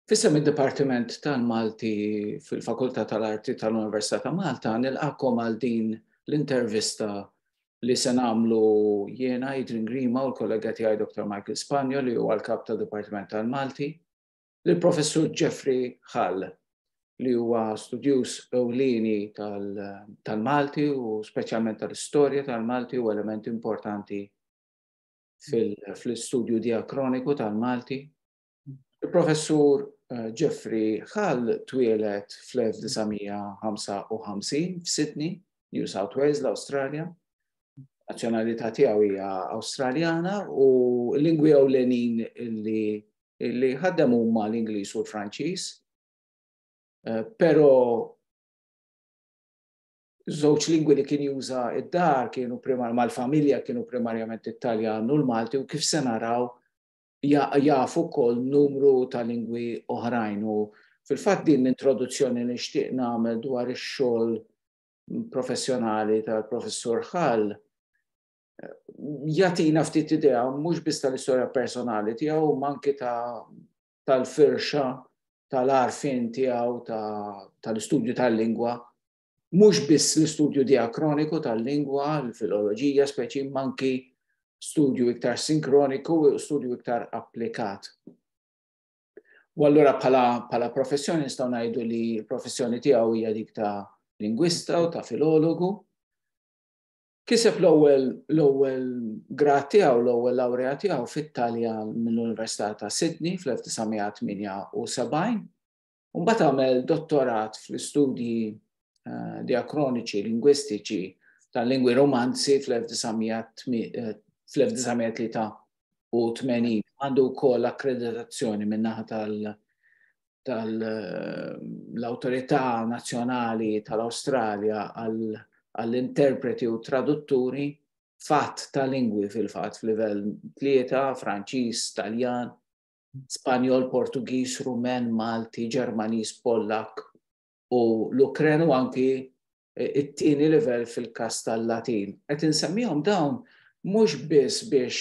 Fissem id-Dipartiment tal-Malti fil-Fakultà tal-Arti tal-Università ta' Malta nilqakom għal din l-intervista li se nagħmlu jiena Adrian Grima u l-kollega tiegħi Dr. Michael Spagno li huwa l-kap tad-Dipartiment tal-Malti lill-Professur Jeffrey Hall li huwa studjuż ewlieni tal-Malti u speċjalment tal-istorja tal-Malti u element importanti fl-istudju diakroniku tal-Malti. Il-Professur Jeffrey Hall twielet fl-1955 f'Sydney, New South Wales, l-Awstralja. Nazzjonalità tiegħu hija Awstraljana u l-lingwi ewlenin li ħaddem huma l-Ingliż u l-Franċiż. Però żewġ lingwi li kien juża id-dar kienu mal-familja kienu primarjament it-Taljan u l-Malti u kif se naraw jafu wkoll numru ta' lingwi oħrajn u fil-fatt din l-introduzzjoni li nixtieq nagħmel dwar ix-xogħol professjonali tal-Professur Hall jagħtina ftit idea mhux biss tal-istorja personali tiegħu ma anke tal-firxa tal-għarfien tiegħu tal-istudju tal-lingwa, mhux biss l-istudju diakroniku tal-lingwa, l-filoloġija speċi ma anke studju iktar sinkroniku u studju iktar applikat. U allura bħala professjoni nistgħu ngħidu li l-professjoni tiegħu hija dik ta' lingwista u ta' filologu. Kiseb l-ewwel grad tiegħu, l-ewwel lawrea tiegħu fit-Taljan mill-Università ta' Sydney fl-1978 u mbagħad għamel dottorat fl-istudji diakroniċi lingwistiċi tal-lingwi romanzi fl-1983 għandu wkoll akkreditazzjoni min-naħa tal-Awtorità Nazzjonali tal-Awstralja għall-interpreti u tradutturi fatt ta' lingwi fil-fatt f'livell 3, Franċiż, Taljan, Spanjol, Portugiż, Rumen, Malti, Ġermaniż, Pollak u l-Ukren u anki it-tieni livell fil-każ tal-Latin. Qed insemmihom dawn mhux biss biex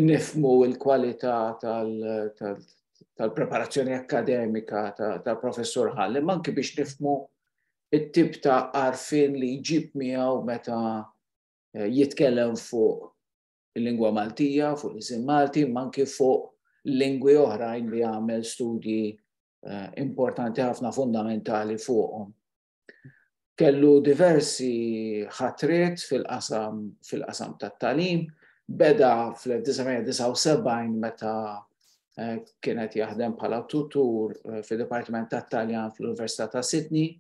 nifhmu l-kwalità tal-preparazzjoni akkademika tal-Professur Hall, imma anke biex nifhmu it-tip ta' għarfien li jġib miegħu meta jitkellem fuq il-lingwa Maltija, fuq l-isim Malti, ma anke fuq lingwi oħrajn li għamel studji importanti ħafna fundamentali fuqhom. Kellu diversi ħatriet fil-qasam tat-tagħlim, beda fl-1979 meta kienet jaħdem bħala tutur fid-Dipartiment tat-Taljan fl-Università ta' Sydney.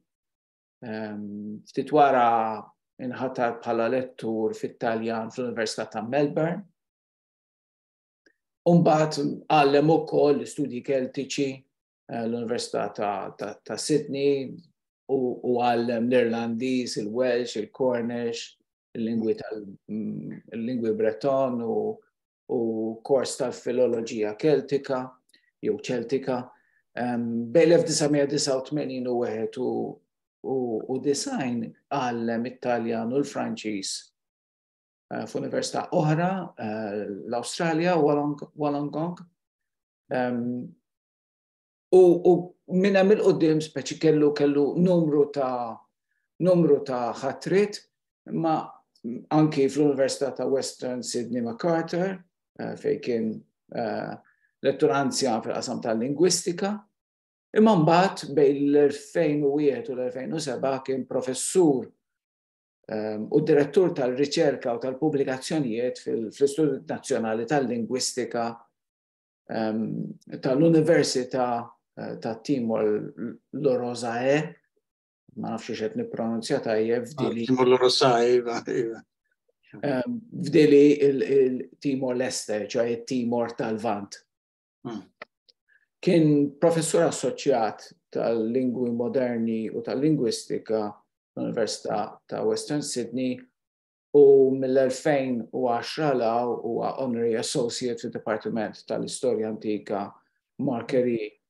Ftit wara inħatar bħala lettur fit-Taljan fl-Università ta' Melbourne. U mbagħad għallem ukoll l-istudji keltiċi l-Università ta' Sydney u għallem l-Irlandiż, il-Welsh, il-Cornish, il-lingwi Breton u kors tal-filoloġija keltika jew ċeltika. Bejn 1989 u design għallem it-Taljan u l-Franċiż f'università oħra, l-Awstralja, Wollongong. U minn hemm il-qudiem speċi kellu numru ta' ħatriet, ma anki fl-Università ta' Western Sydney Macarthur fejn kien lettur anzjan fil-qasam tal-lingwistika, imma mbagħad bejn l-2001 u l-2007 kien professur u direttur tal-riċerka u tal-pubblikazzjonijiet fl-Istitut Nazzjonali tal-Lingwistika tal-Università ta' Timor Loro'sae, ma nafx qed nippronunzja tajjeb f'dili. Timor Loro'sae, f'dili il-Timor Leste, ċoħe Timor tal-Vant. Kien professur assoċjat tal-lingwi moderni u tal-lingwistika l-Università ta' Western Sydney u mill-2010 law huwa Honorary Associate fid-Dipartiment tal-Istorja Antika Marquette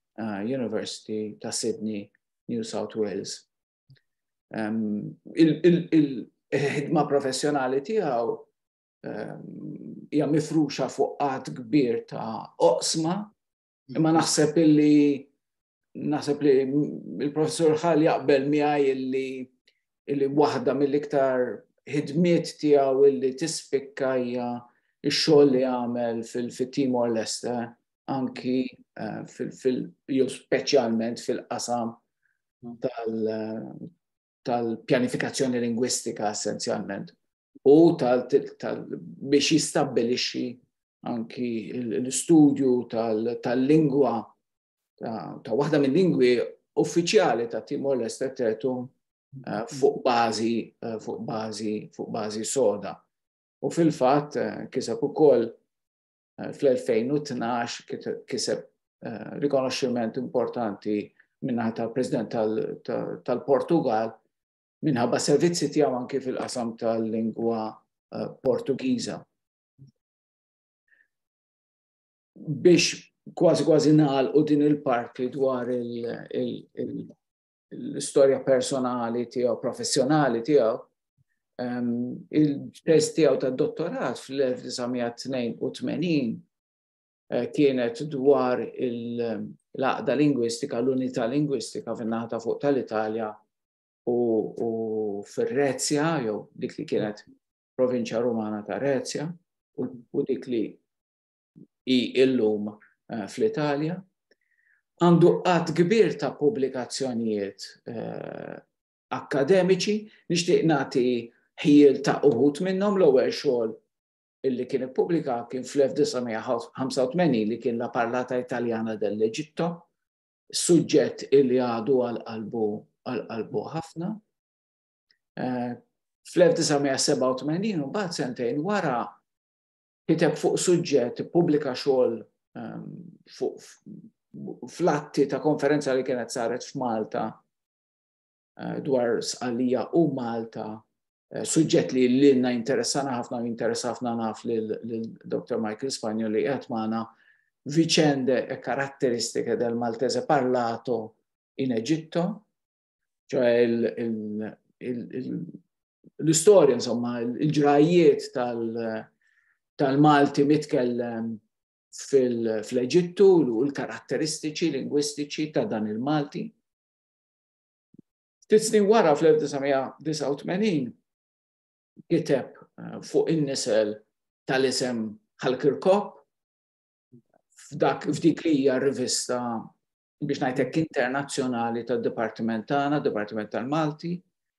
University ta' Sydney, New South Wales. Il-ħidma professjonali tiegħu hija mifruxa fuq qatt kbir ta' oqsma Imma naħseb li il-professur Hall jaqbel miegħi illi waħda mill-iktar ħidmiet tiegħu illi tispikka hija x-xogħol li għamel fil-Timor Leste anki jew speċjalment fil-qasam tal-pjanifikazzjoni lingwistika essenzjalment u biex jistabbilixxi anki l-istudju tal-lingwa ta' waħda mill-lingwi uffiċjali ta' Timor Leste tetum fuq bażi soda. U fil-fatt kiseb ukoll fl-2012 kiseb rikonoxximent importanti minnaħa tal-President tal-Portugal minħabba servizzi tiegħu anke fil-qasam tal-lingwa Portugiża. Biex kważi nagħlqu din il-parti dwar l-istorja personali tiegħu, professjonali tiegħu, il-test tiegħu tad-dottorat fl-1982 kienet dwar l-għaqda lingwistika, l-unità lingwistika fin-naħa ta' fuq tal-Italja u fir-Rezja, jew dik li kienet provinċja Rumana ta' Rezja u dik li illum fl-Italja. Għandu qatt kbir ta' pubblikazzjonijiet akkademiċi, nixtieq nagħti ħiel ta' uħud minnhom. L-ewwel xogħol illi kien ippubblika kien fl-1985 li kien La Parlata Italjana dell-Eġitto, suġġett illi għadu għal-qalbu ħafna. Fl-1987 u mbagħad sentejn wara kiteb fuq suġġett ippubblika xogħol fl-atti ta' konferenza li kienet saret f'Malta dwar sqallija u Malta, suġġett li lilna interessana ħafna u interessa ħafna naf lil-Dr. Michael Spagno li qed magħna vicende e caratteristiche del Maltese parlato in Egitto, cioè l-istorja, insomma, il-ġrajiet tal-Malti mitkellem fl-Eġittu u l-karatteristiċi lingwistiċi ta' dan il-Malti. Ftit snin wara fl-1989 kiteb fuq in-nisel tal-isem Ħal-Kirkop f'dik li hija rivista biex ngħidlek internazzjonali tad-Dipartiment tagħna, Dipartiment tal-Malti,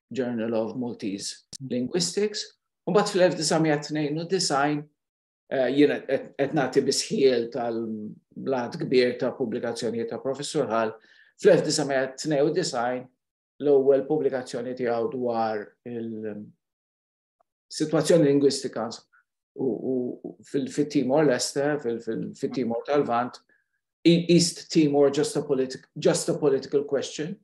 Journal of Maltese Linguistics, u mbagħad fl-1992 jiena qed nagħti bisħiel tal-blat kbir ta' pubblikazzjonijiet ta' Professur Hall, fl-1992 l-ewwel pubblikazzjoni tiegħu dwar il-sitwazzjoni lingwistika fil-Timor Leste, fil-Timor tal-Lvant, East Timor just a political question.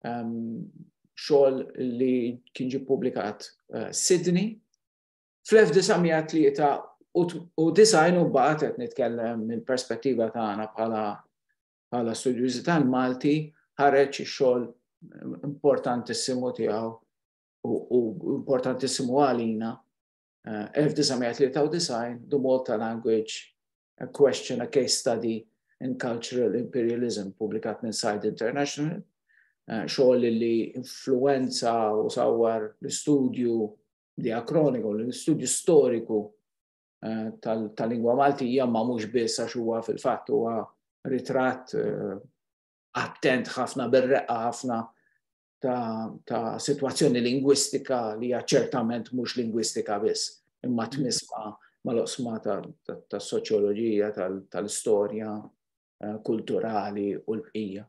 Xogħol li kien ġie pubblikat Sydney. Fl-1993 u design u mbagħad qed nitkellem mill-perspettiva tagħna bħala studjużi tal-Malti, ħareġ ix-xogħol importantissimu tiegħu u importantissimu għalina 1993 The Malta Language, a Question, a Case Study in Cultural Imperialism, pubblikat minn Side International, xogħol li influenza u sawwar l-istudju diakroniku, l-istudju storiku tal-lingwa Maltija, ma mhux biss għax huwa fil-fatt huwa ritratt attent ħafna bir-reqqa ħafna ta' sitwazzjoni lingwistika li hija ċertament mhux lingwistika biss, imma tmisma mal-oqsma tas-soċjoloġija, tal-istorja kulturali u l-bqija.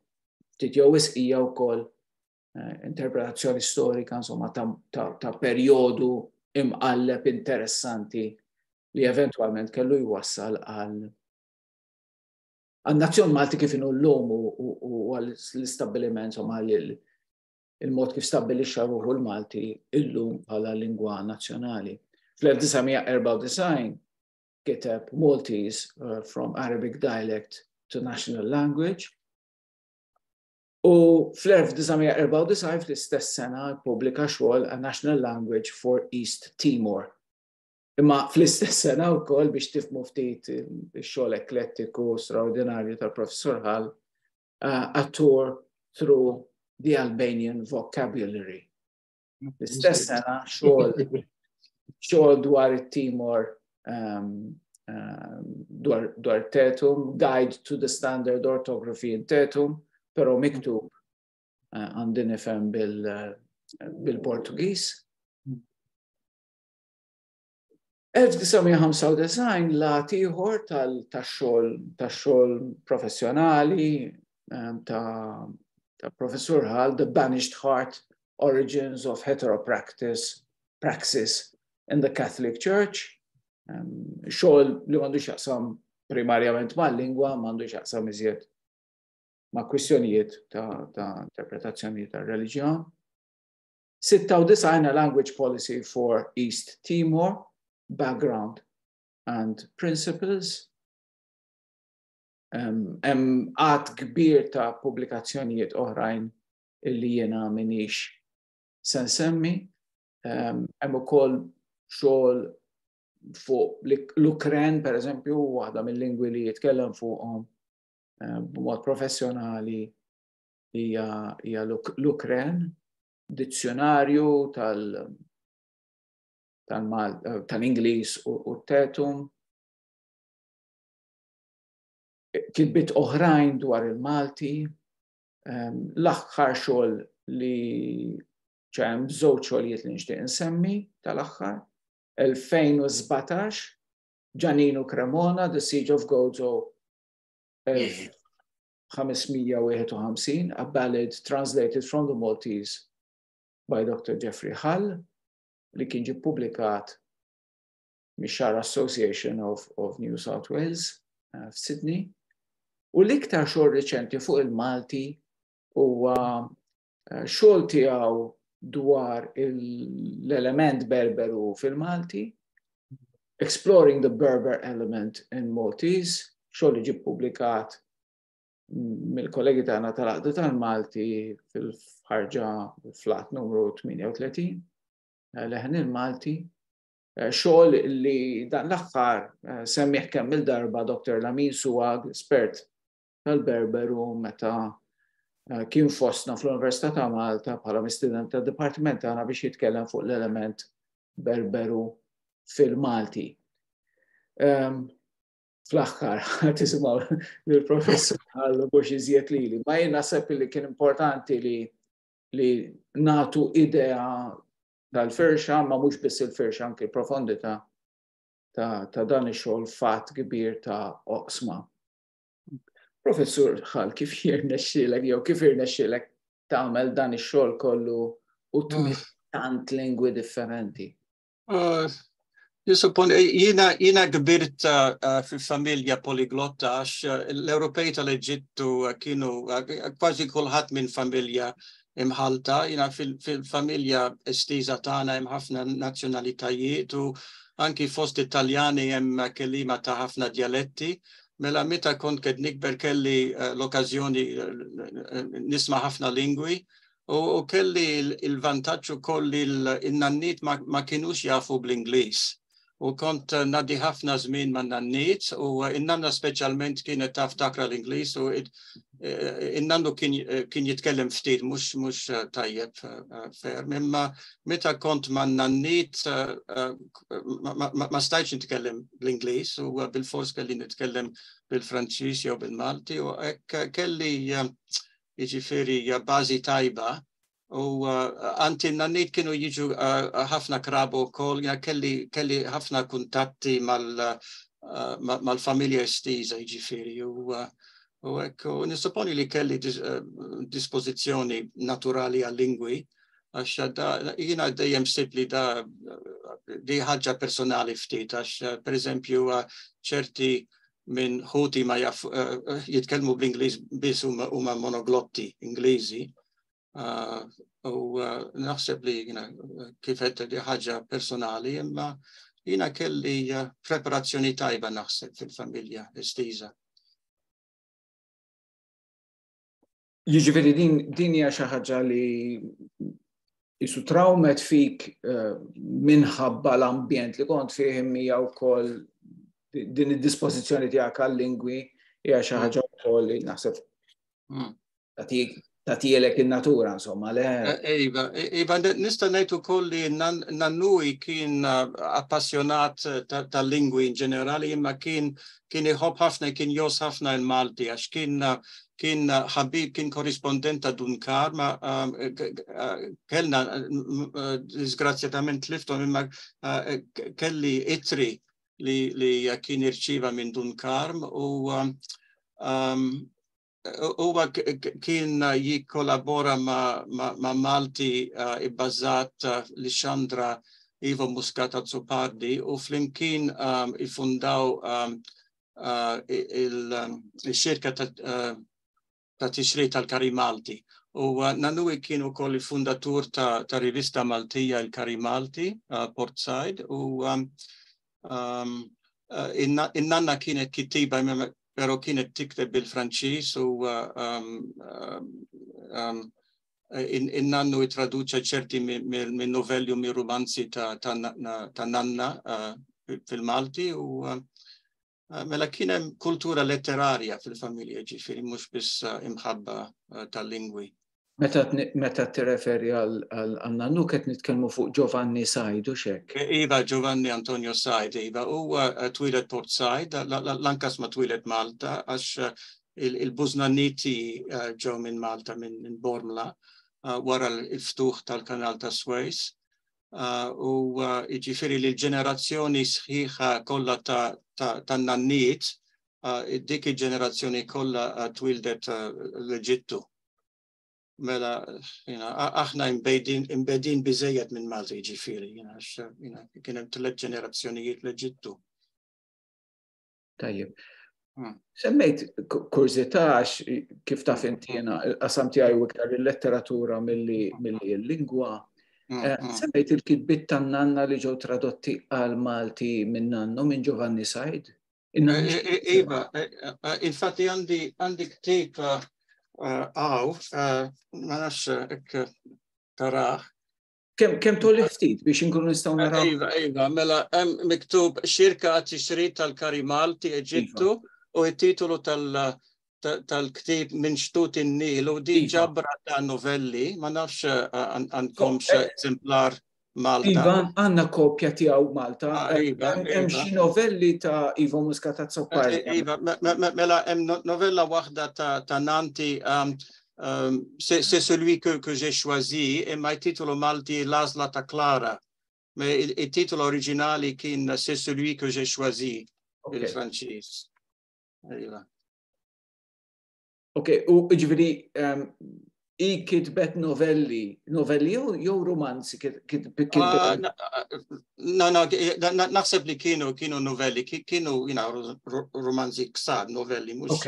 Titjew wisqija wkoll interpretazzjoni storika, insomma, ta' perjodu imqalleb interessanti li eventwalment kellu jwassal għal-nazzjon Malti kif inhu llum u għall-istabbiliment, insomma, il-mod kif stabbilixxa ruħu l-Malti illum bħala lingwa nazzjonali. Fl-1994 kiteb Maltese from Arabic dialect to national language. U fl-1994 fl-istess sena pubblika xogħol A National Language for East Timor. Imma fl-istess sena wkoll biex tifhmu ftit ix-xogħol eklettiku straordinarju tal-Professur Hall, a tour through the Albanian vocabulary. L-istess sena xogħol dwar it-Timor dwar Tetum, Guide to the Standard Orthography in Tetum, però miktub għandi nifhem bil-Portugiż. 1995 lat ieħor tax-xogħol professjonali ta' Professur Hall, The Banished Heart: Origins of Heteropraxis in the Catholic Church. Xogħol li m'għandux jaqsam primarjament mal-lingwa, m'għandux jaqsam iżjed ma' kwistjonijiet ta' interpretazzjoni tar-reliġjon. 96 Language Policy for East Timor, Background and Principles. Għad kbir ta' pubblikazzjonijiet oħrajn illi jiena minix se nsemmi. Hemm ukoll xogħol fuq l-Ukren, pereżempju, waħda mill-lingwi li jitkellem fuqhom b'mod professjonali hija l-Ukren, dizzjonarju tal-Ingliż u t-Tetum. Kitbiet oħrajn dwar il-Malti. L-aħħar xogħol li ċem żewġ xogħlijiet li nixtieq insemmi tal-aħħar. 2017 Giannino Cremona, The Siege of Gozo, 1551, a ballad translated from the Maltese by Dr. Jeffrey Hall, li kien ġie publikat mix-Shar Association of New South Wales f'Sydney. U l-iktar xogħol riċenti fuq il-Malti huwa xogħol tiegħu dwar l-element Berberu fil-Malti, Exploring the Berber Element in Maltese, xogħol li ġie publikat mill-kollegi tagħna tal-Għaqda tal-Malti fil-ħarġa flat numru 38, leħen il-Malti. Xogħol li dan l-aħħar semmih kemm il-darba Dr. Lamin Suag, espert tal-Berberu, meta kien fostna fl-Università ta' Malta bħala mistudent tad-Dipartiment tagħna biex jitkellem fuq l-element Berberu fil-Malti. Fl-aħħar tisimgħu lill-Professur Hall mhux iżjed lili, ma jien naħseb li kien importanti li nagħtu idea tal-firxa, ma mhux biss il-firxa, anke l-profondità ta' dan ix-xogħol fatt kbir ta' oqsma. Professur Hall, kif jirnexxielek jew kif irnexxielek tagħmel dan ix-xogħol kollu u tmien tant lingwi differenti? Jiena kbirt fil-familja poliglotta għax l-Ewropej tal-Eġittu kienu kważi kulħadd minn familja imħalta. Jiena fil-familja estiża tagħna hemm ħafna nazzjonalitajiet u anki fost Italjani hemm kelliema ta' ħafna djaletti. Mela meta kont qed nikber kelli l-okkażjoni nisma' ħafna lingwi u kelli il-vantaġġ ukoll li n-nannit ma kinux jafu bl-Ingliż. U kont nadi ħafna żmien ma' nannit u in-nanna speċjalment kienet taf takra l-Ingliż u in-nannu kien jitkellem ftit mhux tajjeb ferm. Imma meta kont ma' nannit ma stajtx nitkellem bl-Ingliż u bil-fors kelli nitkellem bil-Franċiż jew bil-Malti u hekk kelli jiġifieri bażi tajba. U anti n-nannit kienu jiġu ħafna krabu wkoll, kelli ħafna kuntatti mal-familja estiża jiġifieri u hekk nisupponi li kelli dispożizzjoni naturali għal-lingwi għax jiena dejjem sibt li di ħaġa personali ftit għax pereżempju ċerti minn ħuti ma jitkellmu bl-Ingliż biss huma monoglotti Ingliżi. U naħseb li kif qed li ħaġa personali, imma jiena kelli preparazzjoni tajba naħseb fil-familja estiża. Jiġifieri din hija xi ħaġa li Isu traumet fik minħabba l-ambjent li kont fih mija wkoll din id-dispożizzjoni tiegħek għal-lingwi hija xi ħaġa wkoll li naħseb tagħtielek in-natura insomma le. Iva, nista' ngħid ukoll li Nannuj kien appassjonat tal-lingwi in ġenerali, imma kien iħobb ħafna, kien jos ħafna il-Malti għax kien ħabib, kien korrispondent ta' Dunkar, ma kellna disgrazzjatament tliftom imma kelli itri li kien irċiva minn Dunkar u kien jikkollabora ma' Malti ibbażat li Xandra Ivo Muscat Azzopardi u flimkien ifundaw il-xirka ta' tixrid tal-Kari Malti. U Nannuj kien ukoll il-fundatur ta' rivista Maltija il-Kari Malti, Portside, u in-nanna kienet kittiba pero kienet tikteb bil-Franċiż u in-nannu traduċa ċerti minn novelli u minn romanzi ta' nanna fil-Malti u mela kien hemm kultura letterarja fil-familja ġifieri mhux biss imħabba tal-lingwi. Meta tirreferi għal Nannu qed nitkellmu fuq Giovanni Said u x'hekk. Iva, Giovanni Antonio Said, iva, huwa twilet Portside, lanqas ma twilet Malta, għax il-Bużnanniti ġew minn Malta minn Bormla wara l-ftuħ tal-Kanal ta' Suez. U jiġifieri li l-ġenerazzjoni sħiħa kollha tan-nanniet, dik il-ġenerazzjoni kollha twildet l-Eġittu. Mela, aħna imbedin biżejjed minn Malta jiġifieri, kien hemm 3 ġenerazzjonijiet l-Eġittu. Tajjeb. Semmejt kurzità għax kif taf inti jiena qasam tiegħi iktar il-letteratura milli l-lingwa. Semmejt il-kitbiet tan-nanna li ġew tradotti għal Malti minn Nannu minn Giovanni Said. Iva, infatti għandi ktieb ma nafx taraħ. Kemm tolli ftit biex inkunu nistgħu naraw? Iva, mela hemm miktub xirka tixrid tal-Kari Malti Eġittu u t-titolu tal-ktieb minn xtut in-Nil u di ġabra ta' novelli, ma nafx għandkomx eżemplar Malta. Iva, għandna kopja tiegħu Malta. Hemm xi novelli ta' Ivo Muscat Azzopardi. Iva, mela hemm novella waħda ta' Nanti c'est celui que j'ai choisi et ma titolo Malti l'Asla ta' Clara. Mais il titolo originali kien c'est celui que j'ai choisi il-Franċiż. Ok, u ġifieri kitbet novelli jew romanzi? No, naħseb li kienu novelli, kienu romanzi ksar, novelli, mhux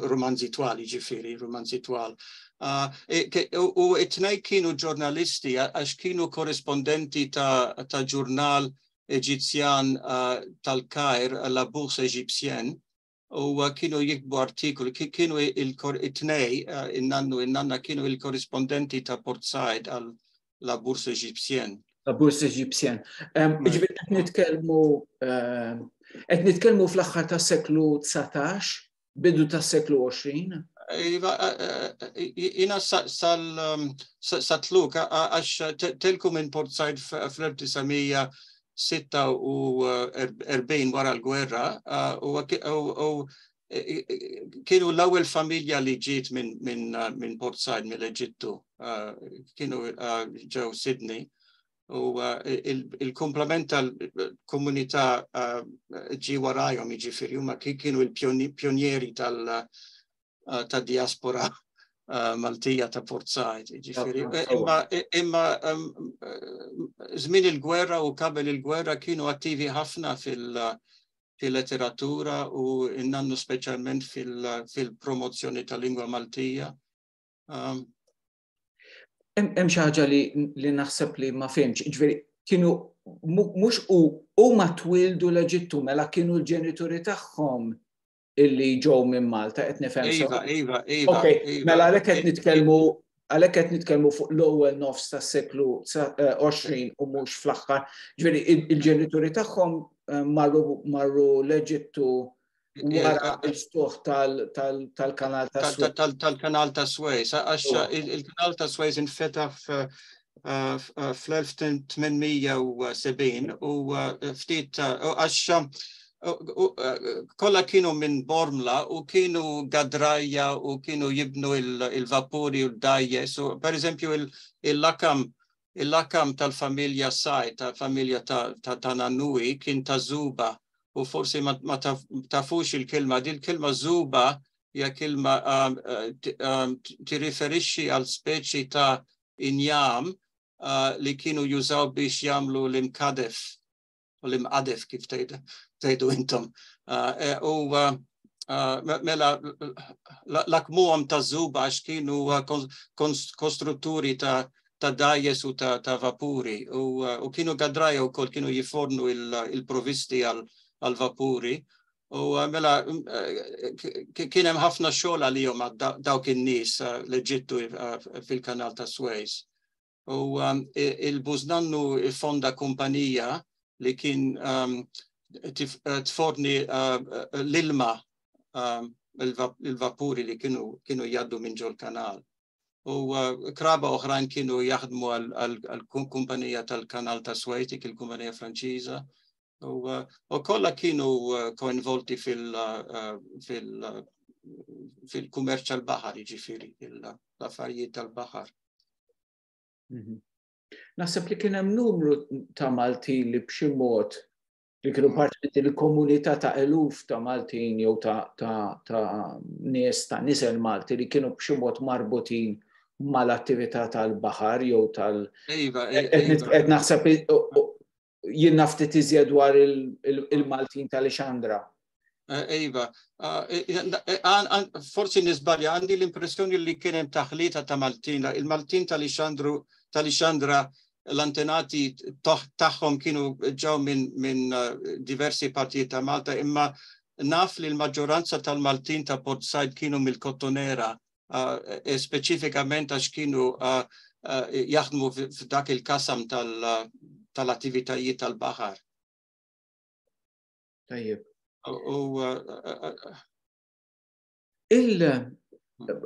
romanzi twali ġifieri, romanzi twal. U it-tnejn kienu ġurnalisti għax kienu korrispondenti ta' ġurnal Eġizzjan tal-Kajr, la Bourse Égyptienne. U kienu jikbu artikoli, kienu it-tnej, in-nanna kienu il-korrispondenti ta' Portside għal la Bourse Égyptienne. La Bourse Égyptienne. Ġifieri qed nitkellmu fl-aħħar tas-seklu 19, bidu tas-seklu 20. Jina satluk għax telku minn Portside fl-1946 wara l-gwerra u kienu l-ewwel familja li ġiet minn Portside mill-Eġittu, kienu ġew Sydney u il-komplement tal-komunità ġi warajhom jiġifieri huma kienu il-pjonieri tad-diaspora Maltija ta' Portside, ġifieri. Imma żmien il-gwerra u qabel il-gwerra kienu attivi ħafna fil-letteratura u innannu speċjalment fil-promozzjoni tal-lingwa Maltija. Hemm xi ħaġa li naħseb li ma fehmx, ġifieri kienu mhux huma twildu l-Eġittu mela kienu l-ġenituri tagħhom illi ġew minn Malta qed nifhem. Iva. Ok, mela għalhekk qed nitkellmu għalhekk qed nitkellmu fuq l-ewwel nofs tas-seklu 20 u mhux fl-aħħar. Ġifieri il-ġenituri tagħhom marru l-Eġittu wara l-ftuħ tal-kanal ta' Suez. Tal-kanal ta' Suez. Għax il-kanal ta' Suez infetaħ fl-1870 u ftit għax kolla kienu minn Bormla u kienu gadrajja u kienu jibnu il-vapuri u d-dajjes. Per eżempju, il-lakam tal-familja Saj, tal-familja ta' Nannui, kien ta' Zuba. U forsi ma tafux il-kelma. Di l-kelma Zuba hija kelma tirriferixxi għal speċi ta' injam li kienu jużaw biex jagħmlu l-imkadef u l-imqadef kif tgħidu intom. U mela l-akmuhom ta' Zuba għax kienu konstrutturi ta' dajjes u ta' vapuri u kienu gadraja wkoll kienu jifornu il-provisti għal-vapuri. U mela kien hemm ħafna xogħol għalihom dawk in-nies l-Eġittu fil-kanal ta' Suez. U il-Bużnannu fonda kumpanija li kien tforni l-ilma il-vapuri li kienu jgħaddu minn ġol kanal. U kraba oħrajn kienu jaħdmu għal-kumpanija tal-kanal ta' Suez, il-kumpanija Franċiża. U kollha kienu koinvolti fil-kummerċ tal-baħar, jiġifieri l-affarijiet tal-baħar. Naħseb li kien hemm numru ta' Maltin li b'xi mod li kienu parti mill-komunità ta' eluf ta' Maltin jew ta' nisel Malti li kienu b'xi mod marbutin mal-attività tal-baħar jew qed naħseb jien naftit iżjed dwar il-Maltin tal-Ixandra. Iva, forsi nisbalja, għandi l-impressjoni li kien hemm taħlita ta' Maltin. Il-Maltin tal-Ixandra l-antenati tagħhom kienu ġew minn diversi partijiet ta' Malta, imma naf li l-maġġoranza tal-Maltin ta' Port Said kienu mill-Kottonera, speċifikament għax kienu jaħdmu f'dak il-kasam tal-attivitajiet tal-baħar. Tajjeb.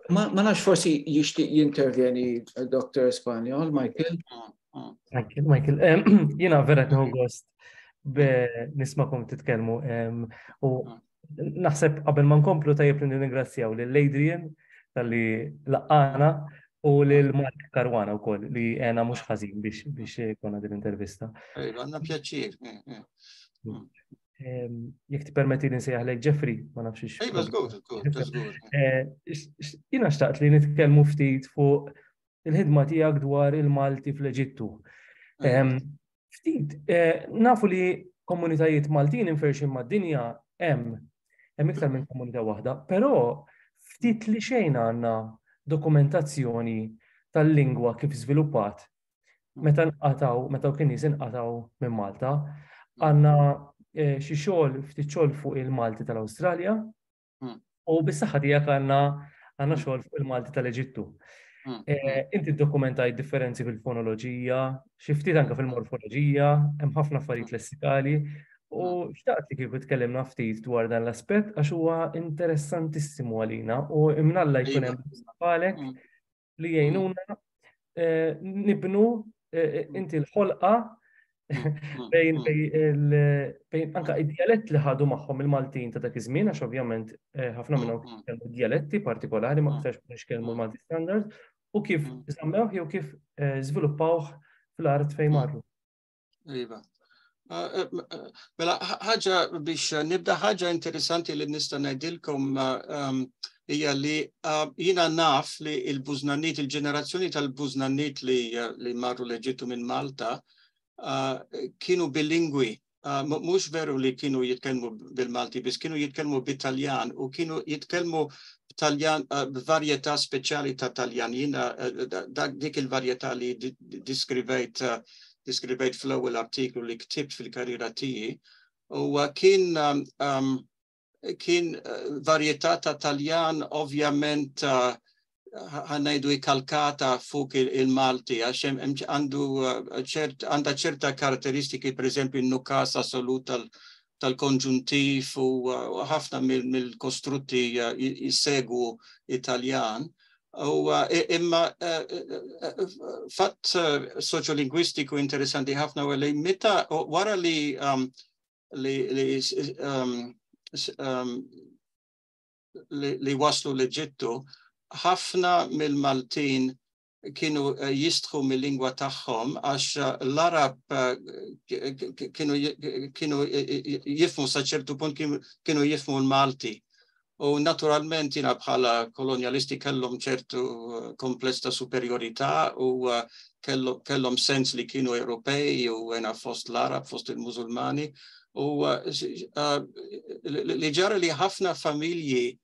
Ma nafx forsi jixtieq jintervjeni Dr. Spanjol, Michael? Michael, jiena vera nieħu gost nismakom titkellmu u naħseb qabel ma nkomplu tajjeb li ningrazzjaw lil Adrian talli laqqana u lil Mark Karwana wkoll li għena mhux ħażin biex ikonna din l-intervista. Għandna pjaċir. Jekk tippermetti li nsejjaħlek Jeffrey, ma nafx ix. Jiena xtaqt li nitkellmu ftit fuq il-ħidma tiegħek dwar il-Malti fl-Eġittu. Ftit, nafu li komunitajiet Maltin inferxin mad-dinja hemm iktar minn komunità waħda, però ftit li xejn għandna dokumentazzjoni tal-lingwa kif żviluppat meta kien nies inqataw minn Malta, għandna xi xogħol ftit xogħol fuq il-Malti tal-Awstralja u bis-saħħa tiegħek għandna xogħol fuq il-Malti tal-Eġittu. Inti ddokumentajt differenzi fil-fonoloġija, xi ftit anke fil-morfoloġija, hemm ħafna affarijiet lessikali u xtaqt li kieku tkellimna ftit dwar dan l-aspett għax huwa interessantissimu għalina u imnalla jkun hemm għalek li jgħinuna nibnu inti l-ħolqa bejn anke id-dialett li ħadu magħhom il-Maltin ta' dak iż-żmien għax ovvjament ħafna minnhom kienu dialetti partikolari ma aktarx biex kelmu Malti standard u kif żammewh jew kif żviluppawh fl-art fejn marru. Iva. Mela ħaġa biex nibda ħaġa interessanti li nista' ngħidilkom hija li jiena naf li l-Bużnannit, il-ġenerazzjoni tal-Bużnannit li marru l-Eġittu minn Malta kienu bilingwi, mhux veru li kienu jitkellmu bil-Malti, biss kienu jitkellmu bit-Taljan u kienu jitkellmu Taljan b'varjetà speċjali ta' Taljan. Jiena dik il-varjetà li diskrivejt fl-ewwel artiklu li ktibt fil-karriera tiegħi u kien varjetà ta' Taljan ovvjament ħanajdu kalkata fuq il-Malti, għaxem għanda ċerta karatteristiki, per esempio, il-nukas assolut tal-konġuntiv u ħafna mill-kostrutti jissegu Italjan. Imma fatt soċjolingwistiku interessanti ħafna u li meta wara li waslu l-Eġittu, ħafna mill-Maltin kienu jistħu mill-lingwa tagħhom għax l-Arab kienu jifmu sa ċertu punt kienu jifmu l-Malti. U naturalment jina bħala kolonialisti kellhom ċertu kompless ta' superiorità u kellhom sens li kienu Ewropej u għena fost l-Arab, fost il-Musulmani. U li ġara li ħafna familji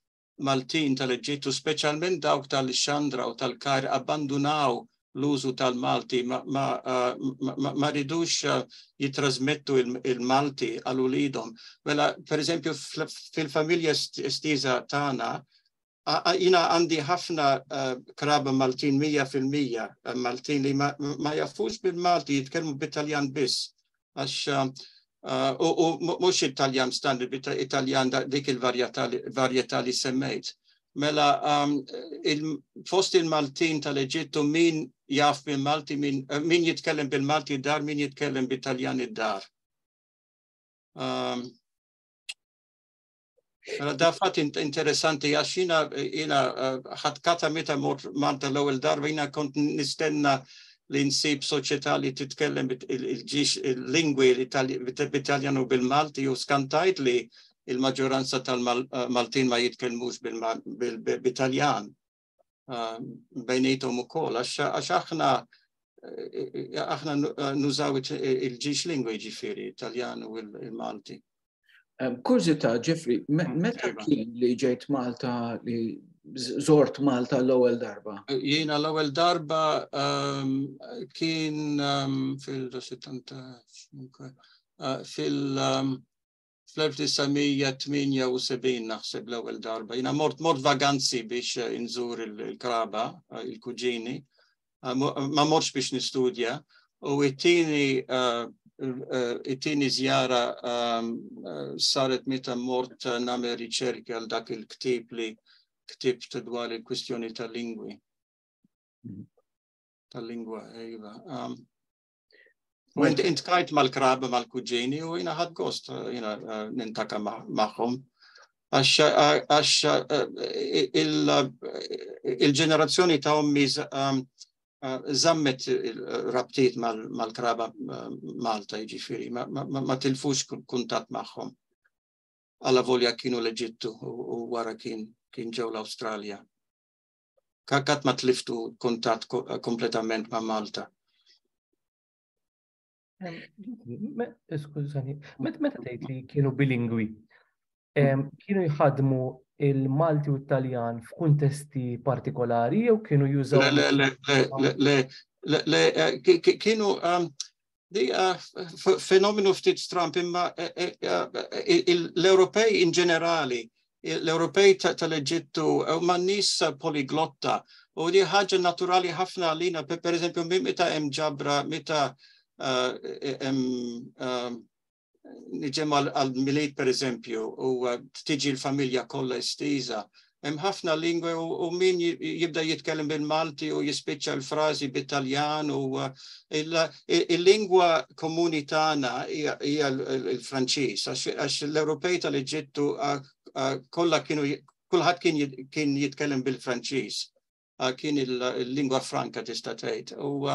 Maltin tal-Eġittu, speċjalment dawk tal-Xandra u tal-Kajr, abbandunaw l-użu tal-Malti, ma ridux jitrasmettu il-Malti għal-ulidhom. Mela, per eżempju, fil-familja estiża tagħna, jina għandi ħafna kraba Maltin 100% Maltin li ma jafux bil-Malti, jitkellmu bit-Taljan biss. Għax u mhux Italjan standard, Italjan dik il-varjetà li semmejt. Mela, fost il-Maltin tal-Eġittu min jaf bil-Malti, min jitkellem bil-Malti id-dar, min jitkellem bil-Taljan id-dar. Mela, da fatt interessanti, għax jina ħadkata meta mort Malta l-ewwel darba, jina kont nistenna li nsib soċjetà li titkellem il-lingwi bil-Taljan u bil-Malti u skantajt li il-maġġoranza tal-Maltin ma jitkellmux bil-Taljan bejnietom ukoll għax aħna nużaw il-ġiex lingwi ġifieri, Taljan u il-Malti. Kurzita, Jeffrey, meta kien li ġejt Malta li zort Malta l-ewwel darba? Jiena l-ewwel darba kien fil-1978 naħseb l-ewwel darba. Jiena mort vaganzi biex inżur il-kraba, il-kuġini, ma mortx biex nistudja, u it-tieni żjara saret meta mort nagħmel riċerka għal dak il-ktieb li ktibt dwar il-kwistjoni tal-lingwi. Tal-lingwa, ejva. Intkajt mal-kraba, mal-kuġini, u jina ħad gost, jina nintaka maħħom. Għax il-ġenerazzjoni ta' ommi zammet rabtiet mal-kraba Malta, ġifiri, ma tilfux kuntat maħħom. Alla volja kienu l-Eġittu u wara kien ġew l-Awstralja. Kat ma tliftu kuntat kompletament ma' Malta. Skużani, meta tgħid li kienu bilingwi, kienu jħadmu il-Malti u t-Taljan f'kuntesti partikolari jew kienu jużaw? Kienu fenomenu ftit stramp, imma l-Ewropej in ġenerali, l-Ewropej tal-Eġittu huma nies poliglotta u di ħaġa naturali ħafna għalina, per eżempju meta hemm ġabra, meta niġem għal-miliet per eżempju u tiġi l-familja kollha estiża, hemm ħafna lingwi u min jibda jitkellem bil-Malti u jispiċċa l-frażi bit-Taljan u il-lingwa komuni tagħna hija l-Franċiż għax l-Ewropej tal-Eġittu kollha kulħadd kien jitkellem bil-Franċiż. Kien il-lingwa franka tista' tgħid. U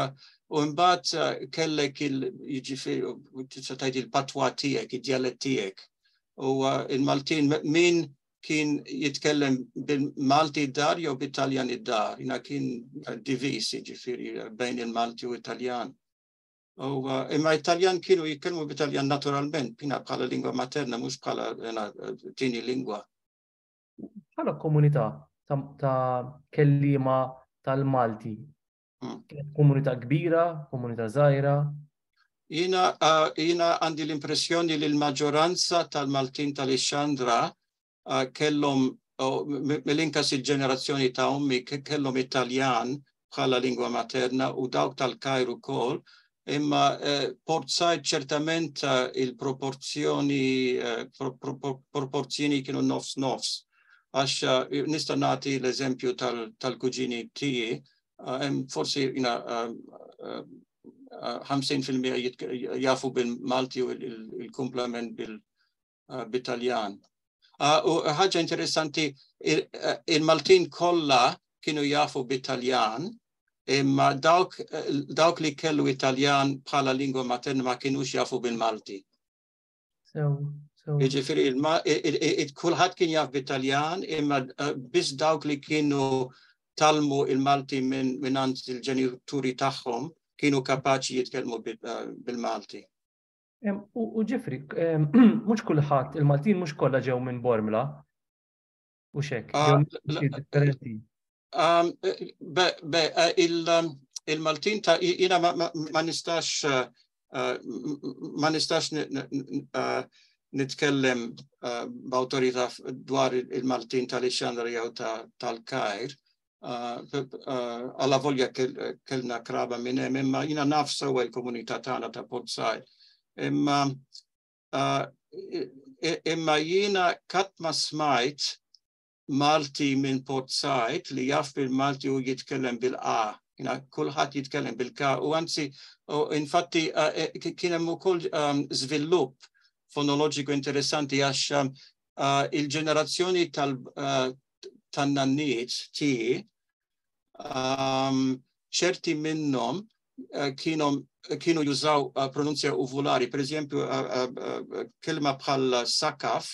mbagħad kellek il-patwa tiegħek, id-dialett tiegħek. U il-Maltin min kien jitkellem bil-Malti id-dar jew bit-Taljan id-dar. Jina kien divis jiġifieri bejn il-Malti u it-Taljan. Imma it-Taljan kienu jitkellmu bit-Taljan naturalment, bħala lingwa materna, mhux bħala tieni lingwa. Bħala komunità ta' kelliema tal-Malti. Komunità kbira, komunità żgħira. Jiena għandi l-impressjoni li l-maġġoranza tal-Maltin tal-Ixxandra kellhom mill-inkas il-ġenerazzjoni ta' ommi kellhom Italjan bħala lingwa materna u dawk tal-Kajru ukoll, imma Port Said ċertament il-proporzjoni kienu nofs. Għax nista' nagħti l-eżempju tal-kuġini tiegħi, forsi 50% jafu bil-Malti u il-komplement bil-Taljan. U ħaġa interessanti, il-Maltin kollha kienu jafu bil-Taljan, imma dawk li kellu Italjan bħala lingwa materna ma kienux jafu bil-Malti. Jiġifieri kulħadd kien jaf bil-Taljan, imma biss dawk li kienu talmu il-Malti minn il-ġenituri tagħhom kienu kapaċi jitkellmu bil-Malti. U Ġifri, mhux kulħadd, il-Maltin mhux kollha ġew minn Bormla. U xek, differenti. Il-Maltin jiena ma nistax nitkellem b'awtorità dwar il-Maltin tal-Ixxandrija u tal-Kajr. Alla volja kellna kraba minn hemm, imma jiena naf sewwa l-komunità tagħna ta' Port Said. Imma jiena qatt ma smajt Malti minn Port Said li jaf bil-Malti u jitkellem bil-A. Kulħadd jitkellem bil-K u anzi infatti kien hemm ukoll żvilupp fonoloġiku interessanti għax il-ġenerazzjoni tan-nanniet tiegħi ċerti minnhom kienu jużaw pronunzja uvulari, per eżempju kelma bħal sakaf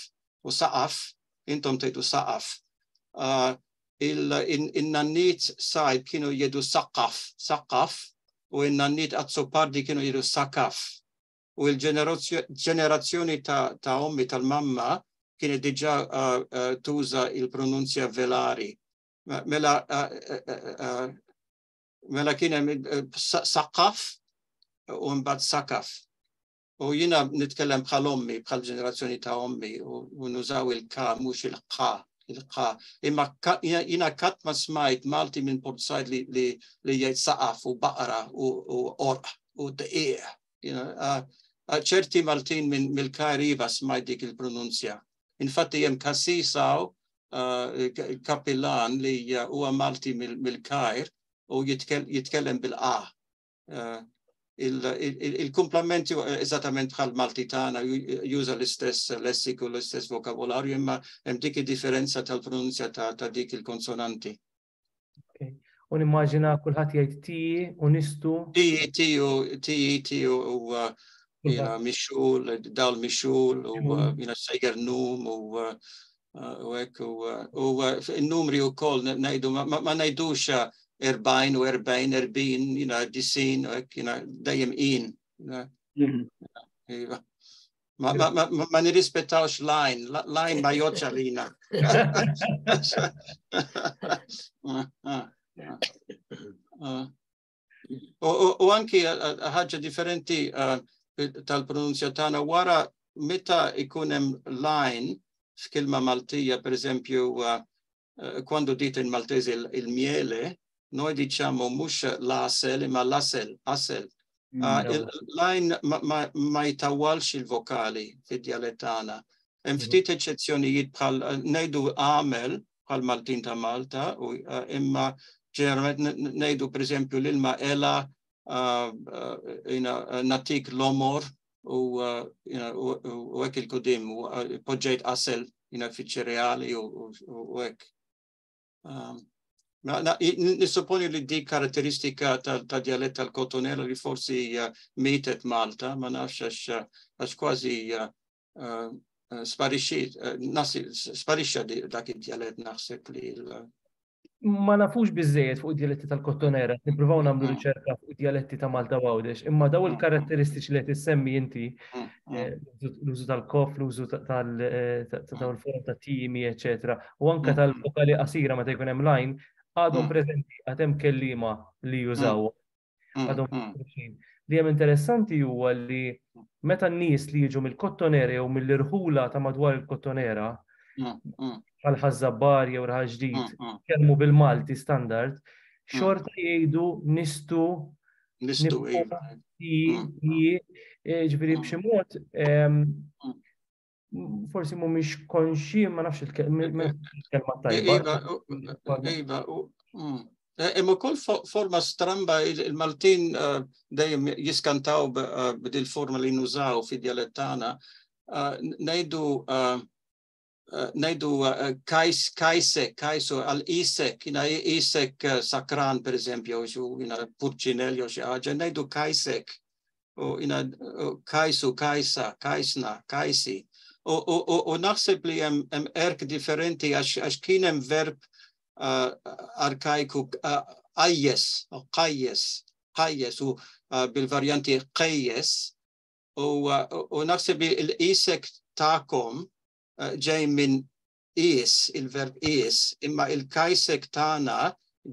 u saqaf, intom tgħidu saqaf. Il-nanniet Said kienu jgħidu saqaf, u il-nanniet Azzopardi kienu jgħidu sakaf. U il-ġenerazzjoni ta' ommi tal-mamma kienet diġà tuża il-pronunzja velari. Mela kien hemm saqaf u mbagħad sakaf. U jiena nitkellem bħal ommi, bħal ġenerazzjoni ta' ommi u nużaw il-K mhux il-Qa. Imma jiena qatt ma smajt Malti minn Port Said li jgħid saqaf u baqra u orq u dqiq. ċerti Maltin mill-Kajr iva smajt dik il-pronunzja. Infatti hemm kassisaw kapillan li huwa Malti mill-Kajr u jitkellem bil-A. Il-komplementi eżattament bħal Malti tagħna juża l-istess lessiku, l-istess vokabularju, imma hemm dik id-differenza tal-pronunzja ta' dik il-konsonanti. U nimmaġina kulħadd jgħid ti u nistu. Ti u mixxul, dawl mixxul u sejjer num u hekk u n-numri wkoll ngħidu ma ngħidux 40 u 40, disin, dejjem in. Ma nirrispettawx line ma joċċa lina. U anki ħaġa differenti tal-pronunzja tagħna wara meta ikun hemm line f'kilma Maltija, per eżempju, quando dite in maltese il-miele, noi diciamo mhux l-asel imma l-asel. Il-line ma jtawwalx il-vokali fid-dialett tagħna. Hemm ftit eċċezzjonijiet bħal ngħidu għamel bħal Maltin ta' Malta, imma ġeneralment ngħidu pereżempju l-ilma ela natik l-omor u hekk il-quddiem poġġejt asel fiċ-ċereali u hekk. Nissupponju li dik karatteristika ta' dialett tal-Cotonera li forsi mietet Malta, ma nafx għax kważi sparixxa dak id-dialett naħseb li ma nafux biżżejjed fuq id-dialetti tal-Cotonera, nippruvaw nagħmlu riċerka fuq id-dialetti ta' Malta Għawdex, imma daw il-karatteristiċi li qed issemmi inti, l-użu tal-kof, l-użu tal-form ta' timi, eċetera, u anke tal-vokali qasira meta jkun hemm line, għadhom preżenti, għad hemm kelliema li jużaw. Li hemm interessanti huwa li meta n-nies li jiġu mill-Cotonera jew mill-irħula ta' madwar il-Cotonera bħal ħażabbar jew raħal ġdid kelmu bil-Malti standard, xorta jgħidu nistu ġifieri b'xi mod forsi mhumiex konxi ma nafx il-kelma tajba. Imma kull forma stramba il-Maltin dejjem jiskantaw b'dil forma li nużaw fi dialettana ngħidu kajsu għal-isek, isek sakran per eżempju, purċinel jew xi ħaġa, ngħidu kajsek, kajsu, kajsa, kajsna, kajsi. U naħseb li hemm erk differenti għax kien hemm verb arkaiku qajjes u qajjes u bil-varjanti qejjes u naħseb li l-isek tagħkom ġej minn is, il-verb is, imma il-kajsek tagħna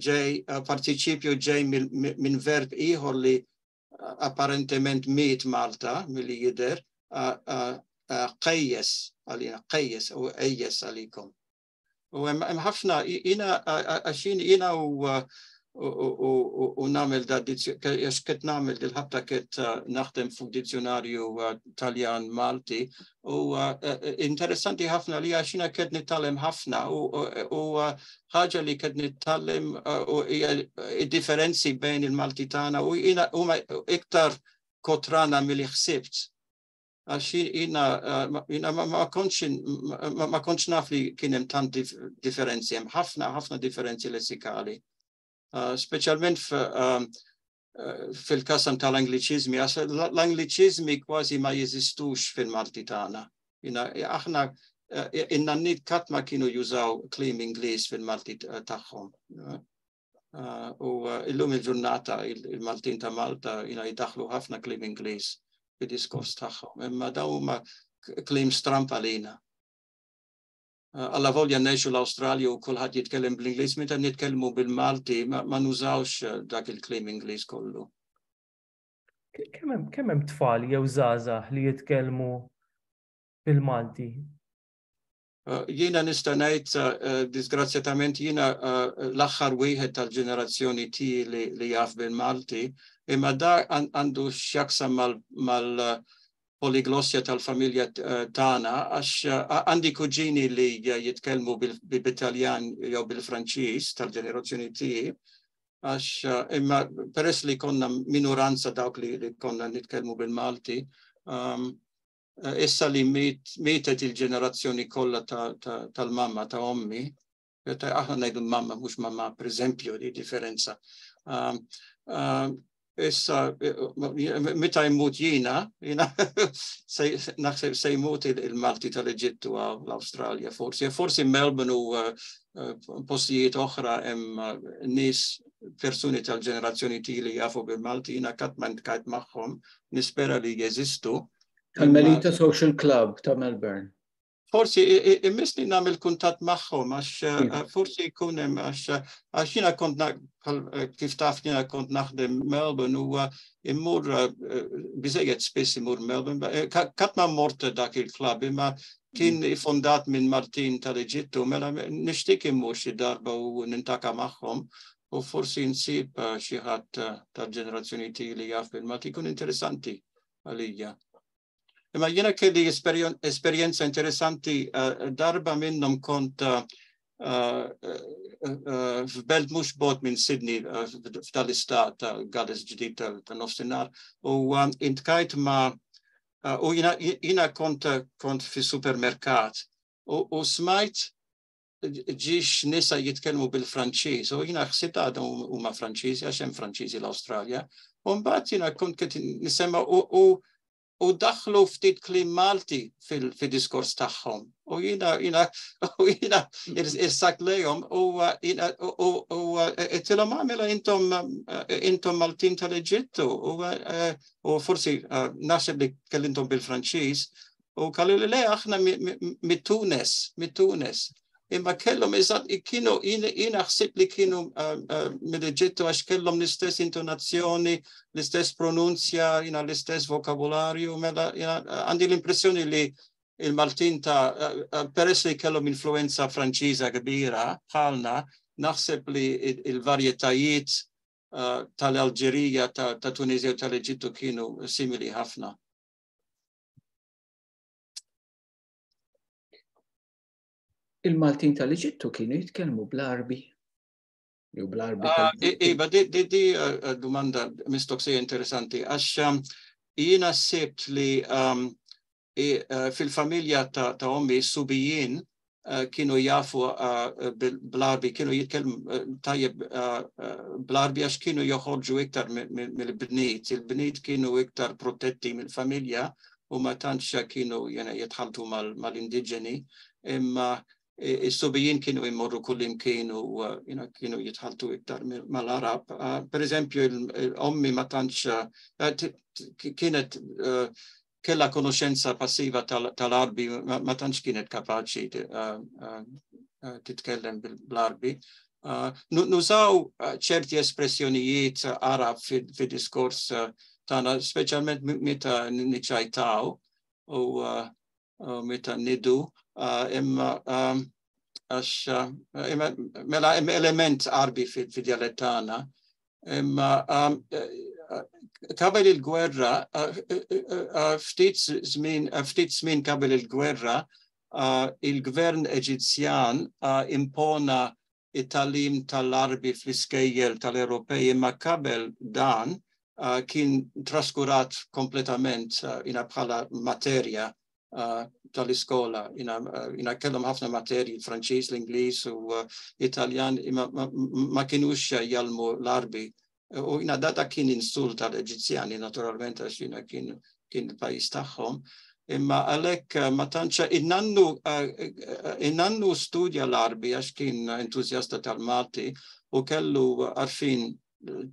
ġej partiċipju ġej minn verb ieħor li apparentement miet Malta milli jidher qejjes għalina, qejjes u ejjes għalikom. U hemm ħafna jiena u nagħmel għax qed nagħmel dil-ħabta qed naħdem fuq dizzjonarju Taljan Malti u interessanti ħafna li għax jiena qed nitgħallem ħafna u ħaġa li qed nitgħallem hija d-differenzi bejn il-Malti tagħna u jiena huma iktar kotrana milli ħsibt. Għax jiena ma kontx naf li kien hemm tant differenzi, hemm ħafna differenzi lessikali. Speċjalment fil-qasam tal-Angliċiżmi, għax l-Angliċiżmi kważi ma jeżistux fil-Malti tagħna. Aħna in-nannit qatt ma kienu jużaw kliem Ingliż fil-Malti tagħhom. U illum il-ġurnata il-Maltin ta' Malta jdaħħlu ħafna kliem Ingliż fid-diskors tagħhom, imma dawn huma kliem strampa lina. Alla volja ngħixu l-Awstralja u kulħadd jitkellem bl-Ingliż, meta nitkellmu bil-Malti ma nużawx dak il-kliem Ingliż kollu. Kemm hemm tfal jew żgħażagħ li jitkellmu bil-Malti? Jiena nista' ngħid disgrazzjatament jiena l-aħħar wieħed tal-ġenerazzjoni tiegħi li jaf bil-Malti, imma da għandu x'jaqsam mal-poliglossja tal-familja tagħna għax għandi kuġini li jitkellmu bil-Italjan jew bil-Franċiż tal-ġenerazzjoni tiegħi għax imma peress li konna minoranza dawk li konna nitkellmu bil-Malti, issa li mietet il-ġenerazzjoni kollha tal-mamma ta' ommi, aħna ngħidu mamma mhux mamma pereżempju di differenza. Issa meta jmut jiena naħseb se jmut il-Malti tal-Eġittu għaw l-Awstralja forsi Melbourne u postijiet oħra hemm nies persuni tal-ġenerazzjoni tiegħi jafu bil-Malti, jiena qatt ma ntkajt magħhom, nispera li jeżistu. Tal-Melita Social Club ta' Melbourne. Forsi immisni nagħmel kuntatt magħhom għax forsi jkun hemm għax jiena kont kif taf jiena kont naħdem Melbourne u immur biżejjed spiss imur Melbourne. Qatt ma mort dak il-klabb imma kien fondat minn Martin tal-Eġittu, mela nixtieq immur xi darba u nintaka magħhom u forsi nsib xi ħadd tal-ġenerazzjoni tiegħi li jaf bil-Malti jkun interessanti għalija. Imma jiena kelli esperjenza interessanti darba minnhom kont f'belt mhux bogħod minn Sydney f'dal-istat Galles ġdid tan-nofsinhar u intkajt ma' u jiena kont fis-supermerkat u smajt ġiex nisa jitkellmu bil-Franċiż u jiena ħsibt għadhom huma Franċiżi għax hemm Franċiżi l-Awstralja u mbagħad jiena kont qed nisemma' u daħlu ftit kliem Malti fil-diskors tagħhom. U jiena irsakt lejhom u qedtilhom għamela intom Maltin tal-Eġittu u forsi naħseb li kellimtom bil-Franċiż u kallu li le aħna mit-Tunes. Imma kellhom eżatt kienu jiena ħsieb li kienu mill-Eġittu għax kellhom l-istess intonazzjoni, l-istess pronunzja, l-istess vokabularju, mela għandi l-impressjoni li il-Maltin ta' peress li kellhom influenza Franċiża kbira bħalna, naħseb li il-varjetajiet tal-Alġerija, ta' Tunizja u tal-Eġittu kienu simili ħafna. Il-Maltin tal-Eġittu kienu jitkellmu bl-Arbi. Iva, di domanda mistoqsija interessanti, għax jiena sibt li fil-familja ta' ommi subijin kienu jafu bl-Arbi, kienu jitkellmu tajjeb bl-Arbi għax kienu joħorġu iktar mill-bniet. Il-bniet kienu iktar protetti mill-familja u ma tantx kienu jitħaltu mal-indiġeni, imma is-subijin kienu jmorru kullimkien u kienu jitħaltu iktar mal-Arab. Per eżempju, l-ommi ma tantx kienet kella konoxenza passiva tal-Arbi, ma tantx kienet kapaċi titkellem bl-Arbi. Nużaw ċerti espressjonijiet Arab fid-diskors tagħna, speċjalment meta niċċajtaw u meta nidu, imma mela element Arbi fid-dialett tagħna, imma qabel il-gwerra, ftit żmien qabel il-gwerra, il-gvern Eġizzjan impona it-talim tal-Arbi fl-iskejjel tal-Ewropej, imma qabel dan kien traskurat kompletament bħala materja tal-iskola. Kellhom ħafna materji, Franċiż, l-Ingliż u Italjan, ma kienux jalmu l-Arbi. U da kien insult tal-Eġizzjani, naturalment, għax kien il-pajjiż tagħhom. Imma għalhekk ma tantx innannu studja l-Arbi għax kien entużjasta tal-Malti u kellu għarfien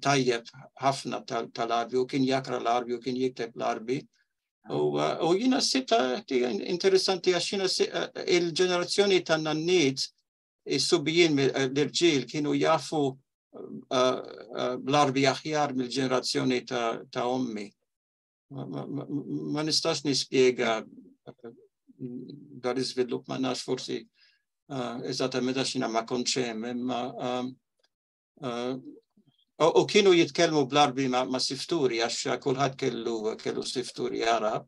tajjeb ħafna tal-Arbi u kien jakra l-Arbi u kien jikteb l-Arbi. U jina sibta interessanti għax il-ġenerazzjoni tan-nannit, is-subijin l-irġiel kienu jafu bl-Arbi aħjar mill-ġenerazzjoni ta' ommi. Ma nistax nispjega dal-iżvilupp, ma nafx forsi eżattament għax jiena ma kontx hemm, imma u kienu jitkellmu bl-Arbi ma' sifturi, għax kulħadd kellu sifturi Arab,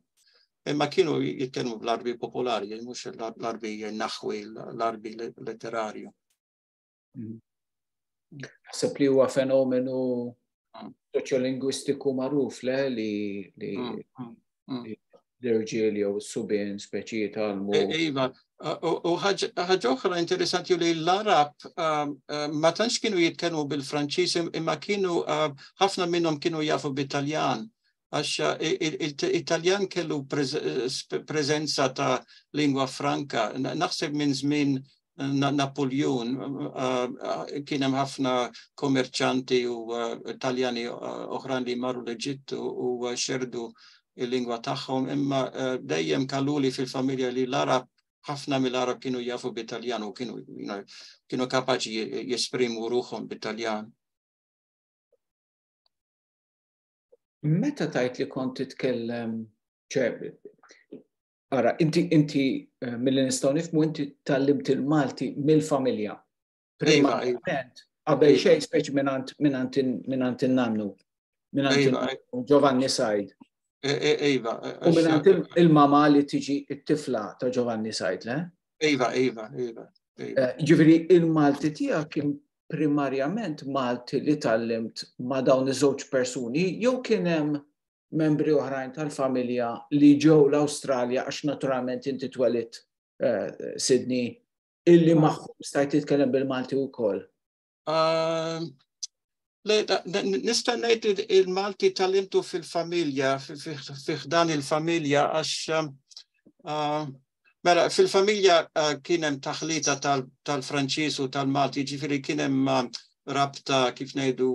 imma kienu jitkellmu bl-Arbi popolari, mhux l-Arbi naħwi, l-Arbi letterarju. Ħseb li huwa fenomenu soċjolingwistiku magħruf li l-irġiel jew is-subien speċi jitalmu. Iva, u ħaġa oħra interessanti li l-Arab ma tantx kienu jitkellmu bil-Franċiż, imma kienu ħafna minnhom kienu jafu bit-Taljan, għax il-Taljan kellu preżenza ta' lingwa franka. Naħseb minn żmien Napoleon kien hemm ħafna kommerċanti u Taljani oħrajn li marru l-Eġittu u xerdu il-lingwa tagħhom, imma dejjem kaluli fil-familja li l-Arab, ħafna mill-Arab kienu jafu bit-Taljan u kienu kapaċi jesprimu ruħhom bit-Taljan. Meta tajt li kont titkellem, ara, inti mill-li nistgħu nifhmu inti tallimt il-Malti mill-familja. Qabel xejn speċi minant in-nannu, minant Giovanni Said. Iva. U minant il-mama li tiġi it-tifla ta' Giovanni Said, le? Iva. Ġifieri il-Malti tiegħek kien primarjament Malti li tallimt ma' dawn iż-żewġ persuni, jew kien hemm membri oħrajn tal-familja li ġew l-Awstralja għax naturalment inti twelidt Sydney illi magħhom stajt titkellem bil-Malti wkoll? Nista' ngħid il-Malti tallimtu fil-familja, fih dan il-familja għax mela fil-familja kien hemm taħlita tal-Franċiż u tal-Malti, ġifieri kien hemm rabta kif ngħidu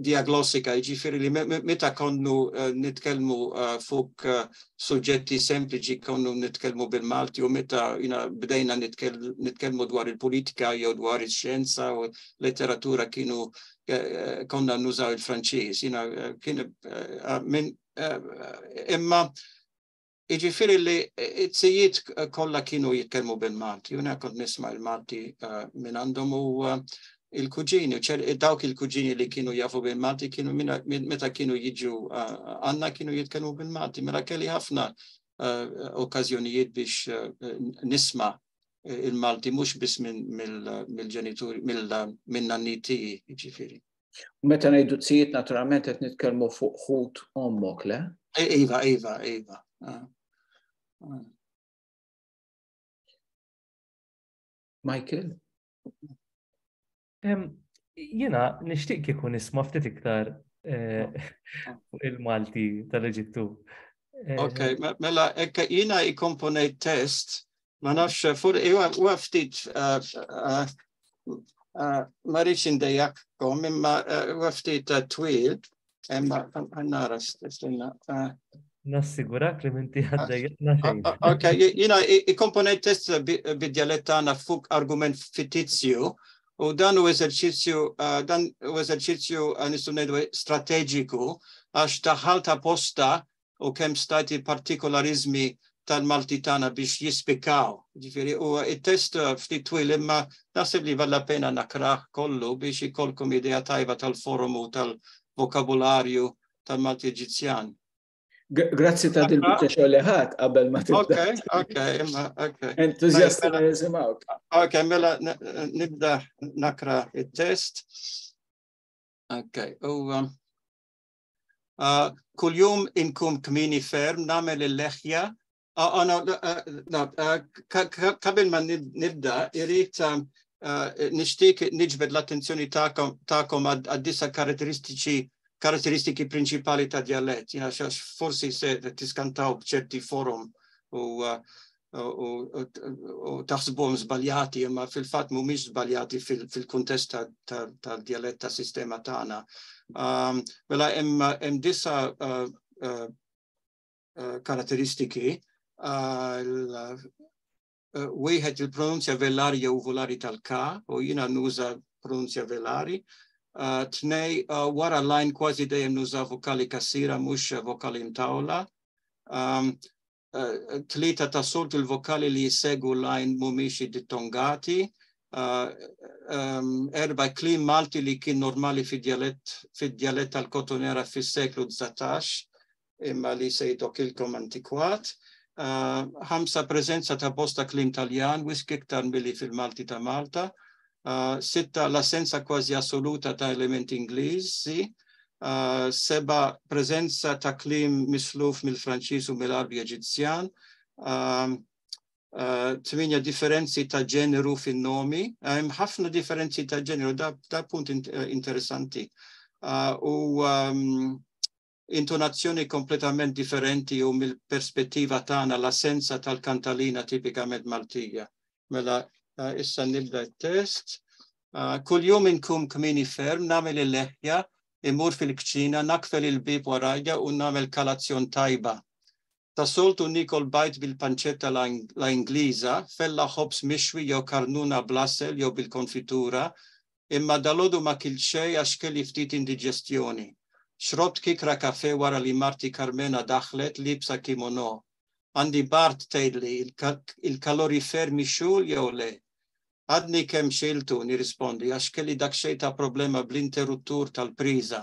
diagnostika, ġifieri li meta konnu nitkellmu fuq suġġetti sempliċi konnu nitkellmu bil-Malti u meta bdejna nitkellmu dwar il-politika jew dwar ix-xjenza u letteratura kienu konna nużaw il-Franċiż. Imma Iġifiri li it-sijiet kolla kienu jitkelmu bil-Malti, juna kont nisma il-Malti minn għandhom u il-kuġini, dawk il-kuġini li kienu jafu bil-Malti kienu meta kienu jiġu għanna kienu jitkelmu bil-Malti, mela kelli ħafna okkazjonijiet biex nisma il-Malti mux bis mill-ġenituri, mill-nanniti, iġifiri. Meta ngħidu t-sijiet naturalment qed nitkellmu fuq ħut ommok, le? Iva. Michael? Jena nixtieq kieku nisma' ftit iktar fuq il-Malti tal-Eġittu. Ok, mela jiena ikkomponejt test, ma nafx huwa ftit ma rridx indejjakkom imma huwa ftit twil, imma nara stinna. Nassigurak li minti għaddejjaqna xejn. Ok, jiena ikkomponejt test bid-dialett tagħna fuq argument fittizju u dan u eżerċizzju nistgħu ngħidu strateġiku għax taħħalt apposta u kemm stati partikolarizmi tal-Malti tagħna biex jispikaw. Ġifieri u it-test ftit twil imma naħseb li valla pena nakrah kollu biex ikolkom idea tajba tal-forum u tal-vokabularju tal-Malti Eġizzjan. Grazzi ta' dil-bicċa xogħol ħadd qabel ma tibda. Ok. Entużjasta ma nisimgħuk. Ok, mela nibda nakra it-test. Ok, kuljum inkum kmini ferm nagħmel il-leħja. Qabel ma nibda, irrid nixtieq niġbed l-attenzjoni tagħkom għad-disa karatteristiki prinċipali ta' dialett. Forsi se tiskantaw b'ċerti forum u taħsbuhom żbaljati, imma fil-fatt mhumiex żbaljati fil-kuntest tal-dialett ta' sistema tagħna. Mela hemm disa karatteristiki. Wieħed il-pronunzja velari jew volari tal-ka, u jiena nuża pronunzja velari. Tnej wara lajn kważi dejjem nuża vokali kassira mhux vokali mtawla. Tlieta ta' sort il-vokali li jissegu lajn mhumiex dittongati. Erba' kliem Malti li kien normali fid-dialett tal-Kotonera fis-seklu 19 imma li se jdokilkom antikwat. 5 preżenza ta' bosta kliem Taljan, wisq iktar milli fil-Malti ta' Malta. 6 l-assenza kważi assoluta ta' elementi Ingliżi. 7 preżenza ta' kliem misluf mill-Franċiż u mill-Arbi Eġizzjan. 8 differenzi ta' ġeneru fin-nomi. Hemm ħafna differenzi ta' ġeneru, da punt interessanti. Intonazzjoni kompletament differenti u mill-perspettiva tagħna l-assenza tal-kantalina tipikament Maltija. Mela issa nibda t-test. Kuljum inkum kmini ferm, nagħmel il-leħja, imur fil-kċina, nakfel il-bib warajja u nagħmel kalazzjon tajba. Ta' soltu nikol bajt bil-panċetta la Ingliża, fella ħobs mixwi jew karnuna blasel jew bil-konfitura, imma dalodu ma kil xej għax kelli ftit indiġestjoni. Xrobt kikra kafe wara li Marti Carmena daħlet libsa kimono. Għandi Bart tgħidli il-kalorifer mixul jew le. Għadni kemm xiltu nirrispondi għax kelli dak xejn ta' problema bl-interruttur tal-priża.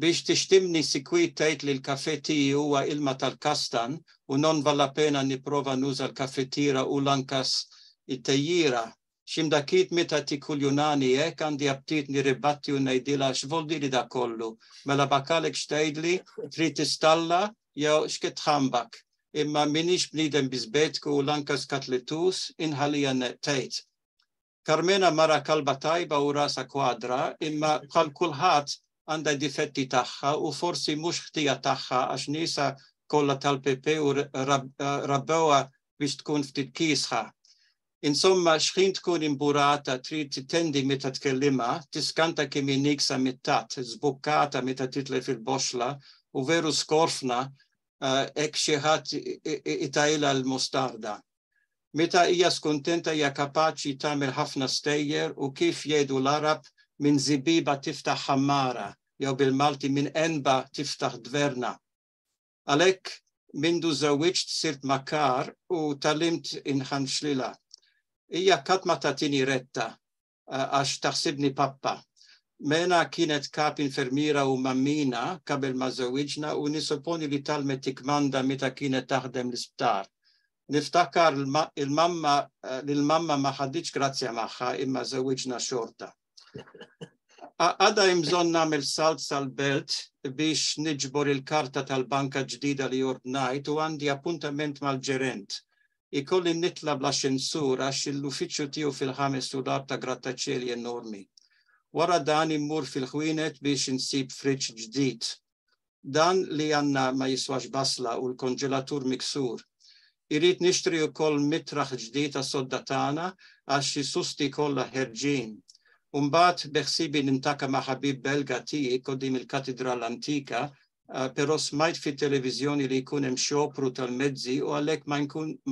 Biex tixtimni sikwit tgħid li l-kafe tiegħi huwa ilma tal-kastan u non valla pena nipprova nuża l-kafetira u lankas it-tejjira. Ximdakit meta tikul Junani hekk għandi aptit nirribatti u ngħidilha x'voldili da kollu. Mela bakalek x'tgħidli trid tistalla jew x'kien tħambak. Imma minix bniedem biżbetku u lankas katletus inħalija tgħid. Carmena mara kalba tajba u rasa kwadra, imma bħal kulħadd għandha difetti tagħha u forsi mhux ħtija tagħha għax nisa kollha tal-PP u rabbewha biex tkun ftit kiesħa. Insomma, xħin tkun imburata, trid titendi meta tkellima, tiskanta kemm iniksa mittat, zbukkata meta titlef il-boxla u veru skorfna hekk xi ħadd itajla l-mostarda. Meta hija skontenta hija kapaċi tagħmel ħafna stejjer u kif jgħidu l-Arab minn zibiba tiftaħ ħammara jew bil-Malti minn enba tiftaħ dverna. Għalhekk منذ زوجت صرت مكار وتعلمت إنحنشللة. هي كانت ما تعطيني ريتا عش تحسبني بابا. مانا كانت كاب انفرميرا ومامينا قبل ما زوجنا ونسبوني لتعلم تكماندا متى كانت تخدم السبتار. نفتكر للماما ما حدش جراتيا معها إما زوجنا شورتا. أدا إمزون نعمل سالت البلت بيش نجبر الكارتة البنكة جديدة ليورد نايت وعندي أبونتمنت مع الجيرنت. يكولي نطلب لاشنسور عش الوفيتشو تيو في $5 تا جراتاتشيلي انورمي. ورا داني مور في الخوينت بيش نسيب فريتش جديد. دان لأن ما يسواش بصلة والكونجيلاتور مكسور. يريد نشتري كل مترخ جديد الصدتانا عش سوستي كلها هرجين. ومبات بخسيبي نمتاكا مع حبيب بلغاتي قديم الكاتدرال الانتيكا però smajt fi televizjoni li jkun hemm xopru tal-mezzi u għalhekk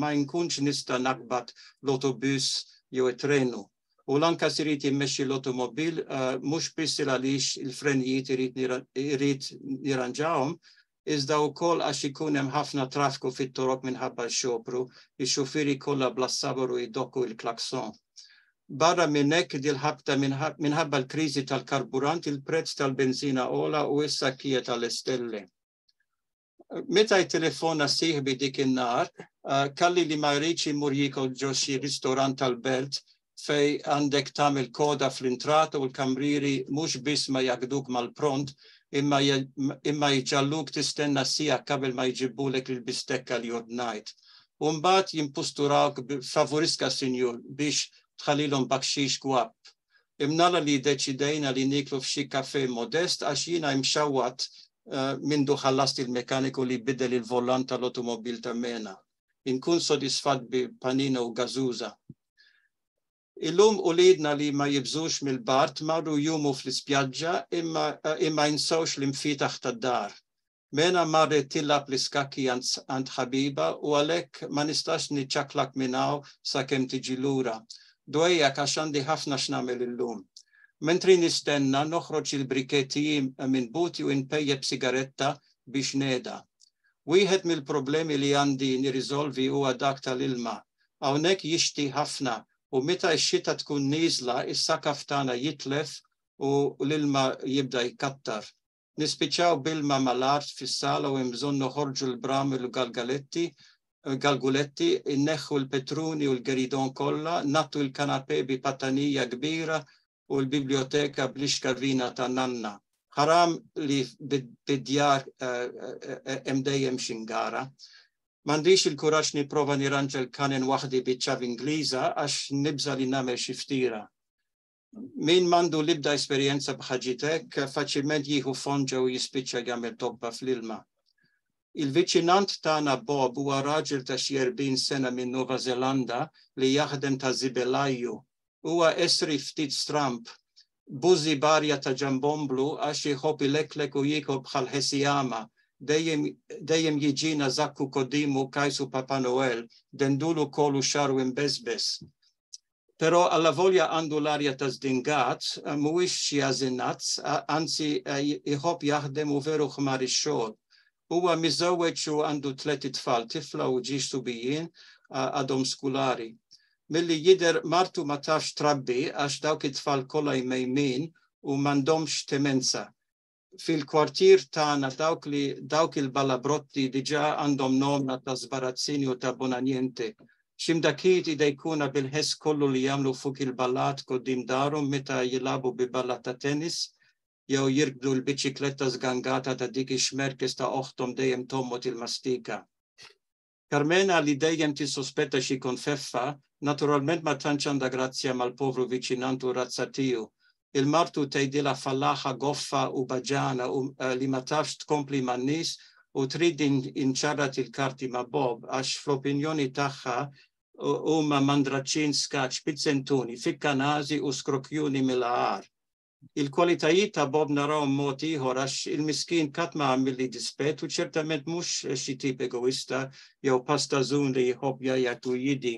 ma nkunx nista' naqbad l-autobus jew it-trenu. U lanka sirit jimmexxi l-automobil mhux biss għaliex il-frenijiet irid nirranġawhom, iżda wkoll għax ikun hemm ħafna traffiku fit-toroq minħabba x-xopru, ix-xufieri kollha bla sabaru jdokku il-klakson. Barra minn hekk dil-ħabta minħabba l-kriżi tal-karburant il-prezz tal-benzina ola u issa kija tal-istelli. Meta jtelefona sieħbi dik in-nar, kalli li ma jridx imur jikol ġo xi ristorant tal-belt fej għandek tagħmel koda fl-intrata u l-kamriri mhux biss ma jagħduk mal-pront imma jġalluk tistenna sija qabel ma jġibulek il-bistekka li jordnajt. U mbagħad jimpusturawk favoriska sinjur biex tħallilhom bakxix gwab. Imnala li deċidejna li niklu f'xi kafe modest għax jiena mxawwat mindu ħallast il-mekaniku li bidel il-volant tal-automobil tagħmena. Inkun sodisfat bi panino u gazuza. Illum ulidna li ma jibżux mill-bart marru jumu fl-ispjaġġa imma jinsawx l-infitaħ tad-dar. Mena marret tillab l-iskakki għand ħabiba u għalhekk ma nistax niċċaklak minnaw sakemm tiġi lura. Dwejjak għax għandi ħafna x'nagħmel illum. Mentri nistenna noħroġ il-briketti minn buti u npejjeb sigaretta biex neda. Wieħed mill-problemi li għandi nirriżolvi huwa dak tal-ilma. Hawnhekk jixti ħafna u meta x-xita tkun nieżla is-sakaf tagħna jitlef u l-ilma jibda jkattar. Nispiċċaw bilma mal-art fis-sala u hemm bżonn noħorġu l-bramel u galguletti, inneħħu l-petruni u l-geridon kollha, nattu l-kanapé bi patanija kbira u l-biblioteka bl-ixkavina ta' nanna. Ħaram li bid-djar hemm dejjem xingara. M'għandix il-kuraġġ nipprova nirranġa l-kanen waħdi biċċav Ingliża għax nibża li nagħmel xi ftira. Min m'għandu l-ibda esperjenza b'ħaġitek faċilment jieħu fonġa u jispiċċa jagħmel tobba fl-ilma. Il-viċinant tagħna Bob huwa raġel ta' xi 40 sena minn Nova Zelanda li jaħdem ta' zibelajju. Huwa esri ftit stramp, bużi barja ta' ġambomblu għax jħobb ileklek u jieħu bħal ħesijama. Dejjem jiġina zakku kodimu kajsu Papa Noel, dendulu kolu xaru imbezbes. Però alla volja għandu l-arja ta' zdingat, mhuwiex xi għażinazz, anzi jħobb jaħdem u veru ħmar ix-xogħol. Huwa miżewweġ u għandu 3 tfal, tifla u ġiex subijin għadhom skulari. Milli jidher martu ma tafx trabbi għax dawk it-tfal kollha jmejmin u m'għandhomx temenza. Fil-kwartier tagħna dawk il-balabrotti diġà għandhom nomna ta' sbarazzini u ta' bonanjenti. X'imdakit jkuna bil-ħess kollu li jagħmlu fuq il-ballat quddiem darhom meta jilagħbu bi ballat ta' tennis, jew jirkbdu l-biċikletta żgangata ta' dik ix-xmerkes ta' oħthom dejjem tommot il-mastika. Carmena li dejjem tissospetta xi konfeffa, naturalment ma tantx għandha grazzja mal-povru viċinant u razza tiegħu. Il-martu tgħidilha fallaħa goffa u baġana li ma tafx tkompli man-nies u trid inċarrat il-karti ma' Bob għax fl-opinjoni tagħha huma mandraċċin skaċ pizzentuni, fikkanażi u skrokjuni mill-għar. Il-kwalitajiet ta' Bob narawhom mod ieħor għax il-miskin qatt ma għamilli dispett u ċertament mhux xi tip egoista jew pastażun li jħobb jgħid u jidi.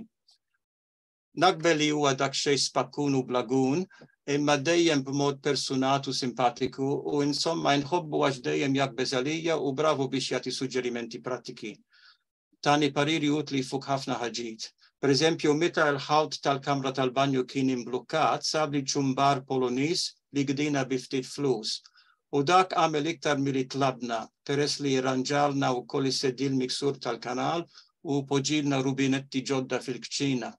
Naqbel li huwa dakxejn spakkun u blagun, imma dejjem b'mod personat u simpatiku u insomma nħobbu għax dejjem jaqbeż għalija u bravu biex jagħti suġġerimenti prattiki. tani pariri utli fuq ħafna ħaġijiet. Per eżempju, meta l-ħawt tal-kamra tal-banju kien imblukkat, sab li ċumbar Poloniż li gdina bi ftit flus. U dak għamel iktar milli tlabna, peress li ranġalna u koll is-sedil miksur tal-kanal u poġilna rubinetti ġodda fil-kċina.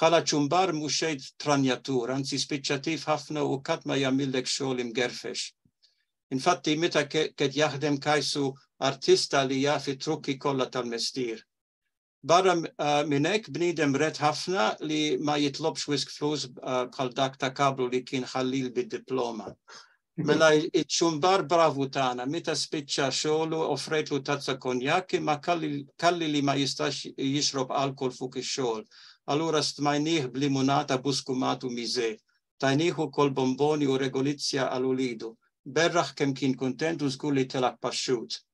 Bħala ċumbar mhux xejn tranjatur, anzi spiċċattiv ħafna u qatt ma jagħmillek xogħol imgerfex. Infatti, meta kien jaħdem kajsu artista li jaf it-trukki kollha tal-mestier. Barra minn hekk bniedem ret ħafna li ma jitlobx wisq flus bħal dak ta' kablu li kien ħallil bid-diploma. Mela iċ-ċumbar bravu tagħna, meta spiċċa xogħlu offrejtlu tazza konjak imma kalli li ma jistax jixrob alkol fuq ix-xogħol. Allura stmajnieh b'limunata buskumat u miże. Tajnieh ukoll bomboni u regolizzja għal ulidu. Berraħ kemm kien kuntent u żgur li telaq paxxut.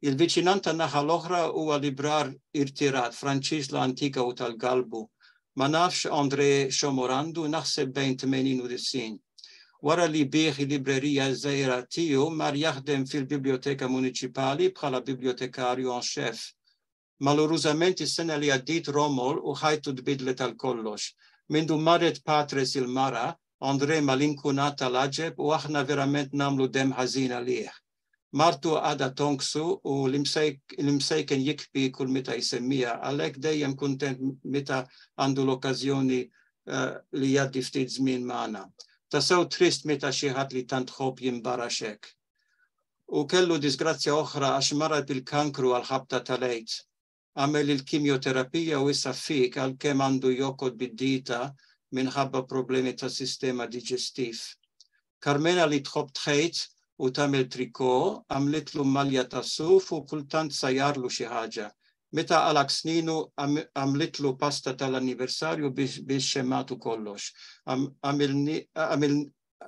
Il-viċinant tan-naħa l-oħra huwa librar irtirat Franċiż l-Antika u tal-Galbu. Ma nafx André Xomorandu naħseb bejn 80 u 90. Wara li bieħ il-librerija żgħira tiegħu mar jaħdem fil-Biblioteka Municipali bħala bibliotekarju en chef. Maluruzament is-sena li għaddiet Romol u ħajtu tbidlet għal kollox. Mindu marret Patres il-mara, André mal-inkunat tal-aġeb u aħna verament namlu dem ħażin għalih. Martu għada tonksu u l-imsejken jikbi kull meta jisemmija, għalhekk dejjem kuntent meta għandu l-okkażjoni li jgħaddi ftit żmien magħna. Tasew trist meta xi ħadd li tant ħobb jimbaraxek. U kellu disgrazzja oħra għax mara bil-kankru għal ħabta tal-ejt. Għamel il-kimjoterapija u issa fik għalkemm għandu jokod bid-dita minħabba problemi ta' sistema digestiv. Carmena li tħobb tħejt u tagħmel trikò, għamlitlu malja ta' suf u kultant sajjarlu xi ħaġa. Meta għalak sninu għamlitlu pasta tal-anniversarju biex xemmatu kollox.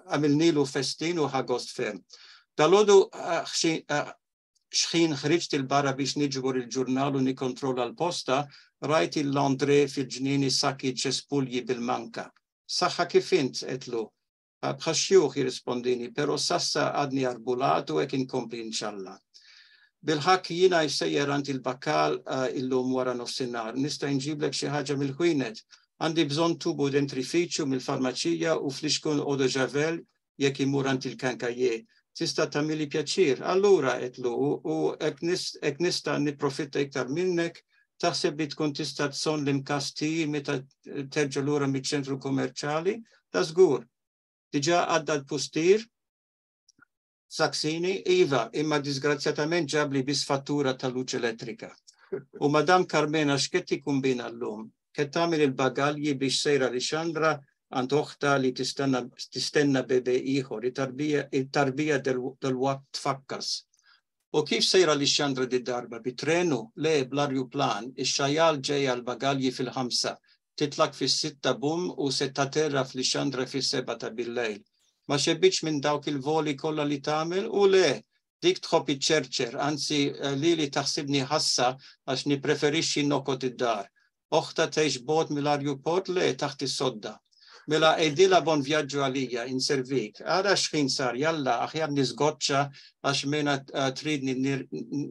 Għamilnilu festin u ħagost ferm. Dalodu xħin ħriġt il-barra biex niġbor il-ġurnal u nikontrolla l-posta, rajt il-André fil-ġnini sakki ċespulji bil-manka. Saħħa kif int etlu? Bħaxjuħ jirrispondini, pero sassa għadni arbulat u għek inkompli inċalla. Bil-ħak jina jissejjer għand il-bakkal illum wara nofsinhar, nista' nġiblek xi ħaġa mill-ħwienet. Għandi bżonn tubu dentrifiċċju mill-farmaċija u fliexkun eau de javel jekk imur għand il-kankajje. Tista' tagħmilli pjaċir. Allura qedlu u hekk nista' nipprofitta iktar minnek, taħseb li tkun tista' tson l-inkasti meta terġa' lura miċ-ċentru kummerċjali, ta' żgur. Diġà għadda l-pustir, saksini, iva, imma disgrazzjatament ġabli bis fattura tal-luċ elettrika. U Madam Carmena x'kett ikumbina llum? Kett tagħmel il-bagalji biex sejra Alexandra għand oħta li tistenna bebe ieħor, it-tarbija del-waqt tfakkas. U kif sejra Alexandra di-darba? Bitrenu? Le, bl-arjuplan, ix-xajjal ġejja l-bagalji fil-5. Titlak fis-6 bum u se taterra fl-Alexandra fis-7 ta' bil-lejl. Ma xebbiċ minn dawk il-voli kollha li tagħmel u le, dik tħobb iċċerċer, anzi li taħsibni ħassa għax nippreferixxi nokot id-dar. Oħta tgħix bot mill-arjuport le taħt is-sodda. Mela ejdila bon vjaġġu għalija, inservik. Għara xħin sar, jalla, aħjar nizgoċċa għax mena tridni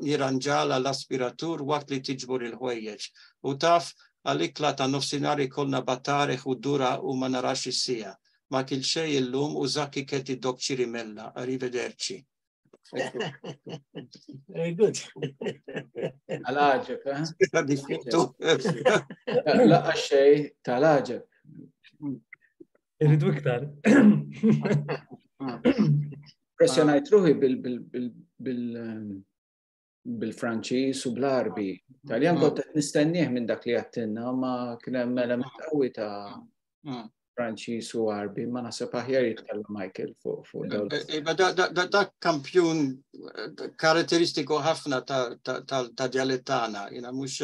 niranġala l-aspiratur waqt li tiġbur il-ħwejjeġ. U taf, għal-ikla ta' nofsinari kolna battareħ u dura u ma narax issija. Ma kil xej illum u zakki keti dokċi rimella. Arrivederci. Very good. Għal-ħagġeb, eh? Laqqa xej tal-ħagġeb. Irridu iktar. Pressjonajt ruħi bil-Franċiż u bl-Arbi. Taljan kont nistennieh minn dak li għattinna, ma kien hemm element qawwi ta' Franċiż u Arbi, ma naħseb aħjar jitkellem Michael fuq dawn. Da kampjun karatteristiku ħafna ta' dialettana, mhux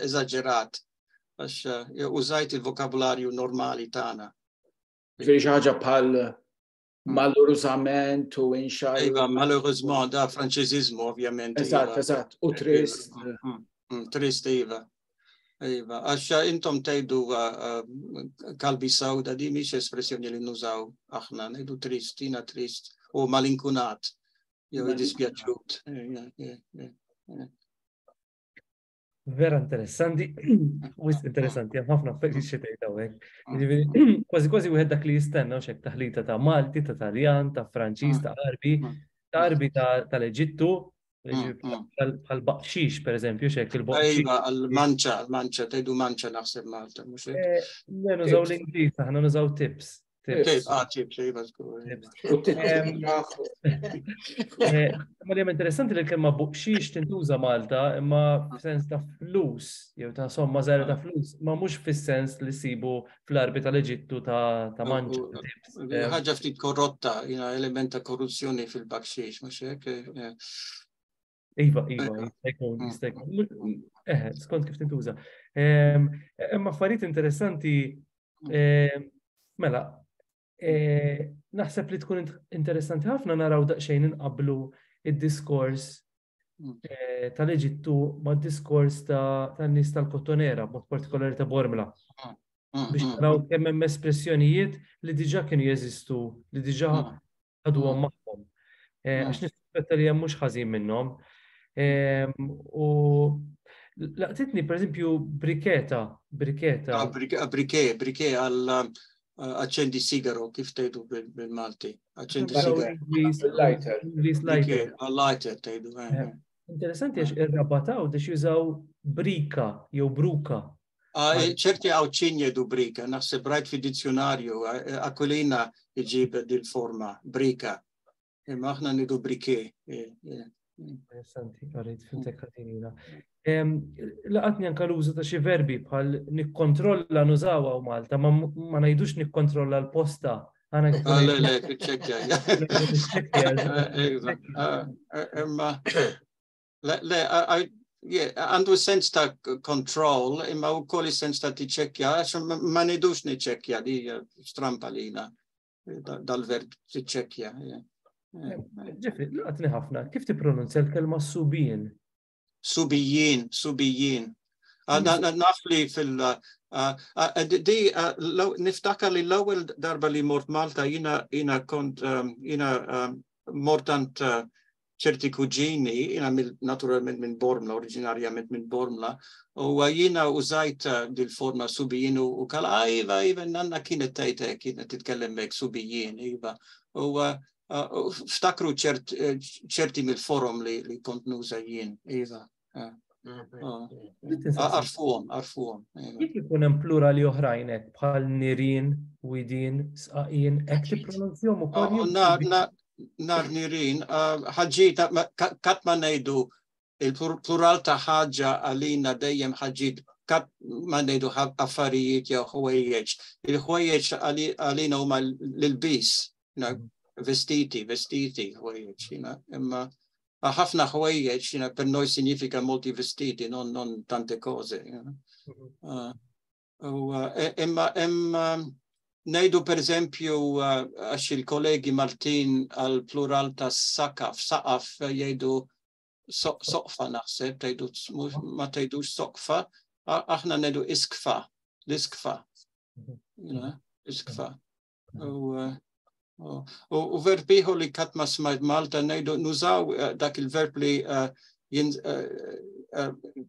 eżaġerat, għax użajt il-vokabularju normali tagħna. Ġifieri xi ħaġa bħal malurżament u inxaj. Iva, malheureusement, da franċiżiżmu ovvjament. Eżatt, u trist. Trist, iva. Iva, għax intom tgħidu kalbi sawda di mhix espressjoni li nużaw aħna, ngħidu trist, jiena trist, u malinkunat, jew dispjaċut. Vera interessanti, wis interessanti, hemm ħafna affarijiet xi tgħid hawnhekk. Kważi wieħed dak li jistenna x'hekk taħlita ta' Malti, ta' Taljan, ta' Franċiż, ta' Arbi tal-Eġittu, bħal baqxix pereżempju x'hekk il-baqxix. Ejba, għal-manċa, tgħidu manċa naħseb Malta, mhux hekk? Nużaw l-Ingliż, aħna nużaw tips. Tips, ejba żgur. Ma li interessanti li l-kelma buqxix tintuża Malta, imma f'sens ta' flus, jew ta' somma żgħira ta' flus, ma mhux fis-sens li sibu fl-Arbi tal-Eġittu ta' manċa. Ħaġa ftit korrotta, element ta' korruzzjoni fil-baqxix, mhux hekk? Iva, jkun. Skont kif tintuża. Imma affarijiet interessanti, mela, naħseb li tkun interessanti ħafna naraw daqsxejn inqablu id-diskors tal-Eġittu mad-diskors tan-nies tal-Kottonera, b'mod partikolari ta' Bormla. Biex naraw kemm hemm espressjonijiet li diġà kienu jeżistu, li diġà għadhom magħhom. Għax nispetta li hemm mhux ħażin minnhom. U laqtitni pereżempju briketa. Brike għal accendi sigaro, kif tgħidu bil-Malti? Accendi sigaro. Lighter tgħidu. Interessanti għax irrabataw biex jużaw brika jew bruka. ċerti għawċin jedu brika, naħseb rajt fi dizzjonarju, Aquilina iġib dil-forma, brika. Imma aħna nidu brike. Interessanti, għarrit fil-tekkatinina. Laqatni anka l-użu ta' xi verbi bħal nikkontrolla nużawa u Malta, ma ngħidux nikkontrolla l-posta. Le, ċekkja. Le, għandu sens ta' control, imma u kolli sens ta' tiċekkja, ma nidux niċekkja, di strampa lina, dal-verb tiċekkja. Ġifri, laqatni ħafna, kif tippronunzja l-kelma subijin? Subijin. Naf li niftakar li l-ewwel darba li mort Malta jina kont mortant ċerti kuġini, jina naturalment minn Bormla, oriġinarjament minn Bormla, u jina użajt dil-forma subijin u kalla, iva, nanna kienet tajta, kienet titkellem mek subijin, iva. Ftakru ċerti mill-forum li kont nuża jien, iva. Arfuhom. Jek ikun hemm plurali oħrajn hekk bħal nirien, widin, sqaqin, hekk tippronunzjahom ukoll? Nar nirin, ħaġġiet, kat ma ngħidu il-plural ta' ħaġa għalina dejjem ħaġġiet, kat ma ngħidu affarijiet jew ħwejjeġ. Il-ħwejjeġ għalina huma l-bis, vestiti, ħwejjeġ, imma ħafna ħwejjeġ, per noi signifika molti vestiti, non tante cose. Imma nejdu per eżempju għax il-kollegi Maltin għal plural ta' saqaf jgħidu soqfa naħseb, ma tgħidux soqfa, aħna nejdu iskfa, l-iskfa. Iskfa. U verb ieħor li kat ma smajt Malta nejdu nużaw dak il-verb li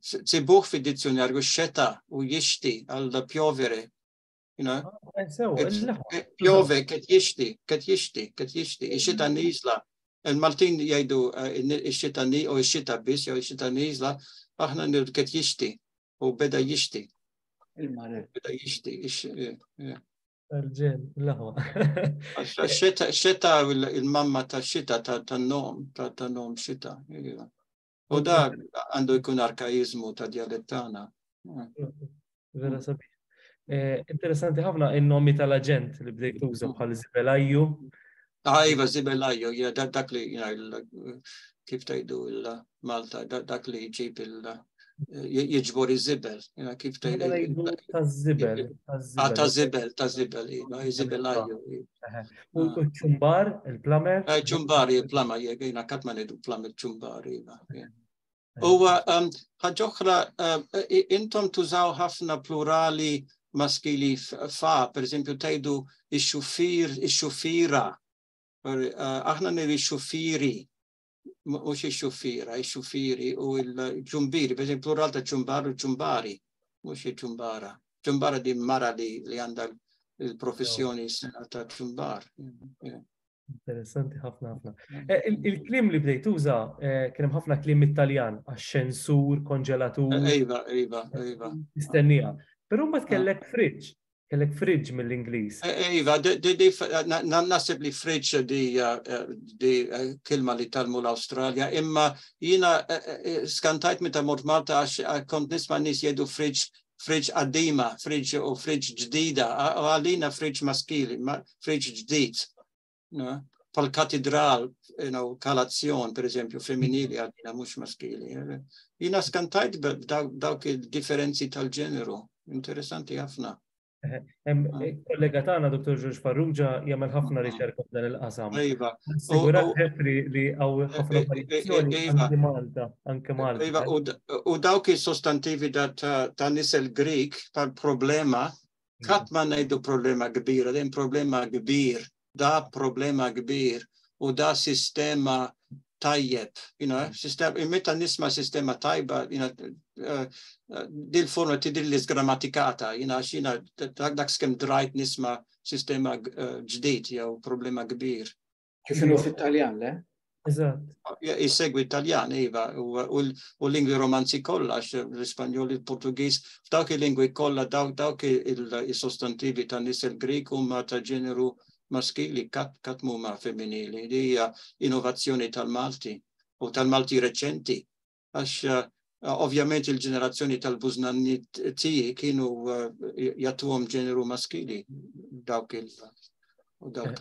tsibuh fi dizzjonarju xeta u jixti għal piovere. Piove, ket jixti, ixita nizla. Il-Maltin jgħidu ixita ni, u ixita bis, jew ixita nizla, aħna nirdu ket jixti, u beda jixti. Beda jixti, Arġen, laħwa. Xeta il-mamma ta' xita, ta' nom xita. U da għandu jkun arkaizmu ta' dialettana. Vera sabi. Interessanti ħafna il-nomi tal-aġent li bdejt tuża bħal Zibelajju. Iva, Zibelajju, dak li, kif tajdu il-Malta, dak li jġib jiġbor iż-zibel, kif tajdu. Ta' zibel, Zibelajju. U ċumbar, il-plamer? ċumbar, il-plamer, jgħina kat ma nidu plamer ċumbar, U ħagġoħra, intom tużaw ħafna plurali maskili fa, per esempio, tajdu ix-xufira. Aħna niri xufiri. mhux ix-xufiera, ix-xufieri u l-ġumbiri, per esempio plural ta' ġumbar u ġumbari, mhux ġumbara. Ġumbara di mara li għandha il-professjoni ta' ġumbar. Interessanti ħafna ħafna. Il-klim li bdejt tuża kien hemm ħafna klim Italjan, ascensur, konġelatur. Iva. Istennija. Però mbagħad kellek fridge mill-Ingliż. Iva, naħseb li fridge di kilma li talmu l-Awstralja, imma jiena skantajt meta mort Malta għax kont nisma' nies jgħidu fridge qaddima, fridge u fridge ġdida, għalina fridge maskili, fridge ġdid. Pal-katedral, kalazzjon, per esempio, femminili għadina mux maskili. Jina skantajt dawk il-differenzi tal-ġeneru. Interessanti ħafna. Kollega tagħna, Dr. George Farrugia, jagħmel ħafna riċerka f'dan il-qasam. Iva. Sigurat li hawn ħafna variazzjoni anke Malta. Iva, u dawk il-sostantivi ta' nisel Grik pal-problema, kat ma ngħidu problema kbira, din problema kbir. Da problema kbir u da sistema tajjeb, meta nisma sistema tajba, dil-forma tidilli sgrammatikata, dak skem drajt nisma sistema ġdid jew problema kbir. Kif inhu fit-Taljan, le? Eżatt. Jissegwi Taljan, iva, u lingwi romanzi kollha, l-Ispanjol, il-Portugiż, f'dawk il-lingwi kollha dawk il-sostantivi ta' nisel Grik huma ta' ġeneru maskili kat muma femminili, li hija innovazzjoni tal-Malti u tal-Malti reċenti. Għax ovvjament il-ġenerazzjoni tal-Bużnanniti kienu jagħtuhom ġeneru maskili dawk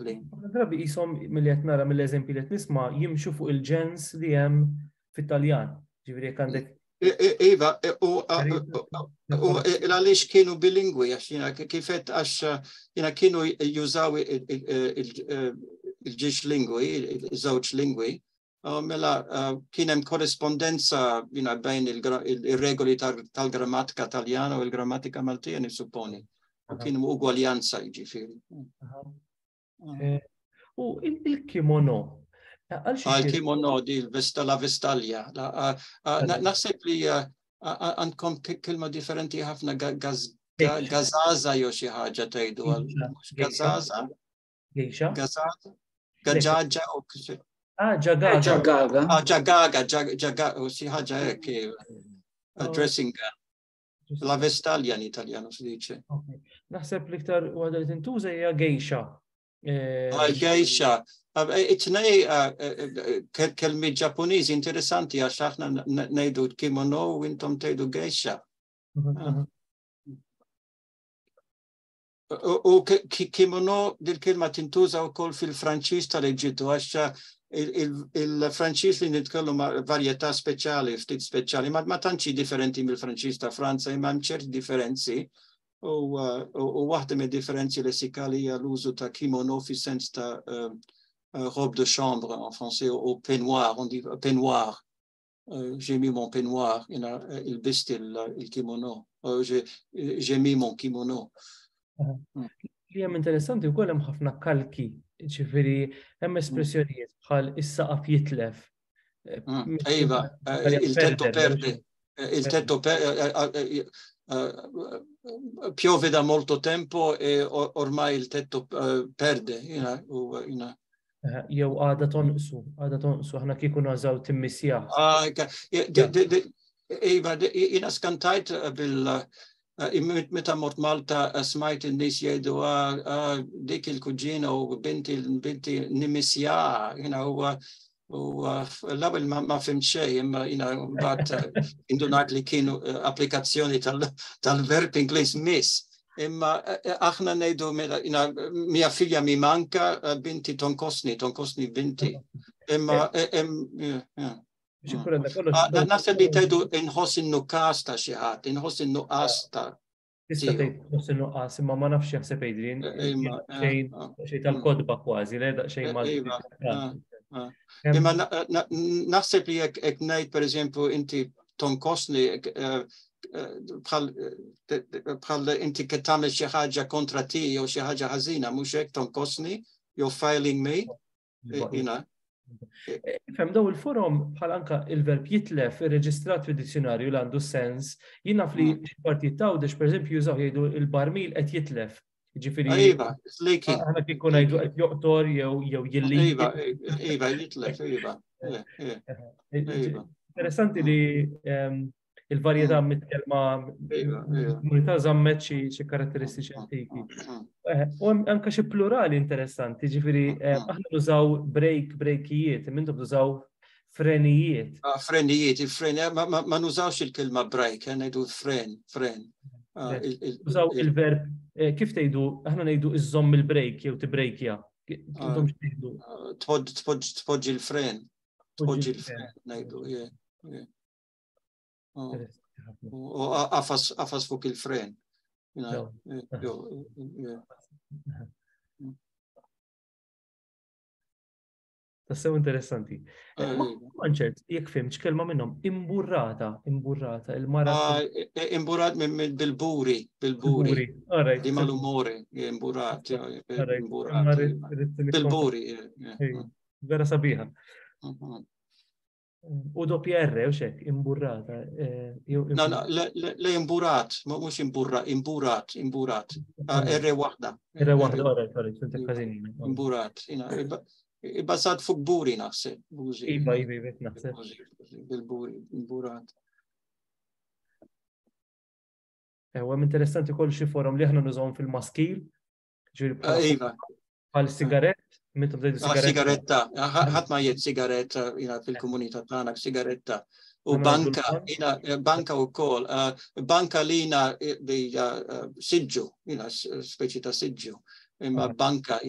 li. Drabi jisom milli qed nara mill-eżempji li qed nisma' jimxu fuq il-ġens li hemm fit-Taljan. Ġifieri jekk għandek Iva, u għaliex kienu bilingwi, għax kifet għax kienu jużaw il-ġiex lingwi, il-żewġ lingwi, mela kienem korrespondenza bejn il-regoli tal-grammatika taljana u il-grammatika maltija supponi. U kienu ugwaljanza ġifiri. U il-kimono, il-kimono di la vestalja. Naħseb li għandkom kelma differenti ħafna gazaza jew xi ħaġa tgħidu gazaza? Gejxa? Gazaza? Gaġaġa u ġagaga. ġagaga, u xi ħaġa hekk dressing gown. La vestalja in Italjano si dice. Naħseb l-iktar waħda li tintuża hija gejxa. Gejxa. It-tnej kelmi Ġappuniżi interessanti għax aħna ngħidu kimono u intom tgħidu gejxa. U kimono dil-kelma tintuża wkoll fil-Franċiż tal-Eġittu għax il-Franċiż li nitkellmu varjetà speċjali, ftit speċjali, ma tantx differenti mill-Franċiż ta' Franza, imma hemm ċerti differenzi. U waħda mid-differenzi lessikali hija l-użu ta' kimono fis-sens ta' robe de chambre en français, ou peignoir, on dit peignoir. J'ai mis mon peignoir, il bist il-kimono. J'ai mis mon kimono. Li hemm interessanti wkoll hemm ħafna kalki, ġifieri hemm espressjonijiet bħal is-saqaf jitlef. Iva, il-tetto perde. Il-tetto piove da molto tempo e ormai il tetto perde. Jew għada tonqsu, aħna kieku nażaw timmissjaħ. Iva, jina skantajt meta mort Malta smajt in-nies jgħidu dik il-kuġina u binti nimissjaħ, u l-ewwel ma fimt xejn, imma mbagħad indunat li kienu applikazzjoni tal-verb Ingliż miss. Imma aħna ngħidu mia figlia mi manka binti tonkosni binti. Imma naħseb li tgħidu inħoss in-nuqqas ta' xi ħadd, inħoss in-nuqqas ta' tista' tgħid inħoss in-nuqqas, imma ma nafx jaħseb Adrian xejn tal-kodba kważi, le daqsxejn Malti. Imma naħseb li jekk ngħid pereżempju inti tonkosni bħal inti qed tagħmel xi ħaġa kontra ti jew xi ħaġa ħażina, mhux hekk tonkosni, you're failing me, Fem daw il-forum bħal anka il-verb jitlef irreġistrat fid-dizzjonarju li għandu sens, jien naf li xi partijiet tawdex pereżempju jużaw jgħidu il-barmil qed jitlef. Ġifieri aħna kieku ngħidu qed joqtor jew jilli. Iva, jitlef, iva. Interessanti li il-varjetà mit-kelma komunità żammet xi karatteristiċi antiki. U anke xi plurali interessanti, ġifieri aħna nużaw breakijiet, intom tużaw frenijiet. Frenijiet, ma nużawx il-kelma break, ngħidu fren. Użaw il-verb, kif tgħidu, aħna ngħidu iżomm il-break jew tibrejkja. Intom x'tgħidu? Tpoġġi l-fren. Tpoġġi l-fren, ngħidu, u qafas fuq il-fren. Tassew interessanti. Manċert, jekk fimx kelma minnhom imburrata, il-mara. Imburrat bil-buri. Di mal-umore, imburrat. Bil-buri. Vera sabiħa. U doppja R, u xek, imburrata. No, le imburrat, mux imburrat. R wahda. R wahda, ora, imburrat. Bazzat fuq buri naħseb. Iva, naħseb. Bil-buri, imburrat. Għem interessanti kol xi forum li ħna nużawhom fil-maskil. Iva. Għal-sigaret. Sigaretta, ħadd ma jgħid sigaretta fil-komunità tagħna sigaretta. U banka wkoll, banka lina li siġġu, speċi ta' siġġu. Imma banka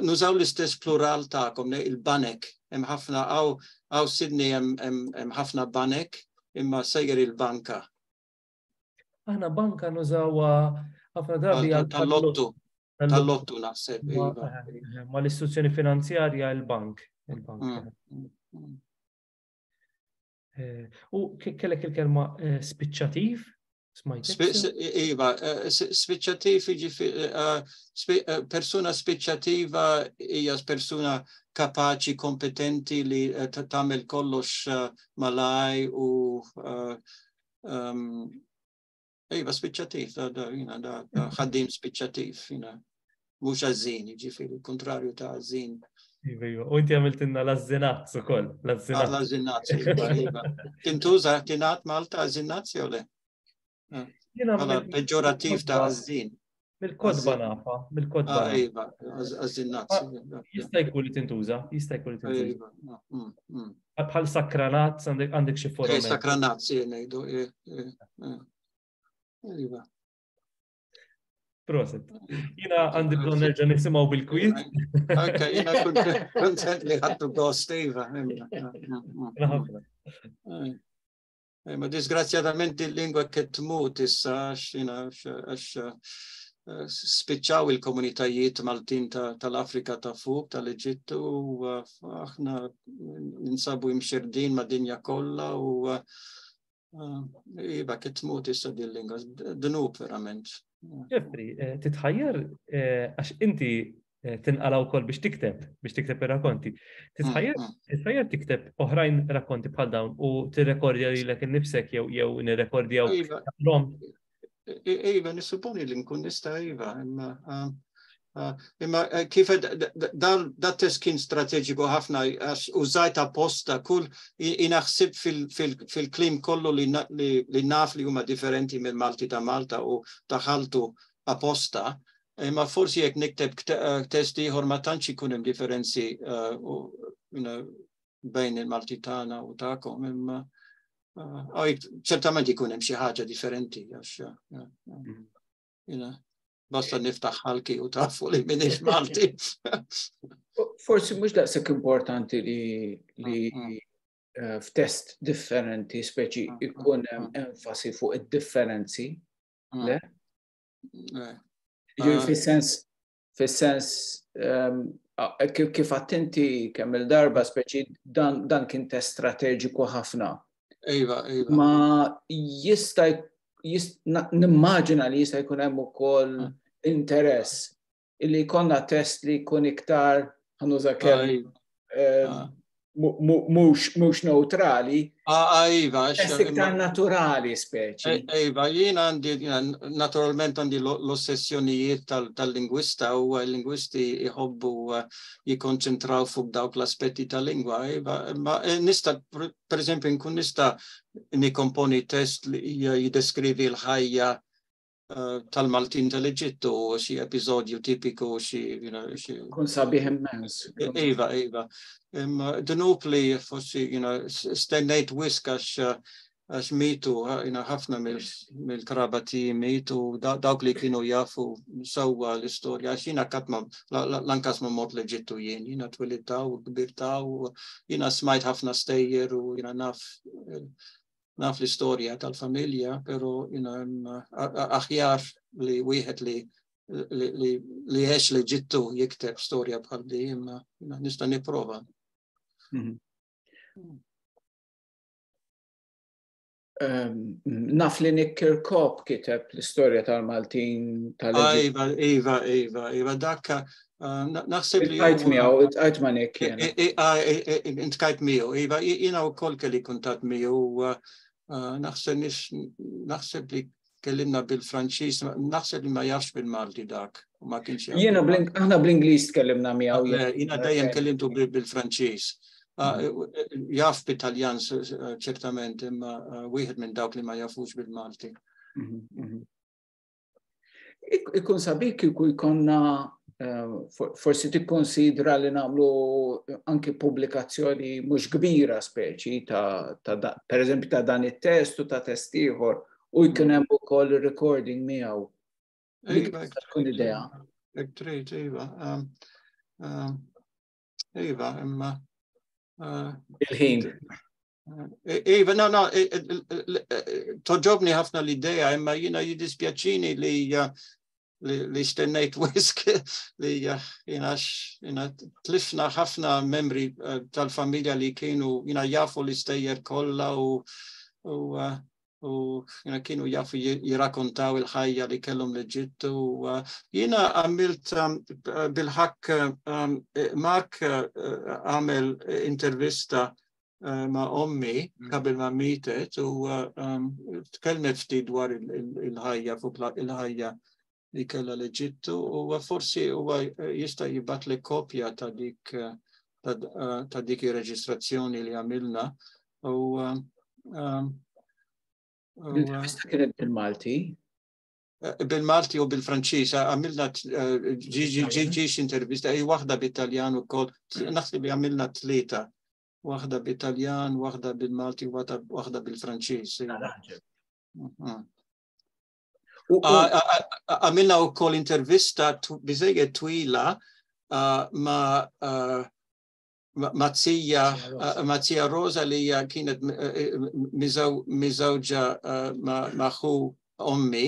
nużaw l-istess plural tagħkom il-banek, hemm ħafna għaw Sydney hemm ħafna banek, imma sejjer il-banka. Aħna banka nużawha ħafna drabi tal-lottu. Tal-lottu naħseb. Ma l-istituzzjoni finanzjarja il-bank. U kellek il-kelma spiċċativ? Iva, spiċċativ persuna spiċċativa hija persuna kapaċi, kompetenti li tagħmel kollox malaj u iva spiċċativ, ħaddim spiċċativ, mhux għażin, jiġifieri il-kontrarju ta' għażin. U inti għamiltinna l-azzinazz ukoll, l-azzinazz, iva. Tintuża tingħat Malta azzinazz jew le? Bħala peġġorattiv ta' għażin. Mill-kodba nafa, mill-kodba. Iva, azzinazz. Jista' jkun li tintuża, Bħal sakranazz għandek xi forum. Sakranazz ngħidu. Iva. Proset. Jina għandi bżonn nerġa' nisimgħu bil-kwiet. Ok, jina kontent li ħadtu gost, Iva. Ma disgrazzjatament il-lingwa qed tmut issa għax spiċċaw il-komunitajiet Maltin tal-Afrika ta' fuq, tal-Eġittu, u aħna ninsabu imxirdin ma' dinja kollha u iva qed tmut issa din lingwa, dnub verament. Ġefri, titħajjar għax inti tinqalaw kol biex tikteb ir-rakkonti. Titħajjar tikteb oħrajn rakkonti bħal dawn u tirrekordja lilek innifsek jew nirrekordjaw rom. Iva, nisupponi li nkun nista' iva, imma kif da test kien strateġiku ħafna għax użajt apposta kull inaħsib fil-klim kollu li naf li huma differenti mill Malti ta' Malta u daħaltu apposta, imma forsi jekk nikteb test ieħor ma tantx ikun hemm differenzi bejn il-Malti tagħna u tagħkom, imma ċertament ikun hemm xi ħaġa differenti għax basta niftaħ ħalki u tafu li minix Malti. Forsi mhux daqshekk importanti li f'test differenti speċi ikun hemm enfasi fuq id-differenzi. Le? Fis-sens kif attenti kemm il-darba speċi dan kien test strateġiku ħafna. Iva. Ma jista' nimmaġina li jista' jkun hemm ukoll interess illi jkollna test li jkun iktar ħanuża kemm mhux neutrali, Iva. iktar naturali speċi. Iva, jien għandi, naturalment għandi l-ossessjonijiet tal-lingwista u l-lingwisti jħobbu jikonċentraw fuq dawk l-aspetti tal-lingwa. Ma nista, per esempio, nkun nista nikomponi test li jideskrivi l-ħajja tal-Maltin tal-Eġittu, xi episodju tipiku, kun sabiħ immens. Iva. Dinub li forsi, stennejt wisk għax mitu, ħafna mill-krabati mitu, dawk li kienu jafu sewwa l-istorja, għax jina katma lankas ma mort l-Eġittu jina twilitaw, kbirtaw, jina smajt ħafna stejjer u jina naf l-istorja tal-familja, pero aħjar li wieħed li għex l-Eġittu jikteb storja bħal di, nista' nipprova. Naf li Nick Kirkop kiteb l-istorja tal-Maltin tal-Eġittu. Iva, dakka naħseb li It-għajt ma Nick jena. Intkajt miegħu, Iva, jina wkoll kelli kuntat miegħu, naħseb li kellimna bil-Franċiż, naħseb li ma jafx bil-Malti dak. Jiena aħna bl-Ingliż tkellimna miegħu. Jiena dejjem kellimtu bil-Franċiż. Jaf bit-Taljan ċertament, imma wieħed minn dawk li ma jafux bil-Malti. Ikun sabiħ kieku jkollna forsi tikkonsidra li nagħmlu anke pubblikazzjoni mhux kbira speċi per eżempju ta' dan it-test u ta' test ieħor u jkun hemm ukoll recording miegħu. Tkun idea. Trid, Iva, imma il-ħin. Iva, no, toġobni ħafna l-idea, imma jiena jiddispjaċini li stennejt wisk li jina tlifna ħafna membri tal-familja li kienu jafu l-istejjer kollha u kienu jafu jirakontaw il-ħajja li kellhom l-Eġittu. Jiena għamilt bil-ħak Mark għamel intervista ma' ommi qabel ma mietet u tkellmet ftit dwar il-ħajja fuq il-ħajja li kella l-Eġittu u forsi huwa jista' jibat li kopja ta' dik ir-reġistrazzjoni li għamilna L-intervista kienet bil-Malti? Bil-Malti u bil-Franċiż, għamilna ġiġ intervista, waħda bit-Taljan ukoll, naħseb li għamilna 3, waħda bit-Taljan, waħda bil-Malti, waħda bil-Franċiż. Għamilna ukoll intervista biżejjed twila Mazzija Rosa li kienet miżawġa maħu ommi,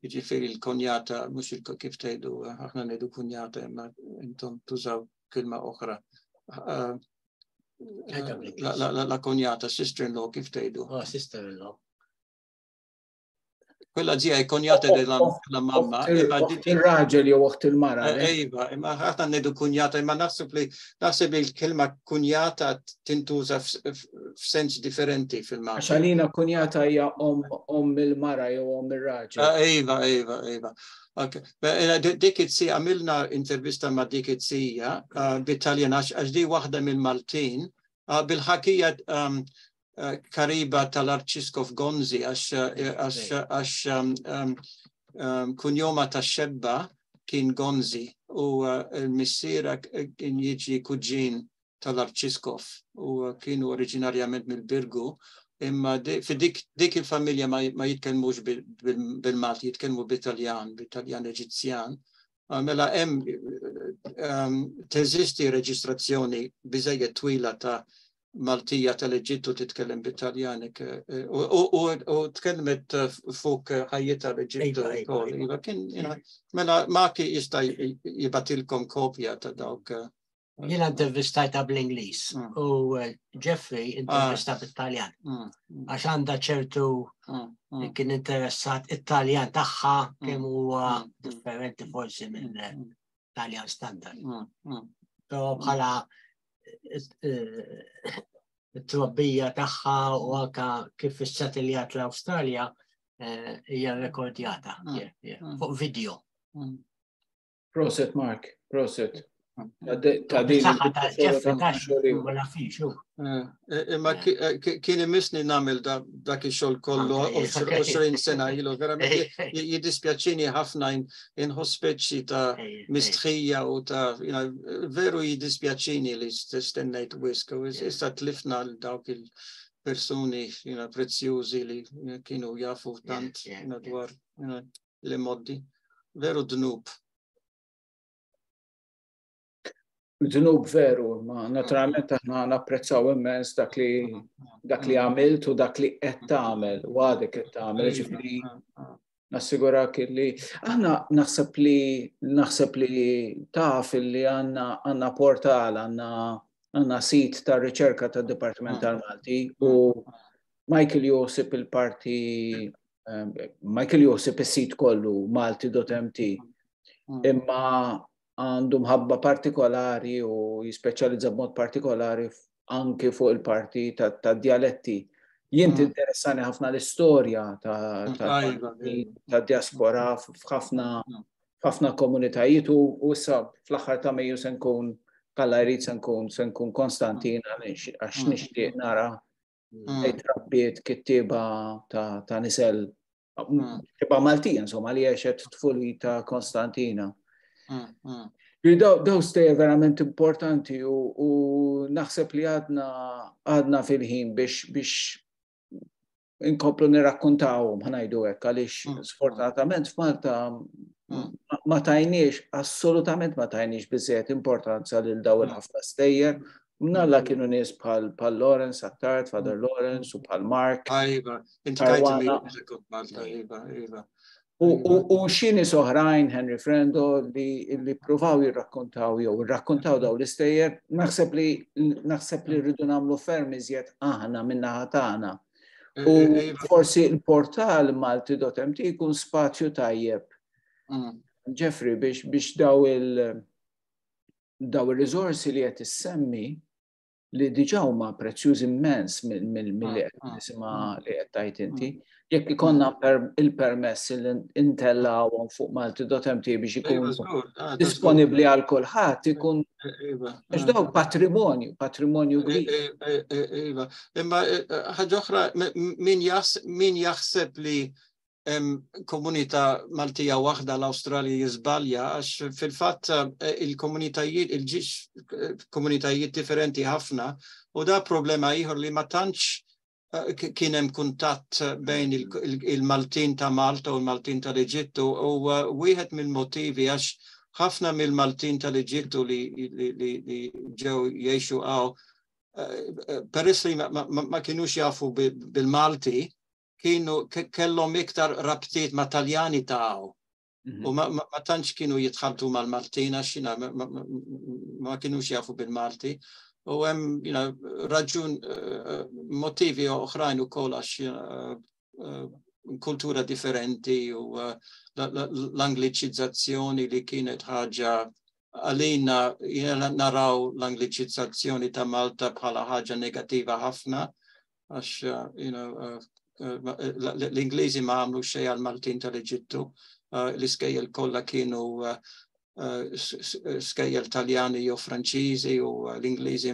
jiġifieri l-konjata, mhux kif tgħidu, aħna ngħidu kunjata, imma intom tużaw kelma oħra. La konjata, sister-in-law, kif tgħidu? Sister-in-law. Quella zia è cognata della mamma. Il-raġel jew waħt il-mara. Iva, imma ħadd ngħidu kunjata, imma naħseb il-kelma kunjata tintuża f'sens differenti fil-Malti. Għalina kunjata hija om il-mara jew om ir-raġel. Iva. Dik it-sija għamilna intervista ma' dik it-sija bit-Taljan għax di waħda mill-Maltin bil-ħakija kariba tal-Arċiskof Gonzi għax kunjoma ta' xebba kien Gonzi u l-missiera kien jiġi kuġin tal-Arċiskof u kienu oriġinarjament mill-Birgu, imma fi dik il-familja ma jitkellmux bil-Malti, jitkellmu bit-Taljan Eġizzjan. Mela hemm teżisti reġistrazzjoni biżejjed twila ta' Maltija tal-Eġittu titkellem bit-Taljanik u tkellmet fuq ħajjita l-Eġittu wkoll. Mela Maki jista' jibatilkom kopja ta' dawk. Jiena intervistajta bl-Ingliż u Jeffrey intervista bit-Taljan. Għax għandha ċertu kien interessat it-Taljan tagħha kemm huwa differenti forsi minn Taljan standard. Però bħala it-trobbija tagħha u anke kif is-sateljat l-Awstralja hija rekordjata fuq video. Proset, Mark, proset. Saħħa ta' Ġeffri ma nafix. Imma kien imisni nagħmel dak ix-xogħol kollu 20 sena ilu, verament jiddispjaċini ħafna inħoss speċi ta' mistħija u ta' veru jiddispjaċini li stennejt wisq u issa tlifna l dawk il-persuni prezzjużi li kienu jafu tant dwar l-immoddi. Veru dnub. Dnub veru, ma naturalment aħna napprezzaw immens dak li għamilt u dak li qed tagħmel u għadek qed tagħmel, ġifieri nassigurak li aħna naħseb li taf li għandna portal, għandna sit ta' riċerka tad-Dipartiment tal-Malti u Michael Josip Michael Josip is-sit kollu Malti.mt imma għandu mħabba partikolari u jispeċjalizza b'mod partikolari anke fuq il-parti ta' dialetti. Jien interessani ħafna l-istorja ta' diaspora f'ħafna komunitajiet u issa fl-aħħar ta' Mejju se nkun Alla jrid se nkun Konstantina għax nixtieq nara trabbiet kittieba ta' nisel tibqa' Maltija insomma li għexet tfuli ta' Konstantina. Daw stejja verament importanti u naħseb li għadna fil-ħin biex inkomplu nirrakkontawhom ħanajdu hekk għaliex sfortunatament f'Malta ma tajniex, assolutament ma tajniex biżżejjed importanza lil daw il-ħafna stejjer. Mnalla kienu nies bħal Lawrence Attard, Father Lawrence u bħal Mark. U xini soħrajn Henry Frendo li provaw jirrakkontaw jew irrakkontaw daw l-istejjer, naħseb li rridu nagħmlu ferm iżjed aħna min-naħa tagħna. U forsi l-portal Malti.mt jkun spazju tajjeb. Ġeffri biex daw il-riżorsi li qed issemmi li diġà huma prezzjuż immens milli qed nisimha li qed tajt inti. Jekk ikonna il-permess li intellawhom fuq Malti.mt biex ikun disponibbli għal kulħadd ikun għax daw patrimonju kbir. Imma ħaġa oħra min jaħseb li komunità Maltija waħda l-Awstralja jiżbalja għax fil-fatt komunitajiet differenti ħafna u da problema ieħor li ma tantx kien hemm kuntatt bejn il-Maltin ta' Malta u l-Maltin tal-Eġittu u wieħed mill-motivi għax ħafna mill-Maltin tal-Eġittu li ġew jgħixu peress li ma kienux jafu bil-Malti kellhom iktar rabtiet ma' Taljani tagħhom. U ma tantx kienu jitħaltu mal-Maltin għax ma kienux jafu bil-Malti. U hemm raġun motivi oħrajn ukoll għax kultura differenti u l-Angliċizzazzjoni li kienet ħaġa għalina naraw l-Angliċizzazzjoni ta' Malta bħala ħaġa negattiva ħafna għax l-Ingliżi ma għamlu xejn għal-Maltin tal-Eġittu, l-iskejjel kollha kienu skejjel Taljani jew Franċiżi u l-Ingliżi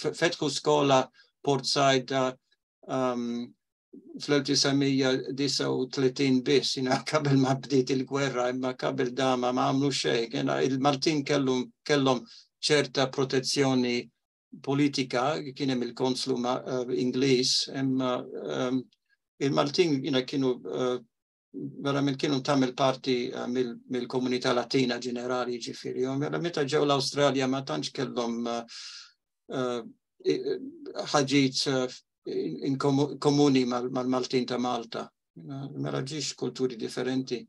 fetħu skola Portside fl-1939 biss, qabel ma bdiet il-gwerra, imma qabel ma għamlu xejn. Il-Maltin kellhom ċerta protezzjoni politika, kien hemm il-konslu Ingliż, imma il-Maltin kienu verament kienu tagħmel parti mill-komunità Latina ġenerali ġifieri. Meta ġew l-Awstralja ma tantx kellhom ħaġijiet komuni mal-Maltin ta' Malta. Mela ġiex kulturi differenti.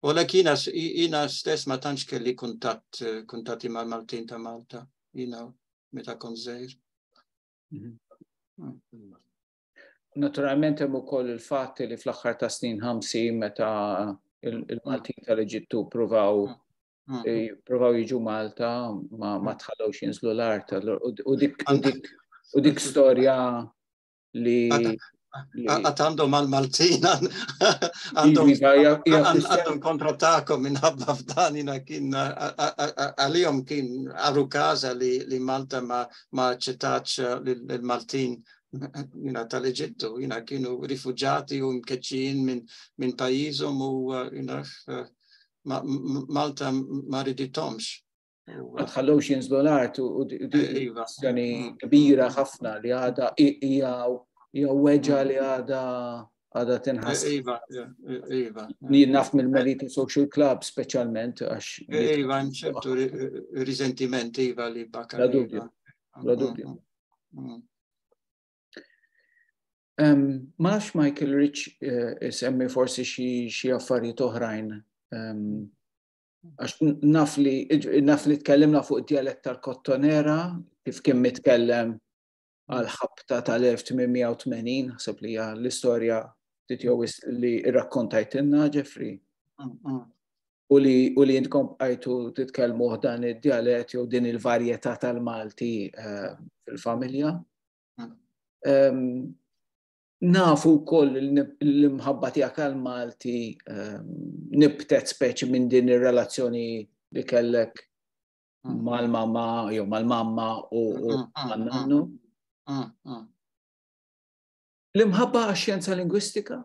U jiena stess ma tantx kelli kuntatti mal-Maltin ta' Malta, meta kont żgħir. Naturalment hemm ukoll il-fatt li fl-aħħar ta' snin 50 meta il-Maltin tal-Eġittu pruvaw provaw jiġu Malta ma tħallawx jinżlu l-art. U dik storja li għandhom mal-Maltin għandhom kontra ta'kom minħabba f'dan kien għalihom kien għarru kaza li Malta ma ċittax l-Maltin tal-Eġittu, kienu rifuġati u mkeċċin minn pajjiżhom u Malta ma riditomx. Ma tħallawx jinżlu l-art u kbira ħafna li għada hija weġa li għada tinħass. Naf mill-Melita Social Club speċjalment għax. ċertu risentiment li bakar. La dubju. Ma nafx Michael Rich semmi forsi xi affarijiet oħrajn. Għax naf li tkellimna fuq id-dialett tal-Kottonera kif kien mitkellem għal-ħabta tal-1880, ħseb li hija l-istorja li rrakkontajtilna, Jeffrey. U li intkom bqajtu titkellmu dan id-dialett jew din il-varjetà tal-Malti fil-familja. Nafu wkoll l-imħabba tiegħek għal-Malti nibtet speċi minn din ir-relazzjoni li kellek mal-mamma jew mal-mamma u man-nannu. L-imħabba għax-xjenza lingwistika?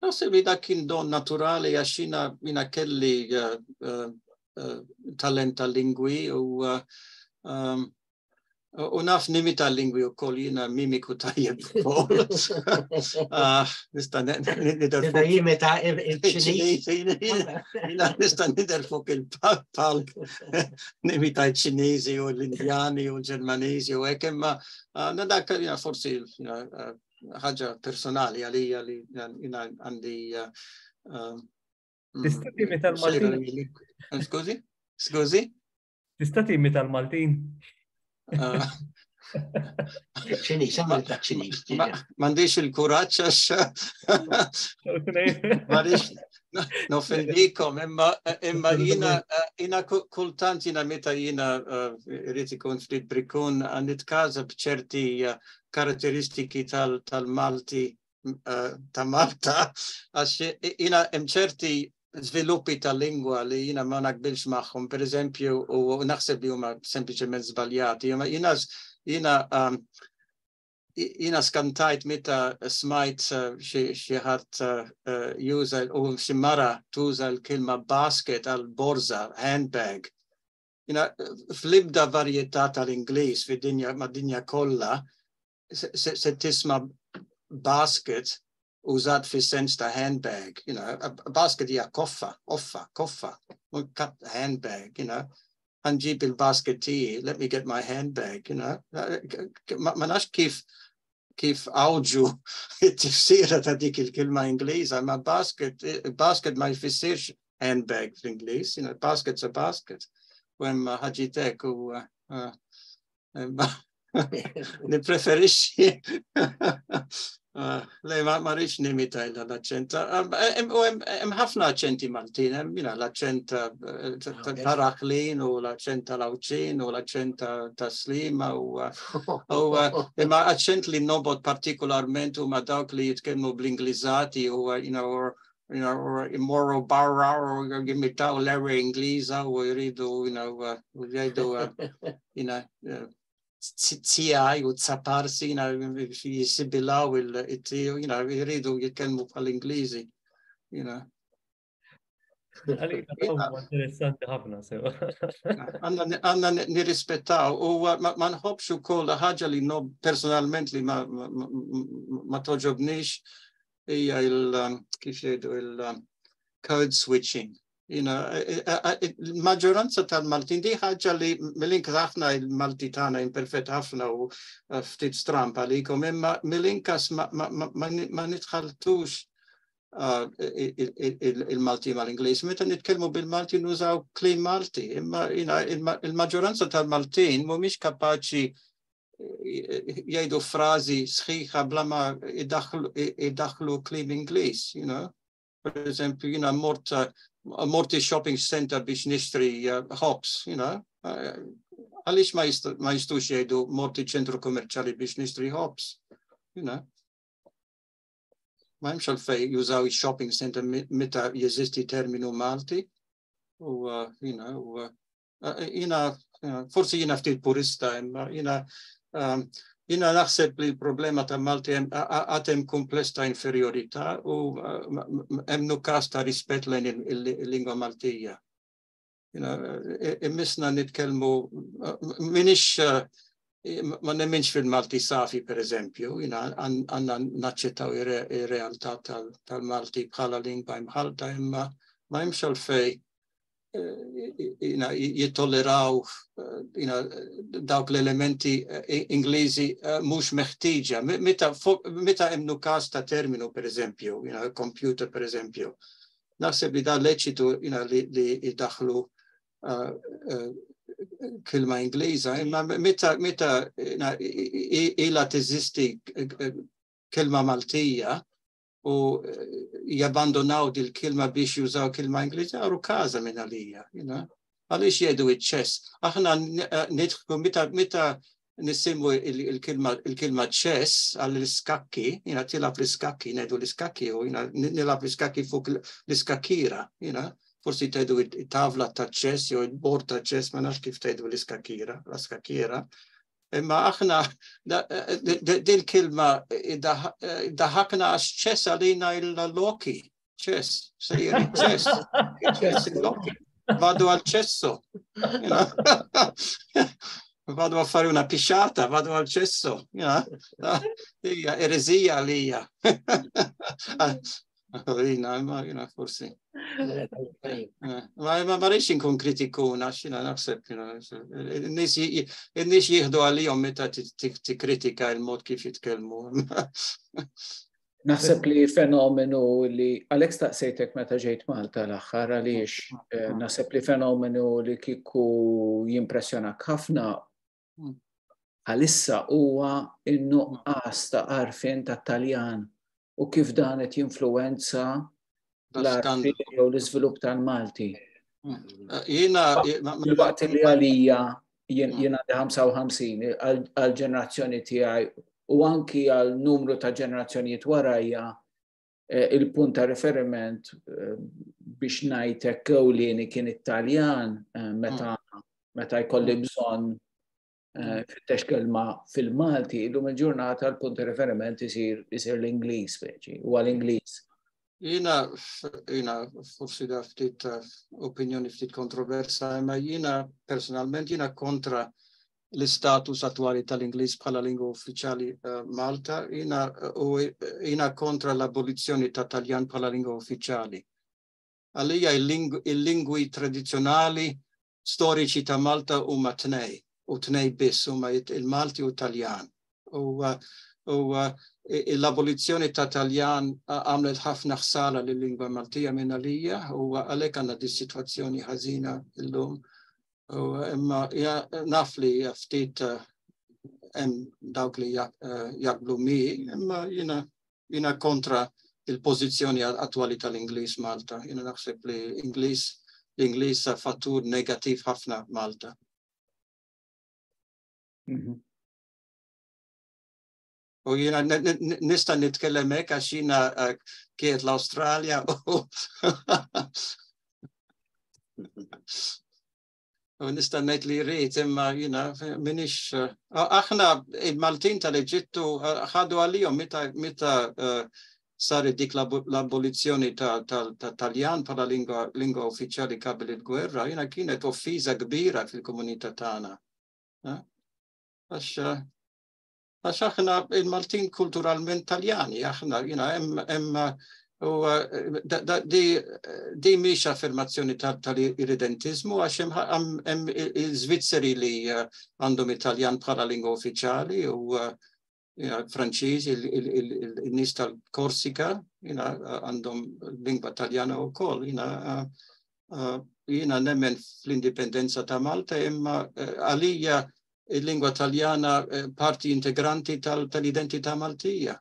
Naħseb li dak kien don naturali għax jiena kelli talent tal-lingwi u naf nimita l-lingwi wkoll jiena mimiku tajjeb ukoll. Nista' jimita il-Ċiniż. Nista' nidher fuq il-palk nimita l-Ċiniżi u l-Indjani u l-Ġermaniżi u hekk imma dak forsi ħaġa personali għalija li jiena għandi. Tista' timita l-Maltin? Skużi? Tista' timita l-Maltin? ċiniż, għamil ta' ċiniż. M'għandix il-kuraġġ għax nofendikom, imma jiena kultant meta jiena irid ikun ftit brikun nitkaża b'ċerti karatteristiki tal-Malti ta' Malta għax jiena hemm ċerti żviluppi tal-lingwa li jiena ma naqbilx magħhom, pereżempju, u naħseb li huma sempliċement żbaljati. Jiena skantajt meta smajt xi ħadd juża u xi mara tuża l-kelma basket għal borza, handbag. Fl-ibda varjetà tal-Ingliż mad-dinja kollha se tisma' basket użat fis-sens ta' handbag, basket hija koffa, handbag, ħanġib il-basket tiegħi, let me get my handbag, ma nafx kif awġu t-tifsira ta' dik il-kelma Ingliża, ma basket ma jfissirx handbag fl-Ingliż, basket's a basket. U hemm ħaġitek u nippreferixxi lej ma rridx nimita l-aċċent. Hemm ħafna aċċenti Maltin, hemm l-aċċent ta' Raħlin u l-aċċent tal-Awċin u l-aċċent ta' Slima imma aċċent li nobod partikolarment huma dawk li jitkellmu bl-Ingliżati u imorru barra u jimitaw l-erri Ingliża u jridu jgħidu tijaj u tsaparsi, jisibilaw il-tiju, jiridu jitkellmu bħal-Ingliżi. Interessanti ħafna, sewa. Għanna nirrispettaw u ma nħobx ukoll ħaġa li personalment li ma toġobnix hija kif jgħidu il-code switching. Il-maġġoranza tal-Maltin di ħaġa li mill-inkas ħafna il-Malti tagħna imperfett ħafna u ftit strampa għalikom, imma mill-inkas ma nitħaltux il-Malti mal-Ingliż. Meta nitkellmu bil-Malti nużaw kliem Malti, imma il-maġġoranza tal-Maltin mhumiex kapaċi jgħidu frażi sħiħa bla ma idaħħlu kliem Ingliż, per esempio, morti shopping center biex nixtri hops, għalix ma jistux jgħidu morti ċentru kommerċali biex nixtri hops, ma jimx għalfej jużaw shopping center meta jeżisti terminu Malti, u forsi jina ftit purista, imma jina naħseb li l-problema ta' Malti għatem kumpless ta' inferiorità u hemm nuqqas ta' rispett lejn il-lingwa Maltija. Immisna nitkellmu minix ma nemminx fil-Malti safi, per eżempju, għanna naċċettaw ir-realtà tal-Malti bħala lingwa imħalta, imma ma jimx għalfej jittolleraw dawk l-elementi Ingliżi mhux meħtieġa. Meta hemm nuqqas ta' terminu, per eżempju, computer, per eżempju, naħseb li da leċitu li jdaħlu kilma Ingliża, imma meta ilha teżisti kilma Maltija u jabbandonaw dil-kilma biex jużaw kilma Ingliża, għaru kaza minn għalija. Għalix jgħidu iċ-ċess. Aħna nidħlu meta nisimmu il-kilma ċess għall-iskakki, tilab l-iskakki, ngħidu l-iskakki, u nilab l-iskakki fuq l-iskakkira, forsi tgħidu it-tavla ta' ċess, jew il-bord ta' ċess, ma nafx kif tgħidu l-iskakkira. Imma aħna dil-kilma daħakna għax ċess għalina il-loki, ċess, sejri ċess, il-loki, vadu għal ċesso, vadu għaffari una pisciata, vadu għal ċesso, hija erezija għalija. Għalina, forsi. Ma rix inkun kritikuna, xina naħseb, il-nis jihdu għalijom meta t-kritika il-mod kif jitkellmu. Naħseb li fenomenu li, Alex taqsejtek meta ġejt Malta l-axħar għaliex, naħseb li fenomenu li kiku jimpressjonak ħafna għalissa huwa in-nuqqas ta' għarfien ta' Taljan u kif dan qed jinfluwenza l-arfien jew l-iżvilupp tal-Malti. Il-waqt li għalija jiena 55 għal-ġenerazzjoni tiegħi u anki għal numru ta' ġenerazzjonijiet warajja il-punt ta' riferiment biex ngħidlek ewlieni kien it-Taljan meta jkolli bżonn fittex kelma fil-Malti, illum il-ġurnata l-punt riferiment isir l-Ingliż speċi, u għal-Ingliż. Jina forsi da ftit opinjoni ftit kontroversa, imma personalment kontra l-istatus attwali tal-Ingliż bħala lingua uffiċjali Malta, jina kontra l-abolizzjoni ta' Taljan bħala lingua uffiċjali. Għalija il-lingwi tradizzjonali storiċi ta' Malta huma tnej. U tnej biss huma il-Malti u Taljan. U l-abolizzjoni ta' Taljan għamlet ħafna ħsara lill-lingwa Maltija minn għalija u għalhekk għandna di sitwazzjoni ħażina illum. Imma naf li ftit hemm dawk li jaqblu mi, imma jiena kontra il-pożizzjoni attwali tal-Ingliż Malta. Jiena naħseb li l-Ingliż fattur negattiv ħafna Malta. U jina nista nitkellem hekk għax jina kiet l-Awstralja u nista ngħid li rrid imma jina minix aħna il-Maltin tal-Eġittu ħadu għalihom meta saret dik l-abolizzjoni tal-Taljan bħala lingwa uffiċjali qabel il-gwerra, jina kienet offiża kbira fil-komunità tagħna. Għax aħna il-Maltin kulturalment Taljani, aħna di mhix affermazzjoni tal-irredentizmu għax hemm il-Svizzeri li għandhom Italjan bħala lingwa uffiċjali u Franċiż, il-nies tal-Korsika għandhom lingwa Taljana wkoll. Jiena nemmen fl-indipendenza ta' Malta imma għalija il-lingwa Taljana parti integranti tal-identità Maltija.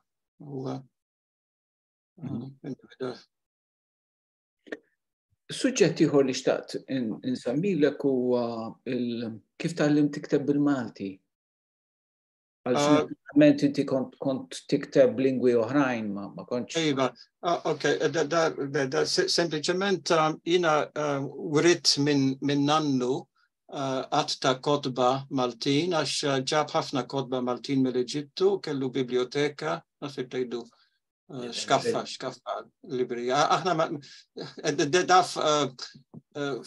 Suġġett ieħor li xtaqt insemmilek huwa kif tallim tikteb bil-Malti. Għal inti kont tikteb lingwi oħrajn ma kontx. Iva, okay, da sempliċement jina writ minn nannu għat ta' kodba Maltin, għax ġab ħafna kodba Maltin mill-Eġittu, kellu biblioteka, nasib tajdu xkaffa librija. Aħna daf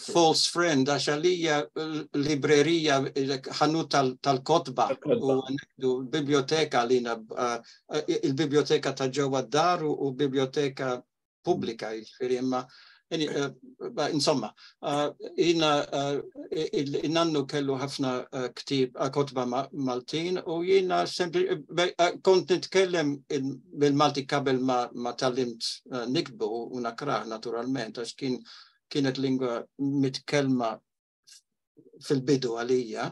false friend, għax għalija librerija ħanut tal-kodba u biblioteka lina, il-biblioteka ta' ġewwa d-dar u biblioteka pubblika, imma insomma, nannu kellu ħafna ktib kodba Maltin u jina kont nitkellem bil-Malti qabel ma tallimt nikbu u nakrah naturalment, għax kienet lingwa mitkellma fil-bidu għalija.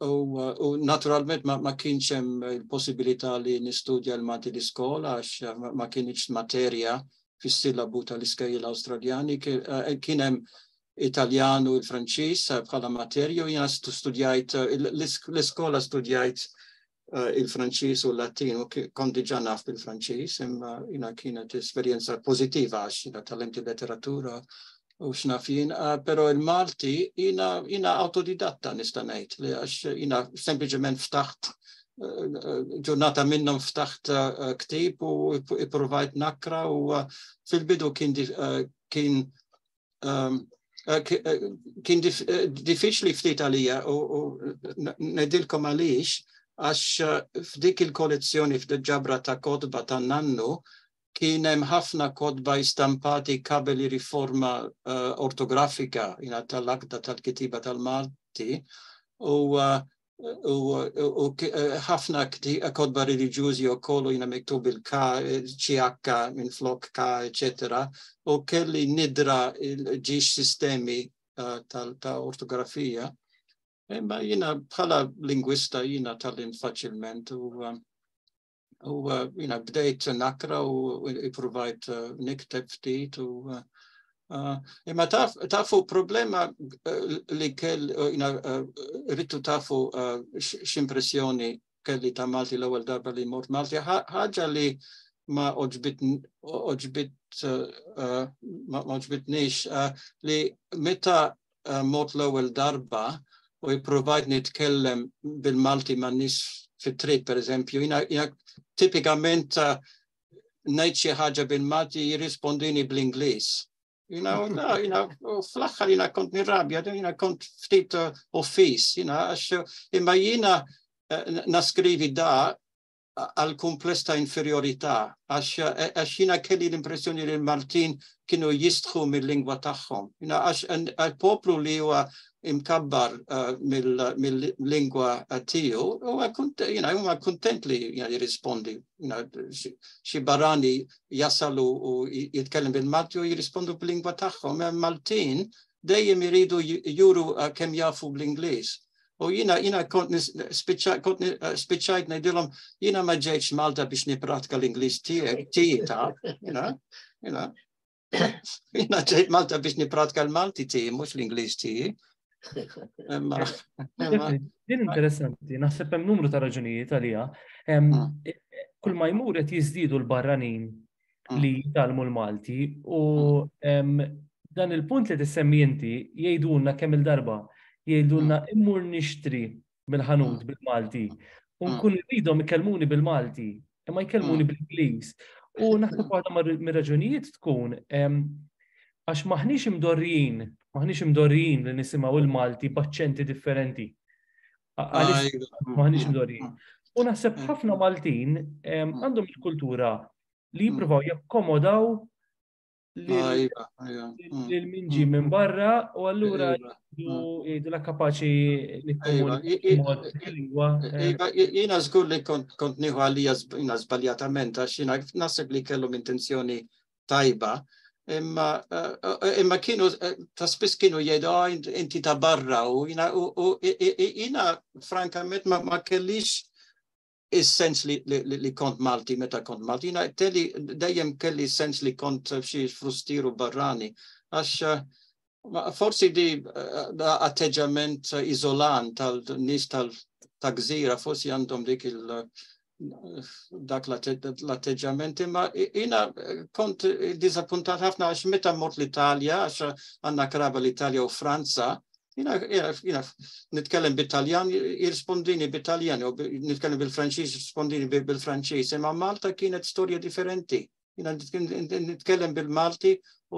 U naturalment ma kienx hemm il-possibilità li nistudja l-Malti l-iskola għax ma kienx materja fis-silabu tal-iskejjel Awstraljani, kien hemm Italjan u l-Franċiż bħala materja u jiena studjajt l-iskola studjajt il-Franċiż u l-Latin u kont diġà naf bil-Franċiż, imma jiena kienet esperjenza pożittiva għax jiena tallimt il-letteratura u x'nafjien, però il-Malti jiena autodidatta nista' ngħid li għax jiena sempliċement ftaħt ġurnata minnhom ftaħt ktib u ipprovajt nakra u fil-bidu kien diffiċli ftit għalija u ngħidilkom għaliex għax f'dik il-kollezzjoni f'ġabra ta' kodba ta' nannu kien hemm ħafna kodba istampati qabel riforma ortografika tal-akta tal-kitiba tal-Malti u ħafna kodba reliġjużi wkoll jiena miktub il-K, CH minn flok K, eċetera, u kelli nidra ġiex sistemi ta' ortografija. Imma jiena bħala lingwista jiena tallimt faċilment u jiena bdejt nakra u ipprovajt nikteb ftit u imma tafu problema li rritu tafu x'impressjoni kelli ta' Malti l-ewwel darba li mort Malti, ħaġa li ma oġbitniex li meta mort l-ewwel darba u jipprovajt nitkellem bil-Malti ma' nies fit-triq pereżempju, jiena tipikament ngħid xi ħaġa bil-Malti jirrispondini bl-Ingliż. Fl-axħar jina kont nirrabja, jina kont ftit offis, imma jina naskrivi da għal kumpless ta' inferiorità, għax jina kelli l-impressjoni li l-Maltin kienu jistħu mill-lingwa tagħhom. Għax għal-poplu li huwa imkabbar mill-lingwa tiegħu, huwa kuntent li jirrispondi. Xi barrani jasalu u jitkellem bil-Malti u jirrispondu bil-lingwa tagħhom. Maltin dejjem iridu juru kemm jafu bl-Ingliż. U jiena kont spiċċajt ngħidilhom jiena ma ġejtx Malta biex nippratika l-Ingliż tiegħi, jiena ġejt Malta biex nippratika l-Malti tiegħi mhux l-Ingliż tiegħi. Din interessanti, naħseb hemm numru ta' raġunijiet għalija. Kull ma jmur qed jiżdiedu l-barranin li jitalmu l-Malti u dan il-punt li tissemmi inti jgħidulna kemm il-darba jgħidulna immur nixtri mill-ħanut bil-Malti u nkun irridhom ikellmuni bil-Malti imma jkellmuni bl-Ingliż. U naħseb waħda mir-raġunijiet tkun għax maħniex imdorrijin li nisimgħu il-Malti b'aċċenti differenti. Għaliex maħniex imdorrijin. U naħseb ħafna Maltin għandhom il-kultura li jippruvaw jakkomodaw lil min ġie minn barra u allura jgħidu la kapaċi li komunika. Jiena żgur li kont nieħu għalija żbaljatament għax jiena naħseb li kellhom intenzjoni tajba. Imma kienu, ta' spiss kienu jgħidu, inti ta' barra u jina frankament ma kellix is-sens li kont Malti meta kont Malti. Jina telli dejjem kelli sens li kont f'xi frustiru barrani. Għax forsi di atteġġament iżolant tal-nies ta' gżira, forsi għandhom dak l-atteġġament, imma jina kont disappuntat ħafna għax meta mort l-Italja, għax għandna kraba l-Italja u Franza, jina nitkellem bil-Taljan, jirrispondini bil-Taljan, u nitkellem bil-Franċiż, jirrispondini bil-Franċiż, imma Malta kienet storja differenti. Jina nitkellem bil-Malti u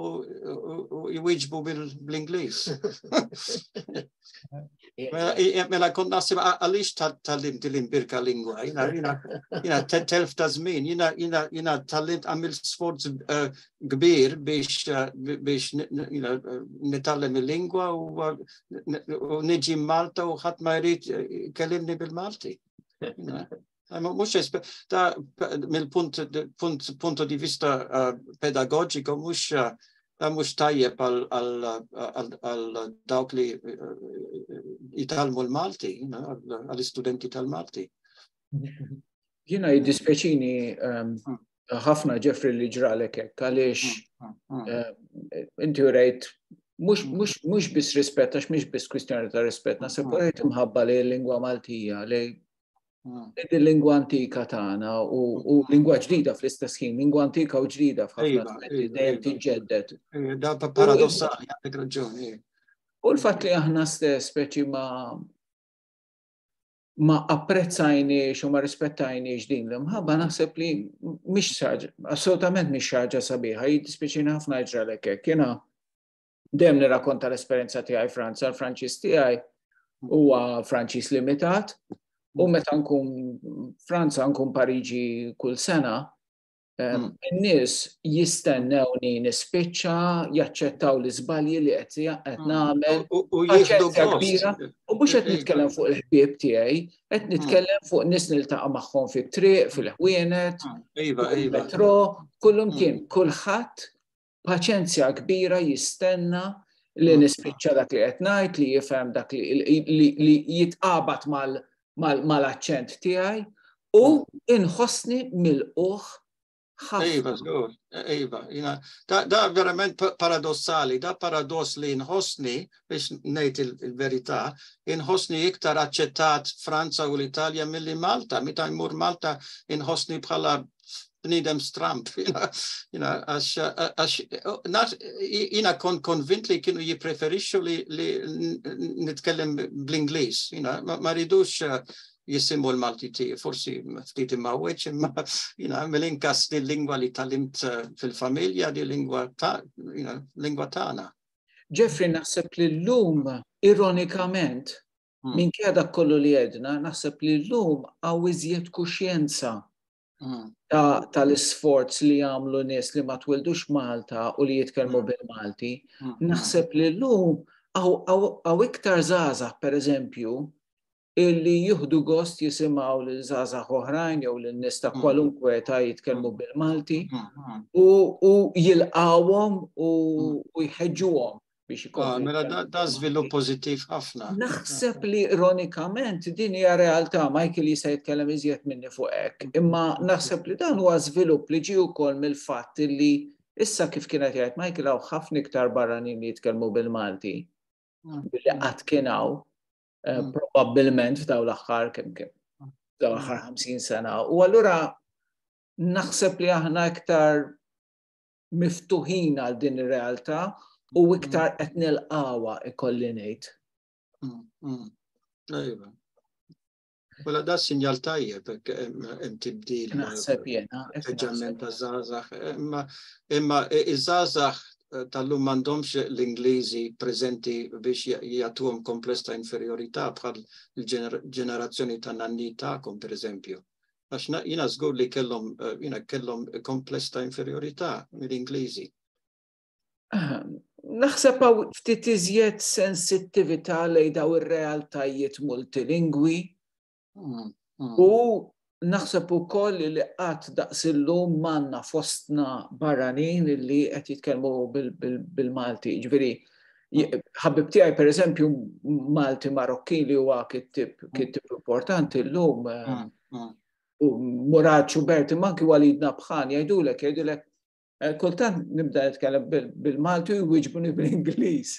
jwieġbu bil-Ingliż. Mela kont naħseb għaliex tallimt l-imbirka lingwa. Jina telf ta' żmien, jina tallimt għamilt sforz kbir biex nitallem il-lingwa u niġi Malta u ħadd ma jrid kellimni bil-Malti. Mux mill-punto di vista pedagogico mux tajjeb għal dawk li jitalmu l-Malti, għal-istudenti tal-Malti. Jina jiddispeċini ħafna Ġeffri li ġralek hekk għaliex inti rejt mux bis rispett, għax mux bis kwistjoni ta' rispett, nasib rejt imħabba li l-lingwa Maltija, li il-lingwa antika tagħna u lingwa ġdida fl-istess ħin, lingwa antika u ġdida f'ħafna dejjem tiġġedded. Da paradossali, għandek raġuni. U l-fatt li aħna stess speċi ma apprezzajniex u ma rispettajniex din l-imħabba naħseb li mhix ħaġa, assolutament mhix ħaġa sabiħa, jiddispjaċini ħafna ġralek hekk. Jiena dejjem nirrakkonta l-esperjenza tiegħi Franza, l-Franċiż tiegħi huwa Franċiż limitat. U meta nkun Franza nkun Pariġi kull sena, in-nies jistennewni nispiċċa, jaċċettaw l-iżbalji li qed nagħmel paċenzja kbira u mhux qed nitkellem fuq il-ħbieb tiegħi, qed nitkellem fuq nies niltaqa' magħhom fit-triq, fil-ħwienet, fil-metro, kullum kien kulħadd paċenzja kbira jistenna li nispiċċa dak li qed ngħid, li jifhem dak li jitqabad mal-aċċent tiegħi u inħossni mill-uħ ħafna. Iva, da verament paradossali, da paradoss li inħossni, biex ngħid il-verità, inħossni iktar aċċettat Franza u l-Italja milli Malta. Meta jmur Malta inħossni bħala bniedem stramp. Jina kont konvint li kienu jippreferixxu li nitkellem bl-Ingliż. Ma ridux jisimmu l-Malti tiegħi, forsi ftit imawweġ, imma mill-inkas di lingwa li tallimt fil-familja, di lingwa tagħna. Ġeffri, naħseb li llum ironikament minkejja dak kollu li għedna, naħseb li llum hawn iżjed kuxjenza tal-isforz li jagħmlu nies li ma twildux Malta u li jitkellmu bil-Malti. Naħseb li llum hawn iktar żgħażagħ pereżempju illi jieħdu gost jisimgħu lil żgħażagħ oħrajn jew lil nies ta' kwalunkwe età jitkellmu bil-Malti u jilqawhom u jħeġġuhom biex ikollhom. Mela da żvilupp pożittiv ħafna. Naħseb li ironikament din hija realtà, Michael jista' jitkellem iżjed minni fuq hekk, imma naħseb li dan huwa żvilupp li ġie wkoll mill-fatt li issa kif kienet jgħid Michael hawn ħafna iktar barranin li jitkellmu bil-Malti billi qatt kien hawn probabbilment f'dawn l-aħħar dawn l-aħħar 50 sena. U allura naħseb li aħna iktar miftuħin għal din ir-realtà u iktar qed nilqawha ikolli ngħid. Ejwa. Wala da sinjal tajjeb hemm tibdil. Naħseb jiena. Atteġġament ta' żgħażagħ. Imma iż-żgħażagħ tal-lum m'għandhomx l-Ingliżi preżenti biex jagħtuhom kompless ta' inferjorità bħal il-ġenerazzjoni ta' nanni tagħkom pereżempju. Għax jiena żgur li kellhom kompless ta' inferjorità mill-Ingliżi. Naħseb hawn ftit iżjed sensittività lejn dawn ir-realtajiet multilingwi u naħseb ukoll li qatt daqs illum m'għandna fostna barranin li qed jitkellmu bil-Malti. Ġifieri ħabib tiegħi pereżempju Malti Marokkin li huwa kittib importanti llum Murad Xuberti, manki Walid Nabħan, jgħidulek, kultant nibda nitkellem bil-Malti u jwiġbuni bil-Ingliż.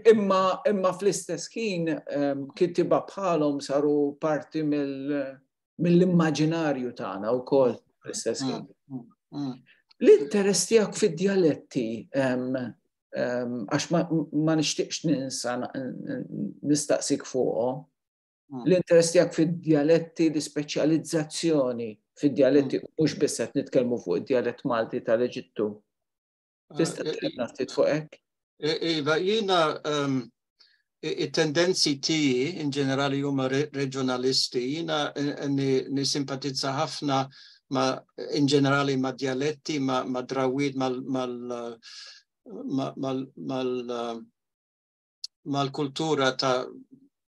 Imma fl-istess ħin kittiba bħalhom saru parti mill-immaġinarju tagħna wkoll fl-istess ħin. L-interess tiegħek fid-djaletti għax ma nixtieqx ninsa nistaqsik fuqhom. L-interess tiegħek fid-djaletti, l-ispeċjalizzazzjoni fid-djaletti mhux biss qed nitkellmu fuq id-djalett Malti tal-Eġittu. Tista' tgħidna ftit fuq hekk? Iva, jiena it-tendenzi tiegħi in ġenerali huma reġjonalisti. Jiena nisimpatizza ħafna in ġenerali ma' djaletti, ma' drawwiet mal-kultura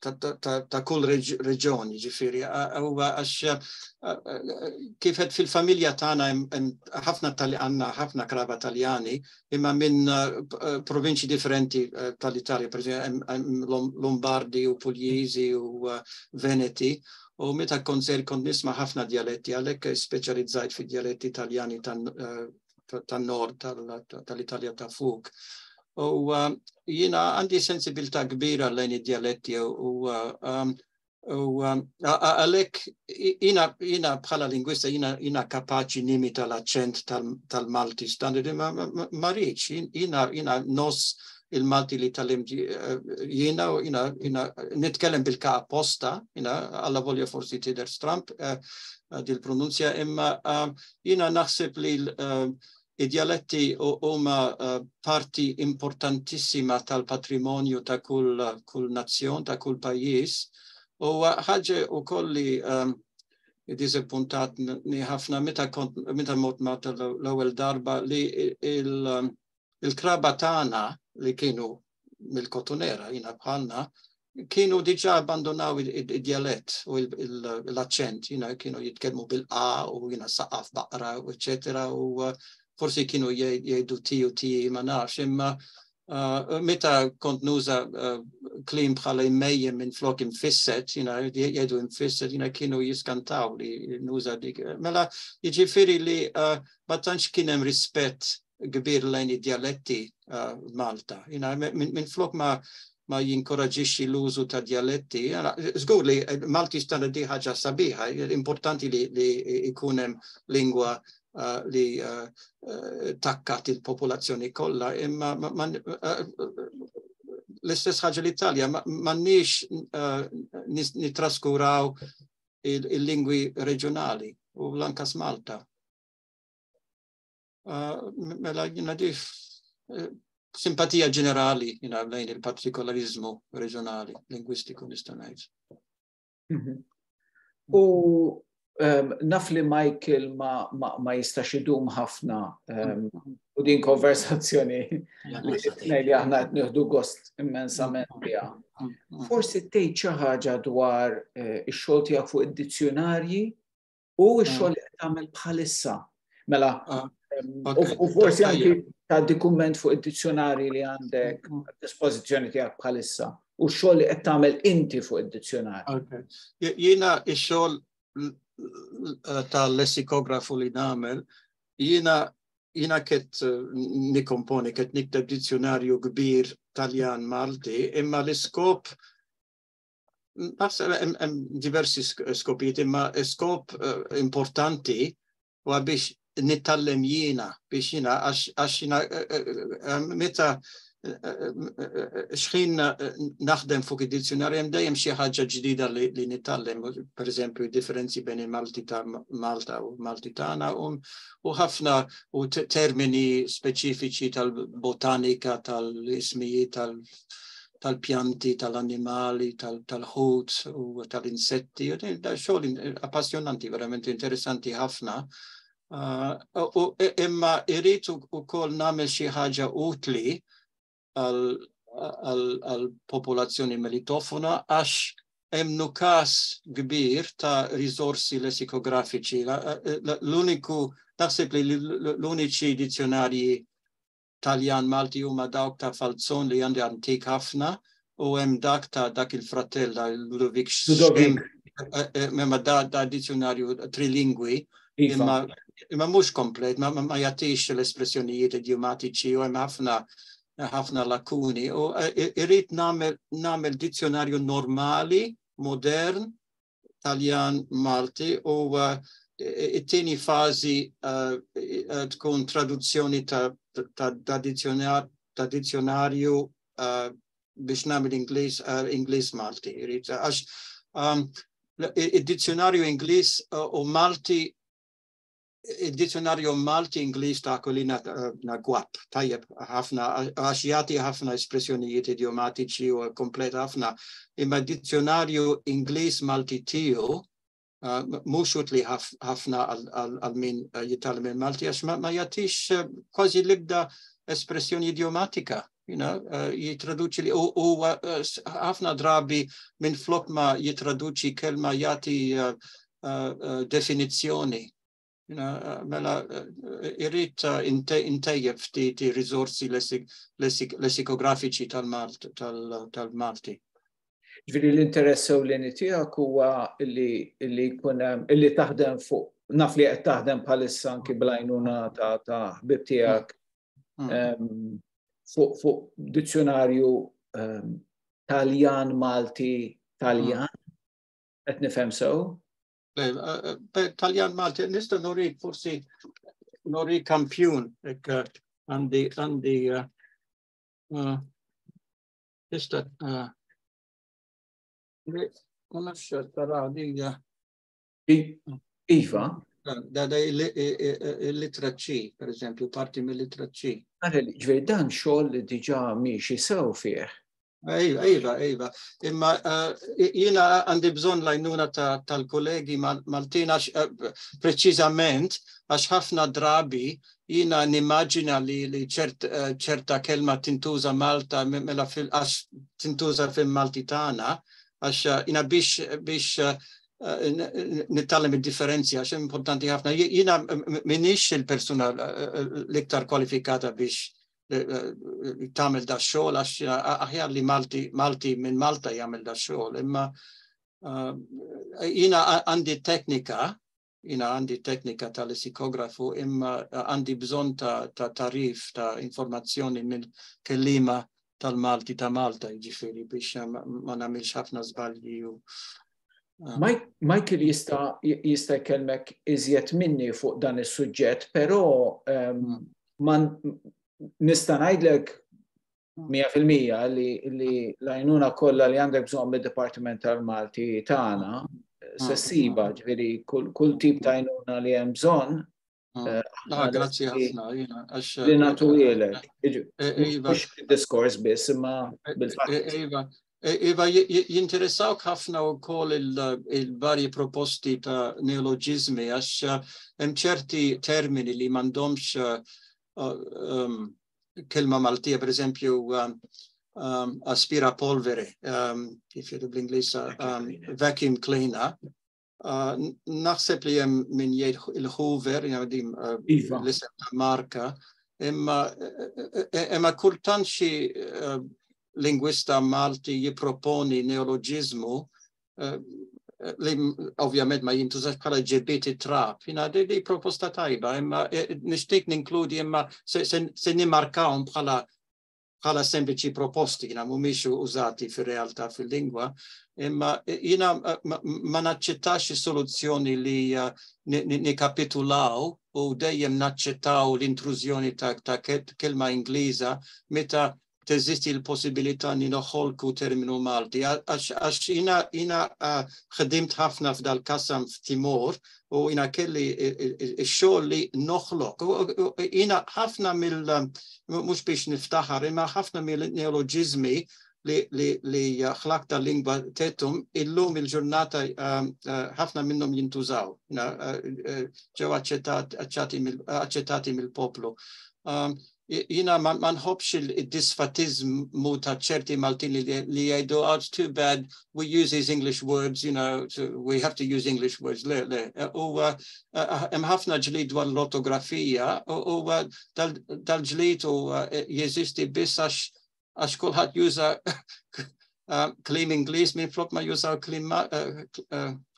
ta' kull reġjoni, ġifieri. Kif qed fil-familja tagħna għandna ħafna kraba Taljani, imma minn provinċi differenti tal-Italja, pereżempju Lombardi u Puljiżi u Veneti, u meta kont nisma' ħafna djaletti, għalhekk speċjalizzajt fid-djaletti Taljani tan-nord tal-Italja ta' fuq. U jiena għandi sensibilità kbira lejn id-djaletti u għalhekk jiena bħala lingwista jiena kapaċi nimita l-aċċent tal-Malti standard, ma rridx, jiena nos il-Malti li tal-lim jiena nitkellem bil-ka apposta, alla volja forsi tidher stramp dil-pronunzja, imma jiena naħseb li id-djaletti huma parti importantissima tal-patrimonju ta' kull nazzjon, ta' kull pajjiż. U ħaġa wkoll li disappuntatni ħafna meta mort l-ewwel darba li il-kraba tagħna li kienu mill-Kotonera jiena bħalna kienu diġà abbandonaw id-djalett u l-aċċent, kienu jitkellmu bil-qa u saqaf baqra, eċetera, u forsi kienu jgħidu ti ma nafx, imma meta kont nuża kliem bħala immejjem minn flok infisset, jgħidu infisset, kienu jiskantaw li nuża dik. Mela jiġifieri li ma tantx kien hemm rispett kbir lejn id-djaletti Malta. Minn flok ma jinkoraġixxi l-użu ta' djaletti. Żgur li Malti standard di ħaġa sabiħa, importanti li jkun hemm lingwa li takkat il-popolazzjoni kollha, imma l-istess ħaġa l-Italja m'għandniex nitraskuraw il-lingwi reġjonali u l-ankas Malta. Mela jiena di simpatija ġenerali lejn il-partikolarizmu reġjonali, lingwistiku nista' ngħid. U naf li Michael ma jistax idum ħafna u din konversazzjoni li aħna qed nieħdu gost immensament biha. Forsi tgħid xi ħaġa dwar ix-xogħol tiegħek fuq id-dizzjonarji u x-xogħol li qed tagħmel bħalissa. Mela, u forsi anki tgħaddi kumment fuq id-dizzjonarji li għandek dispożizzjoni tiegħek bħalissa u x-xogħol li qed tagħmel inti fuq id-dizzjonarji. Jiena x-xogħol tal-lessikografu li nagħmel, jiena ket nikomponi, ket nikteb dizzjonarju kbir Taljan Malti, imma l-iskop hemm diversi skopijiet, imma skop importanti huwa biex nittallem jiena biex jiena għax jiena meta xħin naħdem fuq id-dizzjonarju hemm dejjem xi ħaġa ġdida li nittallem, pereżempju differenzi bejn il-Malti ta' Malta u Malti tagħna u ħafna u termini speċifiċi tal-botanika, tal-ismijiet tal-pjanti, tal-annimali, tal-ħut u tal-insetti. Da xogħol appassjonanti, verament interessanti ħafna. Imma irrid ukoll nagħmel xi ħaġa utli għal-popolazzjoni melitofona għax hemm nuqqas kbir ta' risorsi lessikografiċi. Naħseb li l-uniċi dizzjonarji Taljan Malti huma dawk ta' Falzon li għandi antik ħafna u hemm dak il-fratell Ludovic Imma da dizzjonarju trilingwi, Iva. imma mhux komplet, ma jagħtix l-espressjonijiet idiomatiċi u hemm ħafna lakuni. U irrid nagħmel dizzjonarju normali, modern, Taljan, Malti, u it-tieni fażi tkun traduzzjoni ta' dizzjonarju biex nagħmel Ingliż Malti. Għax id-dizzjonarju Ingliż u Malti, id-dizzjonarju Malti Ingliż ta' kolina gwab, tajjeb ħafna, għax jagħti ħafna espressjonijiet idiomatiċi u komplet ħafna, imma dizzjonarju Ingliż Malti tiegħu mhux utli ħafna għal min jitgħallem Malti għax ma jagħtix kważi l-ebda espressjoni idiomatika. Jitraduċi li u ħafna drabi minn flok ma jitraduċi kelma jagħti definizzjoni. Mela irrid intejjeb ftit riżorsi lessikografiċi tal-Malti. Ġifieri l-interess ewlieni tiegħek huwa li taħdem fuq, naf li qed taħdem bħalissa anki bl-għajnuna ta' ħbib tiegħek fuq dizzjonarju Taljan Malti Taljan, qed nifhem sew? Taljan Malti, nista' norik forsi norik kampjun għandi nista' ma nafx tara dija. Iva. Da il-litra C, per esempio, parti mill-litra C. Ġveri dan xogħol li diġà miexi sew fih. Iva. Imma jiena għandi bżonn l-għajnuna tal-kollegi Maltin preċiżament għax ħafna drabi jiena nimmaġina li ċerta kelma tintuża Malta mela għax tintuża fil-Malti tagħna għax jiena biex nittallem il-differenzja għax importanti ħafna. Jiena minix il-persuna l-iktar kwalifikata biex tagħmel da xogħol għax aħjar li Malti minn Malta jagħmel da xogħol. Imma jiena għandi teknika tal-lessikografu imma għandi bżonn ta' tarif ta' informazzjoni mill-kellima tal-Malti ta' Malta jiġifieri biex ma nagħmilx ħafna żbalji. Michael jista' jkellmek iżjed minni fuq dan is-suġġett, però nista' ngħidlek 100% li l-għajnuna kollha li għandek bżonn mid-Dipartiment tal-Malti tagħna se ssiba, ġifieri kull tip ta' għajnuna li hemm bżonn. Grazzi ħafna li nagħtuhielek. Mhux diskors biss imma bil-fatt. Iva, jinteressawk ħafna wkoll il-varji proposti ta' neoloġizmi għax hemm ċerti termini li m'għandhomx kelma Maltija, per esempio aspirapolvere, kif jgħidu bl-Ingliż vacuum cleaner. Naħseb li hemm min jgħid il-Hoover, l-isem ta' marka, imma kultant xi lingwista Malti jipproponi neoloġizmu li ovvjament ma jintużax bħala ġebiti trap. Di proposta tajba, imma nixtieq ninkludi imma se nimmarkawhom bħala sempliċi proposti, mhumiex użati fir-realtà fil-lingwa, imma jiena ma naċċettax is-soluzzjoni li nikapitulaw u dejjem naċċettaw l-intrużjoni ta' kelma Ingliża meta teżisti l-possibilità li noħolqu terminu Malti. Għax jiena ħdimt ħafna f'dal-qasam f'Timor u jiena kelli x-xogħol li noħloq. Jiena ħafna mhux biex niftaħar, imma ħafna mill-neoloġizmi li ħlaqta l-lingwa tetum illum il-ġurnata ħafna minnhom jintużaw. Ġew aċċettati mill-poplu. Jina ma nħobbx il-disfatizmu ta' ċerti Maltin li jgħidu, it's too bad we use these English words, we have to use English words. U hemm ħafna ġlid dwar l-ortografija u dal-ġlid jeżisti biss għax kulħadd juża kliem Ingliż minn flok ma jużaw kliem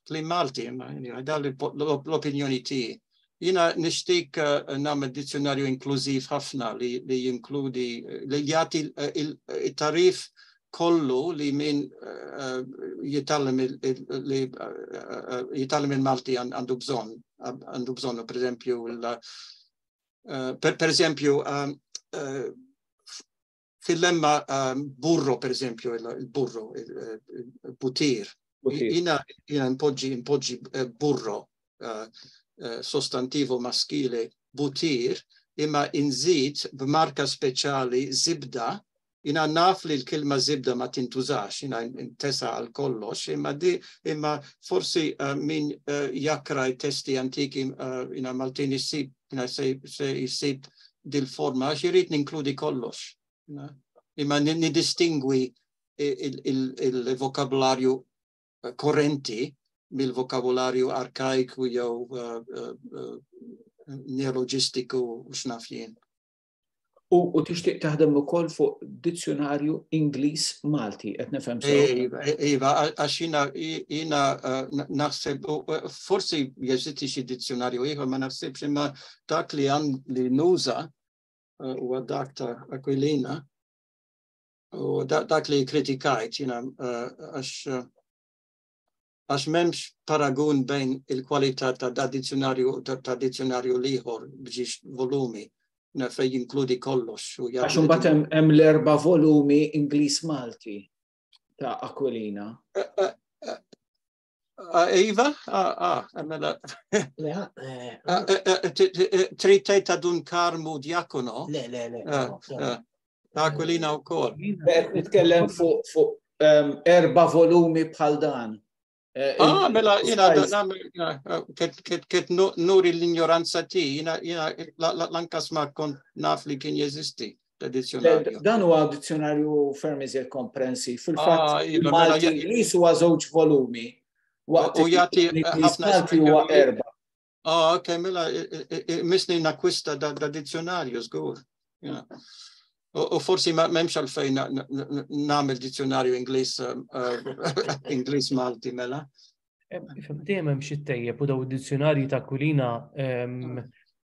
klim Malti, l-opinjoni tiegħi. Jiena nixtieq nagħmel dizzjonarju inklużiv ħafna li jinkludi li jagħti it-tarif kollu li min jitgħallem il-Malti għandu bżonn, per eżempju fil-lemma burro, per eżempju, il-burro, il-butir. Jiena impoġġi burro, sostantivo maskile butir, imma inżid b'marka speċjali zibda, jina naf li l-kilma zibda ma tintużax, jina intesa għal kollox, imma forsi min jakra testi antiki jina Maltin jisib dil-forma, xirit ninkludi kollox. Imma nidistingwi il-vokabularju korrenti mill-vokabularju arkaiku jew neologistiku u x'naf jien. U tixtieq taħdem ukoll fuq dizzjonarju Ingliż Malti, qed nifhem sew. Iva, għax jiena naħseb forsi jeżisti xi dizzjonarju ieħor ma naħsibx imma dak li nuża huwa dak ta' Aquilina u dak li kritikajt jiena għax m'hemmx paragun bejn il-kwalità ta' dizzjonarju ieħor b'ġiex volumi. Fej jinkludi kollox. Għax imbagħad hemm l-4 volumi Ingliż Malti ta' Aquilina. Iva? Trid tgħid ta' Dunkarmu Diakono? Le. Ta' Aquilina wkoll. Nitkellem fuq 4 volumi bħal dan. Mela, kiet nuri l-ignoranza ti, jina lankas ma kont naf li kien jeżisti l-dizzjonarju. Dan huwa dizzjonarju ferm iżjed komprensiv. Fil-fatt, Malti Ingliż huwa 2 volumi. U jagħti ħafna huwa 4. Ok, mela, misni nakwista da dizzjonarju, żgur. U forsi m'hemmx għalfejn nagħmel dizzjonarju Ingliż Malti mela. Dejjem hemm xi tejjeb u daw id-dizzjonarji ta' Aquilina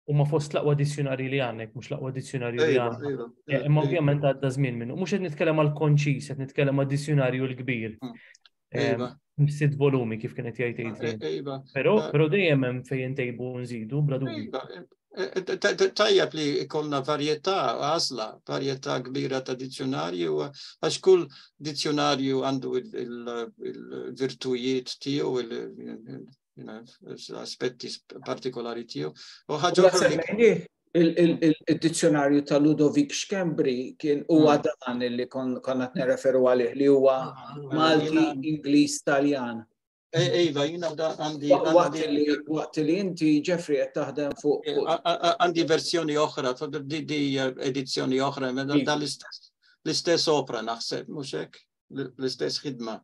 huma fost l-aqwa dizzjonarji li għandek, mhux l-aqwa dizzjonarju li għandna. Imma ovvjament għadda żmien minnu. Mhux qed nitkellem għal konċis, qed nitkellem għad dizzjonarju l-kbir. 6 volumi kif kienet jgħid Adrian. Però dejjem hemm fejn intejbu nżidu bla dubju. Tajjeb li ikollna varjetà kbira ta' dizzjonarju, għax kull dizzjonarju għandu il-virtujiet tiegħu, l-aspetti partikolari tiegħu. Il-dizzjonarju ta' Ludovic Xkembri kien huwa dan li konna nirreferu għalih li huwa Malti, Ingliż, Taljan. Iva, jina għandi. Waqt li inti Jeffrey qed taħdem fuq. Għandi versjoni oħra, di edizzjoni oħra, da l-istess opera naħseb, mhux hekk? L-istess ħidma.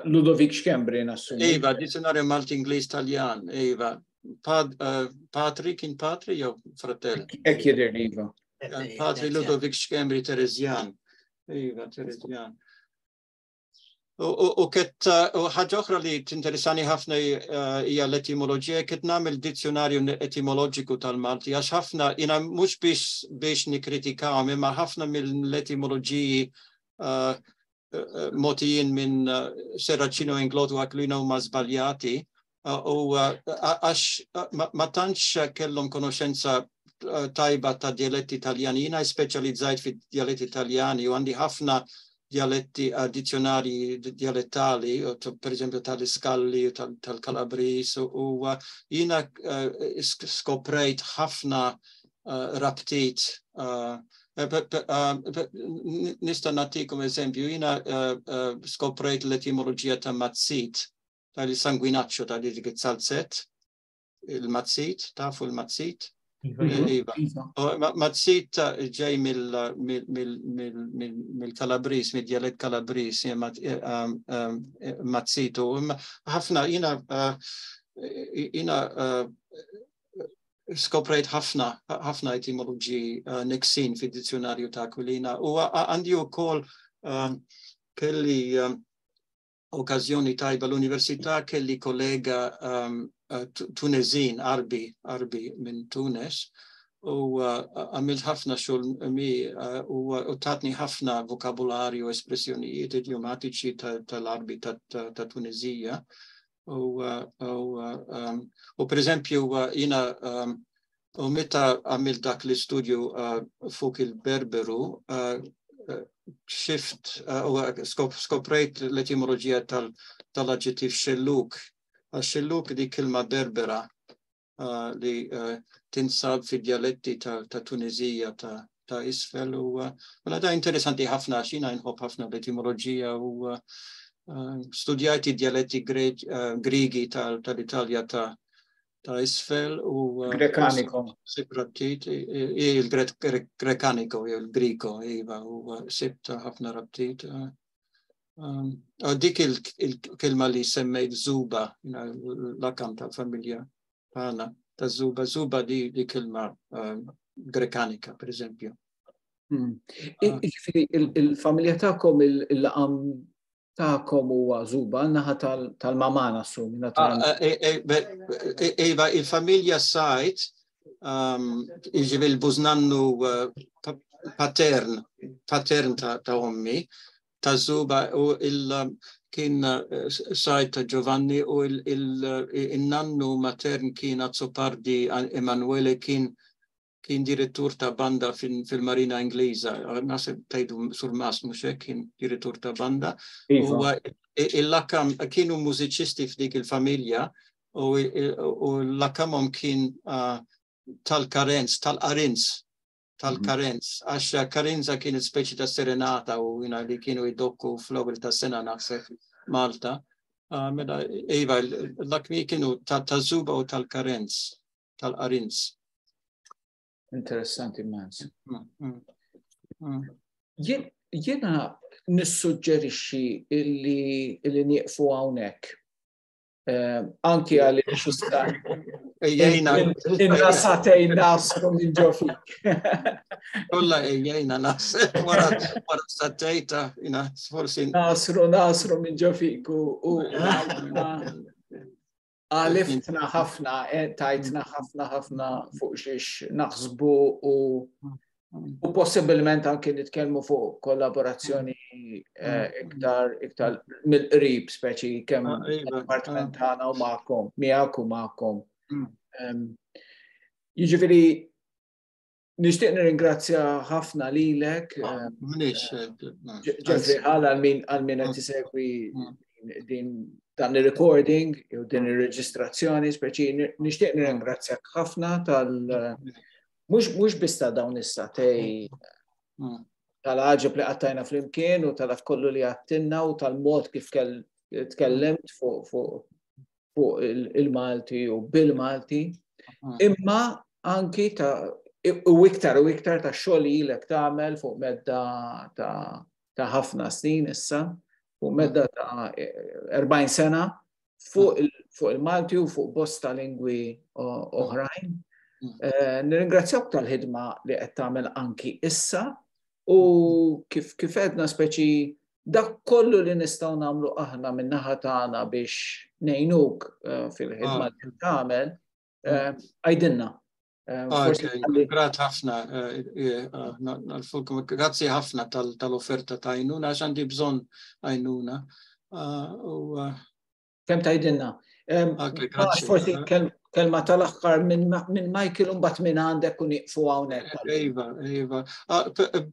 Ludovic Xkembri nassumi. Iva, dizzjonarju Malti Ingliż Taljan, iva. Patri kien Patri jew Fratelli? Hekk jidher Iva. Patri Ludovic Xkembri Terezjan. Iva, Terezjan. U ħaġa oħra li tinteressani ħafna hija l-etimoloġija, kiet nagħmel dizzjonarju etimoloġiku tal-Malti, għax ħafna jiena mhux biex nikkritikawhom, imma ħafna mill-etimoloġiji mogħtijin minn Serracino Inglot u Aquilina huma żbaljati, u għax ma tantx kellhom konoxenza tajba ta' dialetti Taljani, jiena speċjalizzajt fid-dialetti Taljani u għandi ħafna dialetti dizzjonari dialettali, per esempio tal-Iskalli u tal-Kalabris, u jina skoprejt ħafna rabtit. Nista' nagħtikom eżempju, jina skoprejt l-etimoloġija ta' mazzit, tal-sanguinaccio ta' dik it-salzet, il-mazzit, tafu il-mazzit? Mazzit ġej mill-Kalabris, mill-dialett Kalabris, mazzitu. ħafna, jina skoprejt ħafna etimoloġi niksin fid-dizzjonarju ta' Aquilina. U għandi wkoll kelli okkazjoni tajba l-Università kelli kollega Tunezin, Arbi minn Tunis, u għamilt ħafna xogħol mi u tatni ħafna vokabularju, espressjonijiet idiomatiċi tal-Arbi ta' Tunizija. U per eżempju jina u meta għamilt dak l-istudju fuq il-Berberu xift u skoprejt l-etimoloġija tal-aġġettiv xelluk. Xelluk di kilma berbera li tinsab fi dialetti ta' Tunizija ta' isfel u da interessanti ħafna xina nħobb ħafna l-etimoloġija u studjajt dialetti grigi tal-Italja ta' isfel u Grekaniko. Siprattit, il-Grekaniko, il-Griko, iva, u sibta ħafna rabtit. Dik il-kelma li semmejt Zuba, l-akam tal-familja għana, ta' Zuba di kelma Grekanika, per eżempju. Il-familja ta'kom il-laqam ta'kom huwa Zuba, naħa tal-mamana sum. Iva, il-familja sajt, iġivi il-buznannu patern ta' ommi, ta' Zuba u kien sajt ta' Giovanni u il-nannu matern kien Azzopardi Emanuele kien direttur ta' banda fil-Marina Ingliża. Nasib tajdu Surmas Muxek kien direttur ta' banda. U il-lakam kienu mużiċisti f'dik il-familja u l-lakamom kien tal-Karenz, tal-Karenz, għax Karenza kienet speċi ta' serenata u li kienu id-dokku fl-ewwel ta' sena naħseb Malta. Mela, iva, l-lakmi kienu ta' Zuba u tal-Karenz, tal-Arinz. Interessanti immens. Jena nissuġġerixxi illi nieqfu hawnhekk. Anki għal il-nasatejn nasru minn ġofik. Kolla ejjejna wara satejta, forsi. Nasru minn ġofik u għaliftna ħafna, tajtna ħafna fuq xiex naħsbu u possibilment anke nitkellmu fuq kollaborazzjoni iktar mill-qrib speċi kemm l-appartament tagħna u magħkom, miegħek u magħkom. Jiġifieri nixtieq nirringrazzja ħafna lilek. Ġefri ħala għal min qed isegwi dan il-recording u din il-reġistrazzjoni speċi nixtieq nirringrazzjak ħafna mhux biss ta' dawn is-satej tal-ħaġeb li qattajna flimkien u tal-kollu li għattinna u tal-mod kif tkellimt fuq il-Malti u bil-Malti, imma anki u iktar ta' xogħol li ilek tagħmel fuq medda ta' ħafna snin issa, fuq medda ta' 40 sena fuq il-Malti u fuq bosta lingwi oħrajn. Nirringrazzjak tal-ħidma li qed tagħmel anki issa u kif għedna speċi dak kollu li nistgħu nagħmlu aħna min-naħa tagħna biex ngħinuk fil-ħidma li tagħmel għajdilna. Grat ħafna, grazzi ħafna tal-offerta ta' għajnuna, għax għandi bżonn għajnuna. Kemm tgħidilna? Forsi kelma tal-aħħar minn Michael u mbagħad minn għandek u nieqfu hawnhekk. Iva.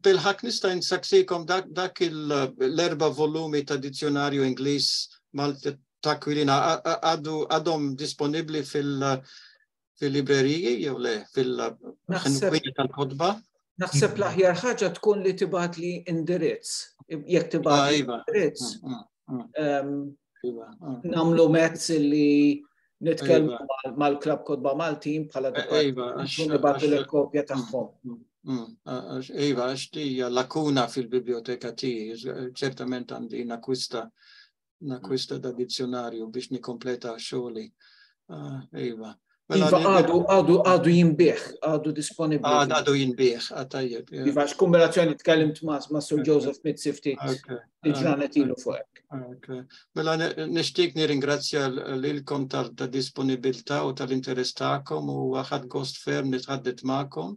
Bil-ħak nista' nsaksikom dak l-4 volumi ta' dizzjonarju Ingliż Malti ta' Kwilina għadhom disponibbli fil-libreriji jew le fil-ħinkwija tal-kodba? Naħseb l-aħjar ħaġa tkun li tibgħat li indirizz. Jekk tibgħat li indirizz. Namlu mezz li nitkellmu mal-Klab Kodba Maltin bħala nibgħatu l-kopja tagħhom. Iva, għax hija lakuna fil-biblioteka tiegħi, ċertament għandi nakwista da dizzjonarju biex nikkompleta xogħli. Iva. Għadu jinbieħ, għadu disponibli. Għadu jinbieħ, tajjeb. Iva, x'kombinazzjoni tkellimt ma' Sir Joseph Mizzi ġranet ilu fuq. Mela nixtieq nirringrazzja lilkom tal-disponibilità u tal-interess tagħkom u ħadd gost ferm nitħaddet magħkom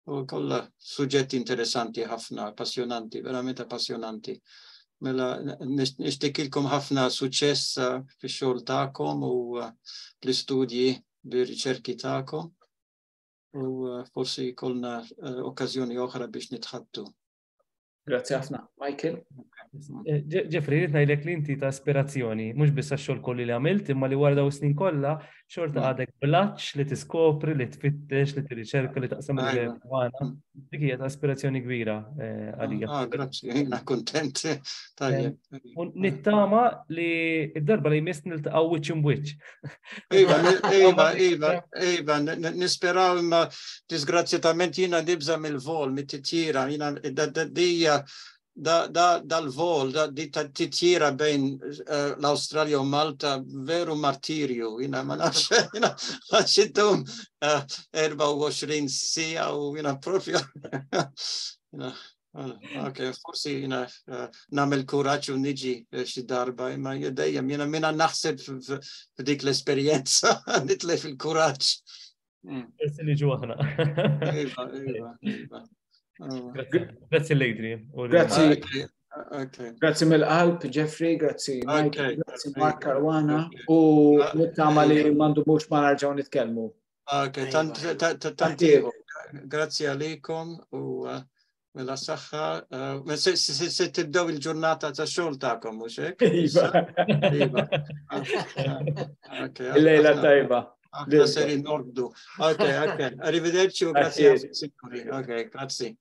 u kollha suġġetti interessanti ħafna, appassjonanti, verament appassjonanti. Mela nixtieqilkom ħafna suċċess fix-xogħol tagħkom u l-istudji bir-riċerki tagħkom u forsi jkollna okkażjoni oħra biex nitħattu. Grazie ħafna. Michael? Jeffrey, rrid ngħidlek li inti ta' aspirazzjoni, mhux biss għax-xogħol kolli li għamilt, imma li wara dawn snin kollha xorta għadek blaċċ li tiskopri, li tfittex, li tirriċerka, li taqsam il-għana. Dik hija ta' aspirazzjoni kbira għalija. Grazzi, jiena kuntent. Tajjeb. Nittama li d-darba li jmiss niltaqgħu wiċċ Iva, nisperaw imma disgrazzjatament jiena nibża mill-vol, mit-titjira, jiena dal-vol, di titjira bejn l-Australja u Malta veru martirju, jina ma nafx, jina għaxittum 24 sija u jina propju. Ok, forsi jina namel kuraċ u niġi xi darba, imma dejjem jina minna naħseb f'dik l-esperienza, nitlef il-kuraċ. Grazie li ġuħna. Iva. Grazie Leidri. Grazie mill-qalb, Jeffrey, grazie Michael, grazie Mark Caruana u nittama li mandu mux ma narġaw nitkellmu. Tantiħu. Grazie għalikom u mela saħħa. Se tibdew il-ġurnata ta' xogħol tagħkom, mhux hekk? Iva. Il-lejla tajba. Aħna serin ordu. Ok. Arrivederci u grazie. Ok, grazie.